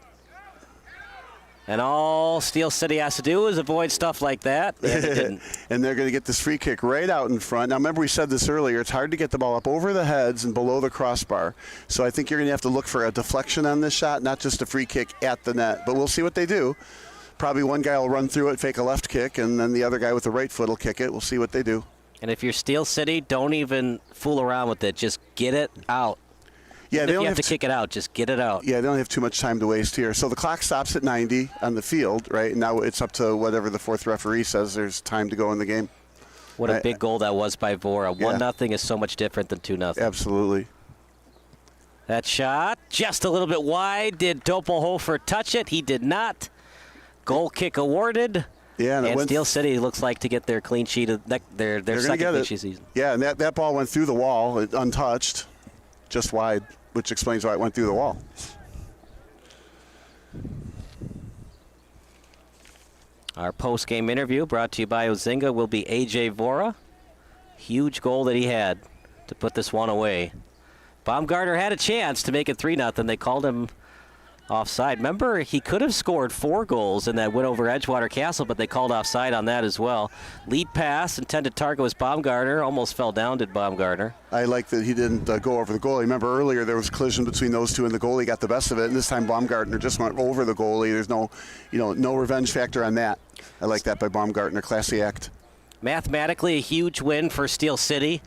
And all Steel City has to do is avoid stuff like that. And they didn't. And they're going to get this free kick right out in front. Now, remember we said this earlier. It's hard to get the ball up over the heads and below the crossbar. So I think you're going to have to look for a deflection on this shot, not just a free kick at the net. But we'll see what they do. Probably one guy will run through it, fake a left kick, and then the other guy with the right foot will kick it. We'll see what they do. And if you're Steel City, don't even fool around with it. Just get it out. Yeah, they don't have to kick it out. Just get it out. Yeah, they don't have too much time to waste here. So the clock stops at 90 on the field, right? And now it's up to whatever the fourth referee says there's time to go in the game. What a big goal that was by Vora. 1-0 is so much different than 2-0. Absolutely. That shot just a little bit wide. Did Doppelhofer touch it? He did not. Goal kick awarded. Yeah, and Steel City looks like to get their clean sheet of their second clean sheet season. Yeah, and that ball went through the wall, untouched, just wide, which explains why it went through the wall. Our post-game interview brought to you by Ozinga will be A.J. Vora. Huge goal that he had to put this one away. Baumgartner had a chance to make it 3-0. They called him offside. Remember, he could have scored 4 goals in that win over Edgewater Castle, but they called offside on that as well. Lead pass, intended target was Baumgartner. Almost fell down, did Baumgartner. I like that he didn't go over the goalie. Remember earlier there was a collision between those two and the goalie got the best of it, and this time Baumgartner just went over the goalie. There's no revenge factor on that. I like that by Baumgartner. Classy act. Mathematically a huge win for Steel City.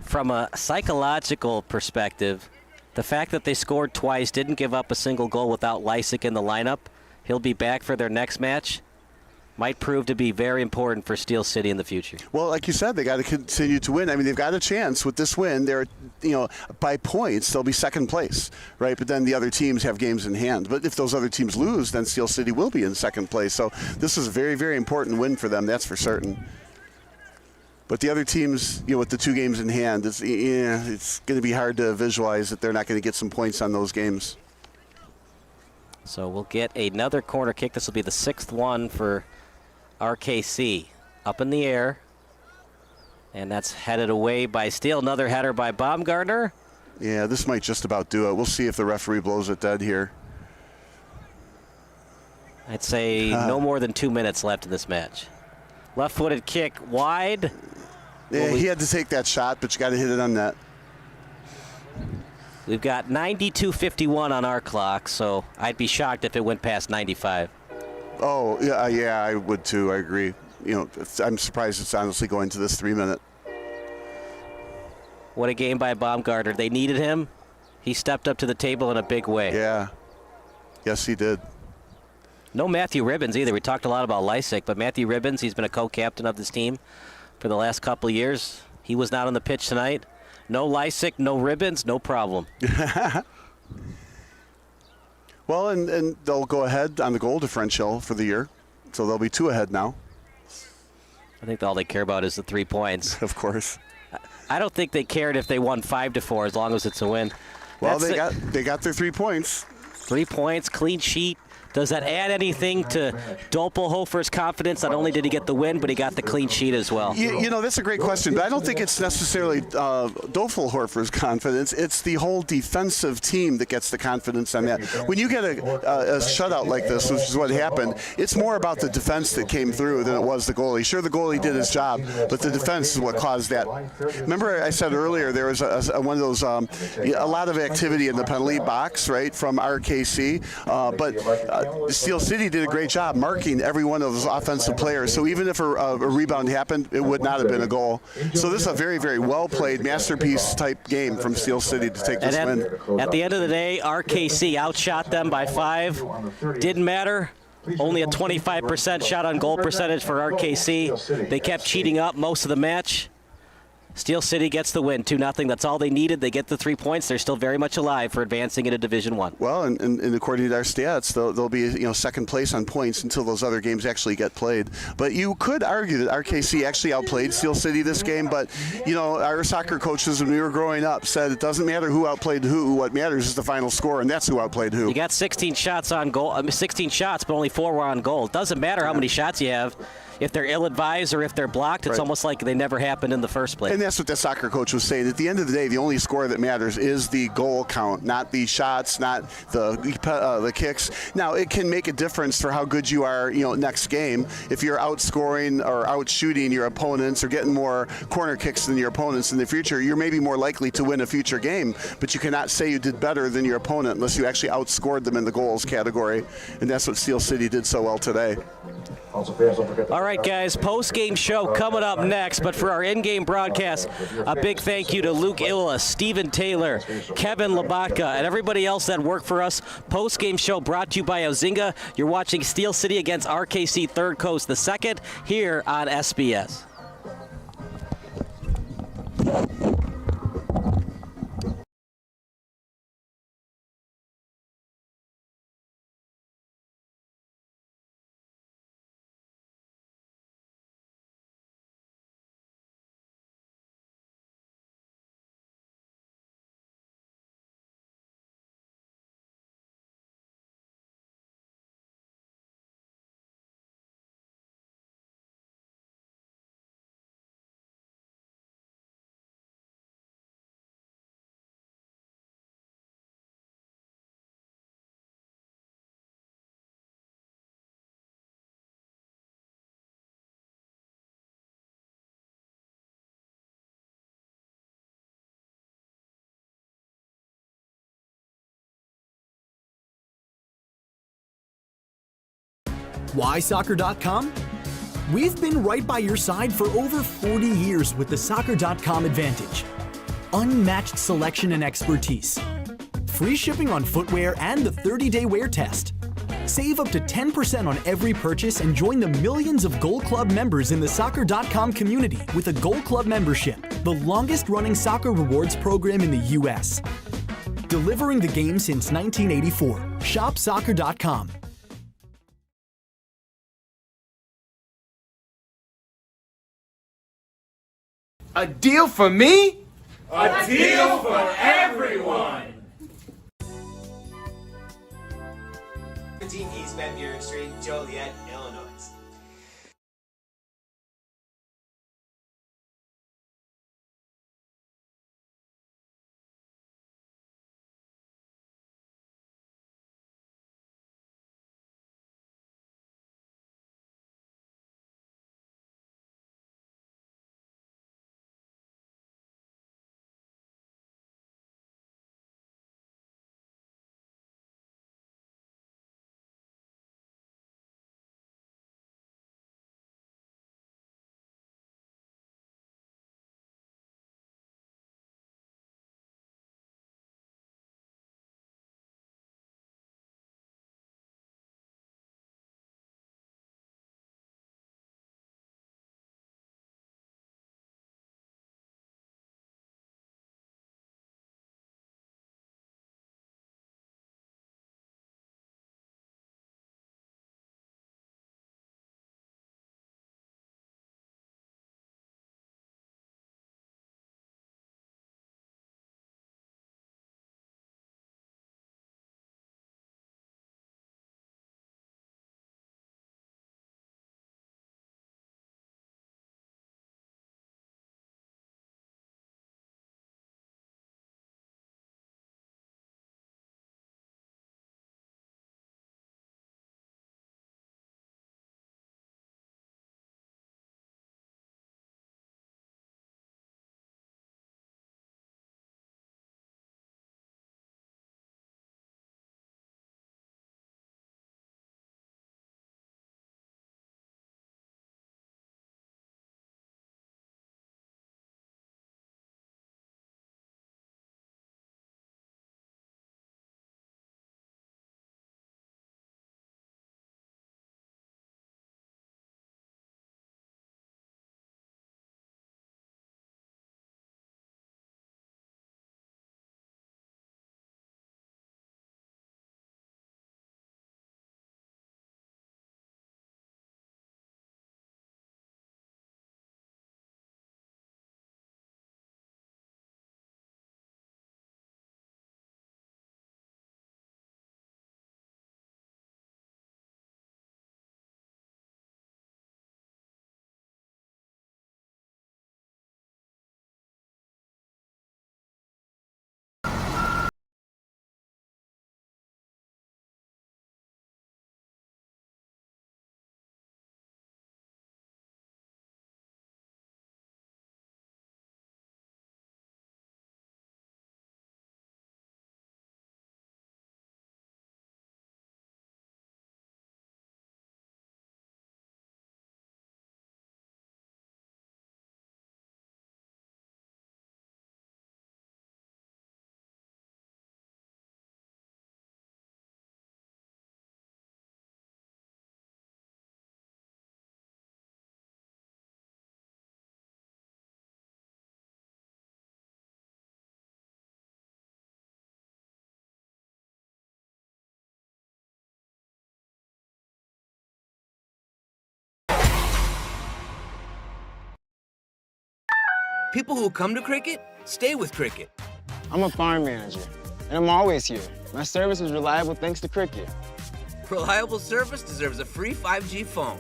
From a psychological perspective, the fact that they scored twice, didn't give up a single goal without Lysick in the lineup, he'll be back for their next match, might prove to be very important for Steel City in the future. Well, like you said, they got to continue to win. I mean, they've got a chance with this win. They're, by points, they'll be second place, right? But then the other teams have games in hand. But if those other teams lose, then Steel City will be in second place. So this is a very, very important win for them, that's for certain. But the other teams, with the 2 games in hand, it's going to be hard to visualize that they're not going to get some points on those games. So we'll get another corner kick. This will be the 6th one for RKC. Up in the air. And that's headed away by Steele. Another header by Baumgartner. Yeah, this might just about do it. We'll see if the referee blows it dead here. I'd say no more than 2 minutes left in this match. Left-footed kick wide. Yeah, he had to take that shot, but you got to hit it on net. We've got 92:51 on our clock, so I'd be shocked if it went past 95. Oh, yeah, I would too. I agree. I'm surprised it's honestly going to this 3 minute. What a game by Baumgartner. They needed him. He stepped up to the table in a big way. Yeah. Yes, he did. No Matthew Ribbons either. We talked a lot about Lysick, but Matthew Ribbons, he's been a co-captain of this team for the last couple of years. He was not on the pitch tonight. No Lysick, no Ribbons, no problem. Well, and they'll go ahead on the goal differential for the year, so they'll be 2 ahead now. I think all they care about is the 3 points. Of course. I don't think they cared if they won 5-4 as long as it's a win. Well, they got their 3 points. 3 points, clean sheet. Does that add anything to Doppelhofer's confidence? Not only did he get the win, but he got the clean sheet as well. That's a great question, but I don't think it's necessarily Doppelhofer's confidence. It's the whole defensive team that gets the confidence on that. When you get a shutout like this, which is what happened, it's more about the defense that came through than it was the goalie. Sure, the goalie did his job, but the defense is what caused that. Remember I said earlier there was one of those, a lot of activity in the penalty box, right, from RKC, but Steel City did a great job marking every one of those offensive players. So even if a rebound happened, it would not have been a goal. So this is a very, very well-played masterpiece type game from Steel City to take this win. At the end of the day, RKC outshot them by 5. Didn't matter. Only a 25% shot on goal percentage for RKC. They kept cheating up most of the match. Steel City gets the win, 2-0. That's all they needed. They get the 3 points. They're still very much alive for advancing into Division 1. Well, and according to our stats, they'll be second place on points until those other games actually get played. But you could argue that RKC actually outplayed Steel City this game. But our soccer coaches when we were growing up said it doesn't matter who outplayed who. What matters is the final score, and that's who outplayed who. You got 16 shots on goal. 16 shots, but only 4 were on goal. It doesn't matter how many shots you have. If they're ill-advised or if they're blocked, it's almost like they never happened in the first place. And that's what the soccer coach was saying. At the end of the day, the only score that matters is the goal count, not the shots, not the kicks. Now, it can make a difference for how good you are, next game. If you're outscoring or outshooting your opponents or getting more corner kicks than your opponents in the future, you're maybe more likely to win a future game. But you cannot say you did better than your opponent unless you actually outscored them in the goals category. And that's what Steel City did so well today. All right, guys, post-game show coming up next. But for our in-game broadcast, a big thank you to Luke Illa, Stephen Taylor, Kevin Labatka, and everybody else that worked for us. Post-game show brought to you by Ozinga. You're watching Steel City against RKC Third Coast the second here on SBS. Why Soccer.com? We've been right by your side for over 40 years with the Soccer.com advantage. Unmatched selection and expertise. Free shipping on footwear and the 30-day wear test. Save up to 10% on every purchase and join the millions of Gold Club members in the Soccer.com community with a Gold Club membership, the longest-running soccer rewards program in the U.S. Delivering the game since 1984. Shop Soccer.com. A deal for me? A deal for everyone! 17 East Van Buren Street, Joliet, Illinois. People who come to Cricket stay with Cricket. I'm a farm manager, and I'm always here. My service is reliable thanks to Cricket. Reliable service deserves a free 5G phone.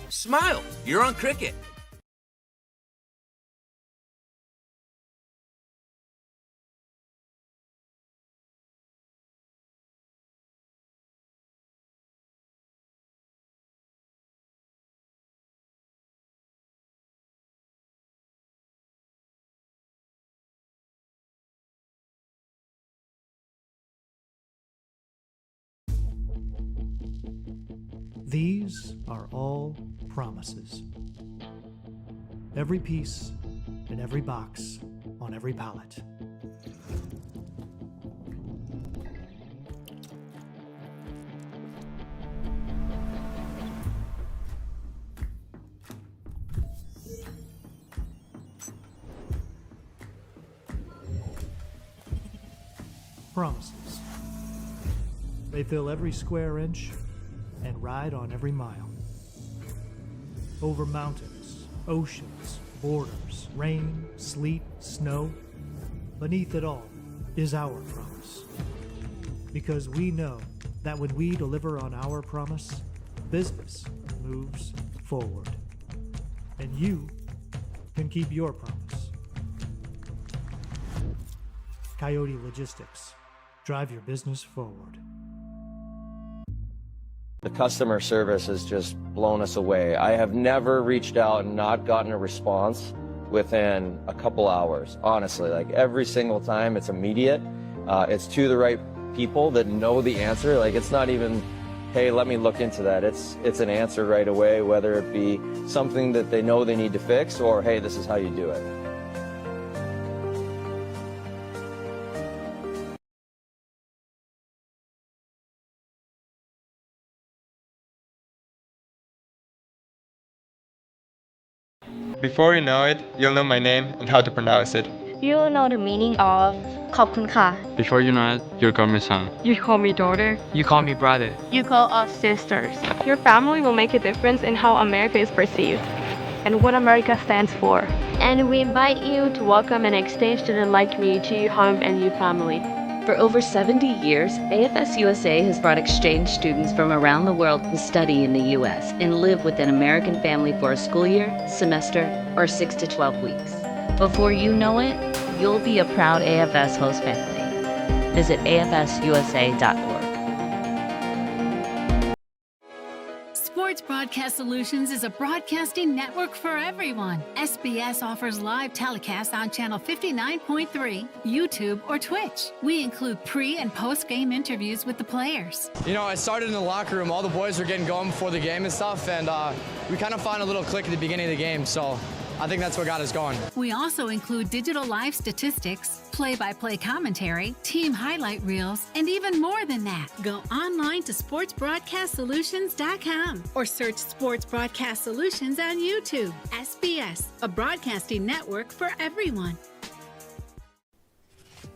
Smile, you're on Cricket. These are all promises. Every piece in every box on every pallet. Promises. They fill every square inch and ride on every mile. Over mountains, oceans, borders, rain, sleet, snow. Beneath it all is our promise. Because we know that when we deliver on our promise, business moves forward. And you can keep your promise. Coyote Logistics. Drive your business forward. The customer service has just blown us away. I have never reached out and not gotten a response within a couple hours, honestly. Like every single time, it's immediate. It's to the right people that know the answer. Like it's not even, hey, let me look into that. It's an answer right away, whether it be something that they know they need to fix or, hey, this is how you do it. Before you know it, you'll know my name and how to pronounce it. You'll know the meaning of ขอบคุณค่ะ Before you know it, you'll call me son. You call me daughter. You call me brother. You call us sisters. Your family will make a difference in how America is perceived and what America stands for. And we invite you to welcome and extend student-like community to your home and your family. For over 70 years, AFS USA has brought exchange students from around the world to study in the U.S. and live with an American family for a school year, semester, or 6 to 12 weeks. Before you know it, you'll be a proud AFS host family. Visit afsusa.org. Sports Broadcast Solutions is a broadcasting network for everyone. SBS offers live telecasts on channel 59.3, YouTube, or Twitch. We include pre- and post-game interviews with the players. You know, I started in the locker room. All the boys were getting going before the game and stuff, and we kind of found a little click at the beginning of the game, so I think that's what got us going. We also include digital live statistics, play-by-play commentary, team highlight reels, and even more than that. Go online to sportsbroadcastsolutions.com or search Sports Broadcast Solutions on YouTube. SBS, a broadcasting network for everyone.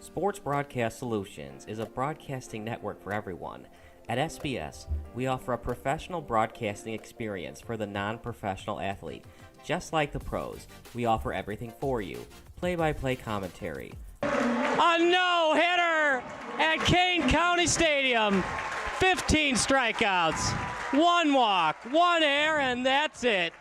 Sports Broadcast Solutions is a broadcasting network for everyone. At SBS, we offer a professional broadcasting experience for the non-professional athlete. Just like the pros, we offer everything for you. Play-by-play commentary. A no-hitter at Kane County Stadium. 15 strikeouts, 1 walk, 1 error, and that's it.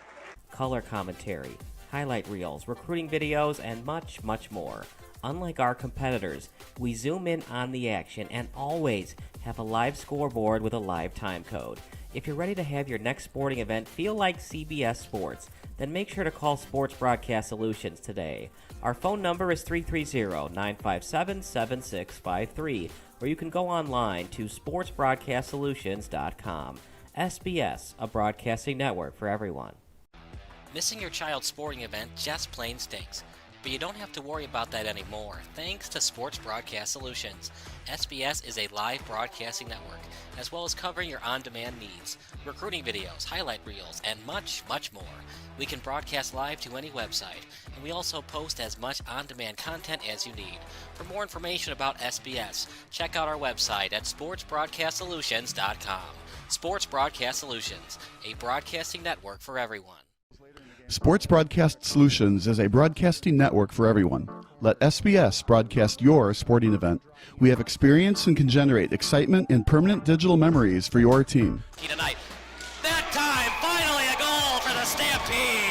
Color commentary, highlight reels, recruiting videos, and much, much more. Unlike our competitors, we zoom in on the action and always have a live scoreboard with a live time code. If you're ready to have your next sporting event feel like CBS Sports, then make sure to call Sports Broadcast Solutions today. Our phone number is 330-957-7653, or you can go online to sportsbroadcastsolutions.com. SBS, a broadcasting network for everyone. Missing your child's sporting event just plain stinks. But you don't have to worry about that anymore, thanks to Sports Broadcast Solutions. SBS is a live broadcasting network, as well as covering your on-demand needs, recruiting videos, highlight reels, and much, much more. We can broadcast live to any website, and we also post as much on-demand content as you need. For more information about SBS, check out our website at sportsbroadcastsolutions.com. Sports Broadcast Solutions, a broadcasting network for everyone. Sports Broadcast Solutions is a broadcasting network for everyone. Let SBS broadcast your sporting event. We have experience and can generate excitement and permanent digital memories for your team. Tonight. That time, finally a goal for the Stampede.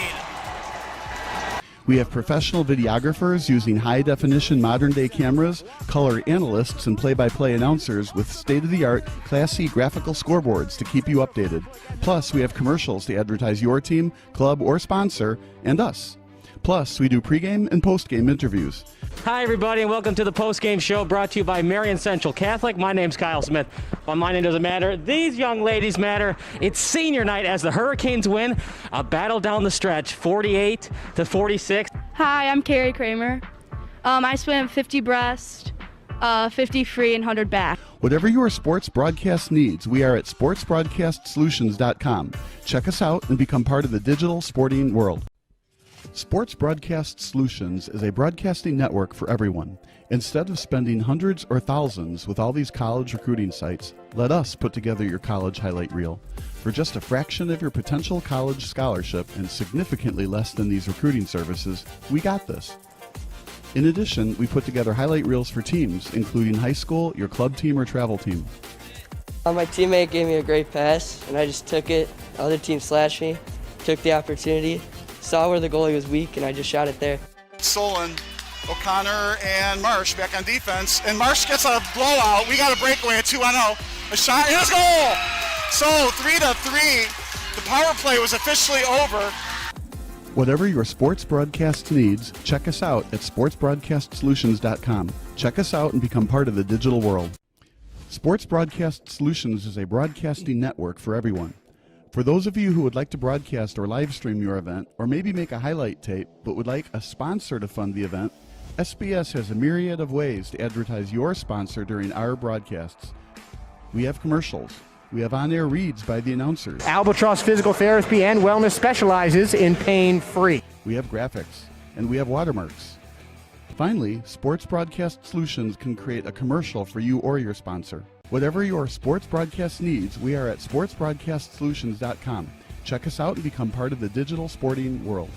We have professional videographers using high-definition modern-day cameras, color analysts, and play-by-play announcers with state-of-the-art, classy graphical scoreboards to keep you updated. Plus, we have commercials to advertise your team, club, or sponsor, and us. Plus, we do pregame and postgame interviews. Hi, everybody, and welcome to the Postgame Show brought to you by Marion Central Catholic. My name's Kyle Smith, but my name doesn't matter. These young ladies matter. It's senior night as the Hurricanes win a battle down the stretch, 48-46. Hi, I'm Carrie Kramer. I swim 50 breast, 50 free, and 100 back. Whatever your sports broadcast needs, we are at sportsbroadcastsolutions.com. Check us out and become part of the digital sporting world. Sports Broadcast Solutions is a broadcasting network for everyone. Instead of spending hundreds or thousands with all these college recruiting sites, let us put together your college highlight reel. For just a fraction of your potential college scholarship and significantly less than these recruiting services, we got this. In addition, we put together highlight reels for teams, including high school, your club team, or travel team. My teammate gave me a great pass, and I just took it. The other team slashed me, took the opportunity, saw where the goalie was weak, and I just shot it there. Solon, O'Connor, and Marsh back on defense. And Marsh gets a blowout. We got a breakaway at 2-0. A shot, and a goal! So 3-3. The power play was officially over. Whatever your sports broadcast needs, check us out at sportsbroadcastsolutions.com. Check us out and become part of the digital world. Sports Broadcast Solutions is a broadcasting network for everyone. For those of you who would like to broadcast or live stream your event, or maybe make a highlight tape, but would like a sponsor to fund the event, SBS has a myriad of ways to advertise your sponsor during our broadcasts. We have commercials. We have on-air reads by the announcers. Albatross Physical Therapy and Wellness specializes in pain-free. We have graphics, and we have watermarks. Finally, Sports Broadcast Solutions can create a commercial for you or your sponsor. Whatever your sports broadcast needs, we are at sportsbroadcastsolutions.com. Check us out and become part of the digital sporting world.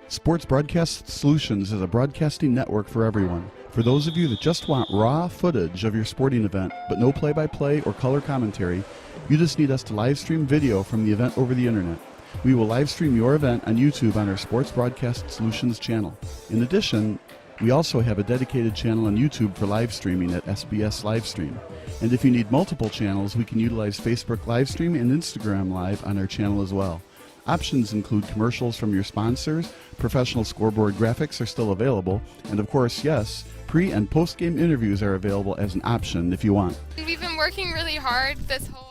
Sports Broadcast Solutions is a broadcasting network for everyone. For those of you that just want raw footage of your sporting event, but no play-by-play or color commentary, you just need us to live stream video from the event over the internet. We will live stream your event on YouTube on our Sports Broadcast Solutions channel. In addition, we also have a dedicated channel on YouTube for live streaming at SBS Livestream. And if you need multiple channels, we can utilize Facebook Livestream and Instagram Live on our channel as well. Options include commercials from your sponsors, professional scoreboard graphics are still available, and of course, yes, pre- and post-game interviews are available as an option if you want. We've been working really hard this whole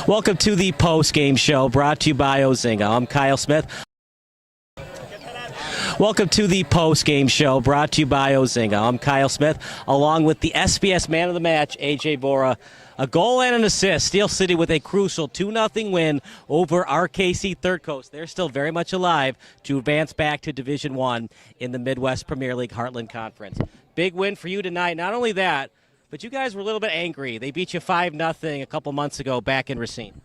Welcome to the Post-Game Show brought to you by Ozinga. I'm Kyle Smith. Welcome to the Post-Game Show brought to you by Ozinga. I'm Kyle Smith, along with the SBS Man of the Match, AJ Bora. A goal and an assist. Steel City with a crucial 2-0 win over RKC Third Coast. They're still very much alive to advance back to Division I in the Midwest Premier League Heartland Conference. Big win for you tonight. Not only that, but you guys were a little bit angry. They beat you 5-0 a couple months ago back in Racine.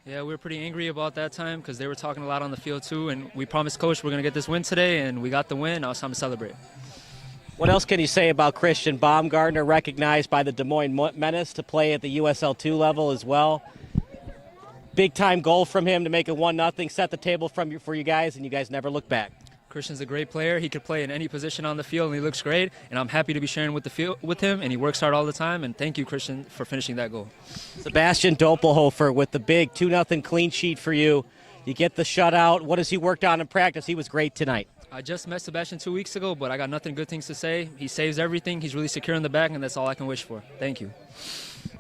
Yeah, we were pretty angry about that time because they were talking a lot on the field too, and we promised Coach we're going to get this win today, and we got the win. Now it's time to celebrate. What else can you say about Christian Baumgartner, recognized by the Des Moines Menace to play at the USL2 level as well? Big-time goal from him to make it 1-0, set the table for you guys, and you guys never look back. Christian's a great player. He could play in any position on the field, and he looks great. And I'm happy to be sharing with him, and he works hard all the time. And thank you, Christian, for finishing that goal. Sebastian Doppelhofer with the big 2-0 clean sheet for you. You get the shutout. What has he worked on in practice? He was great tonight. I just met Sebastian 2 weeks ago, but I got nothing good things to say. He saves everything. He's really secure in the back, and that's all I can wish for. Thank you.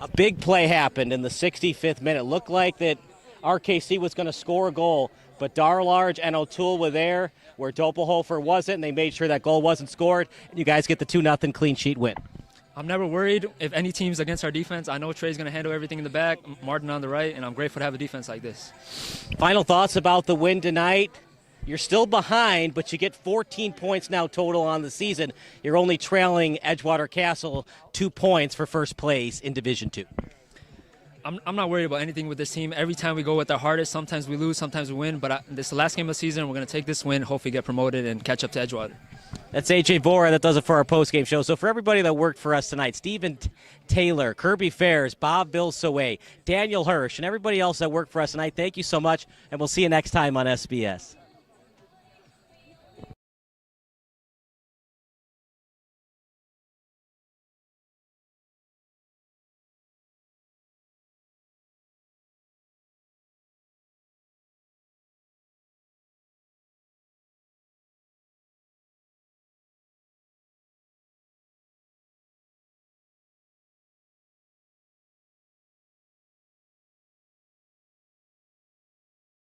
A big play happened in the 65th minute. Looked like that RKC was going to score a goal, but Darlarge and O'Toole were there where Doppelhofer wasn't, and they made sure that goal wasn't scored, and you guys get the 2-0 clean sheet win. I'm never worried if any team's against our defense. I know Trey's going to handle everything in the back, Martin on the right, and I'm grateful to have a defense like this. Final thoughts about the win tonight. You're still behind, but you get 14 points now total on the season. You're only trailing Edgewater Castle 2 points for first place in Division II. I'm not worried about anything with this team. Every time we go with our hardest, sometimes we lose, sometimes we win. But this is the last game of the season. We're going to take this win, hopefully get promoted, and catch up to Edgewater. That's AJ Vora. That does it for our postgame show. So for everybody that worked for us tonight, Stephen Taylor, Kirby Fairs, Bob Bilsoe, Daniel Hirsch, and everybody else that worked for us tonight, thank you so much, and we'll see you next time on SBS.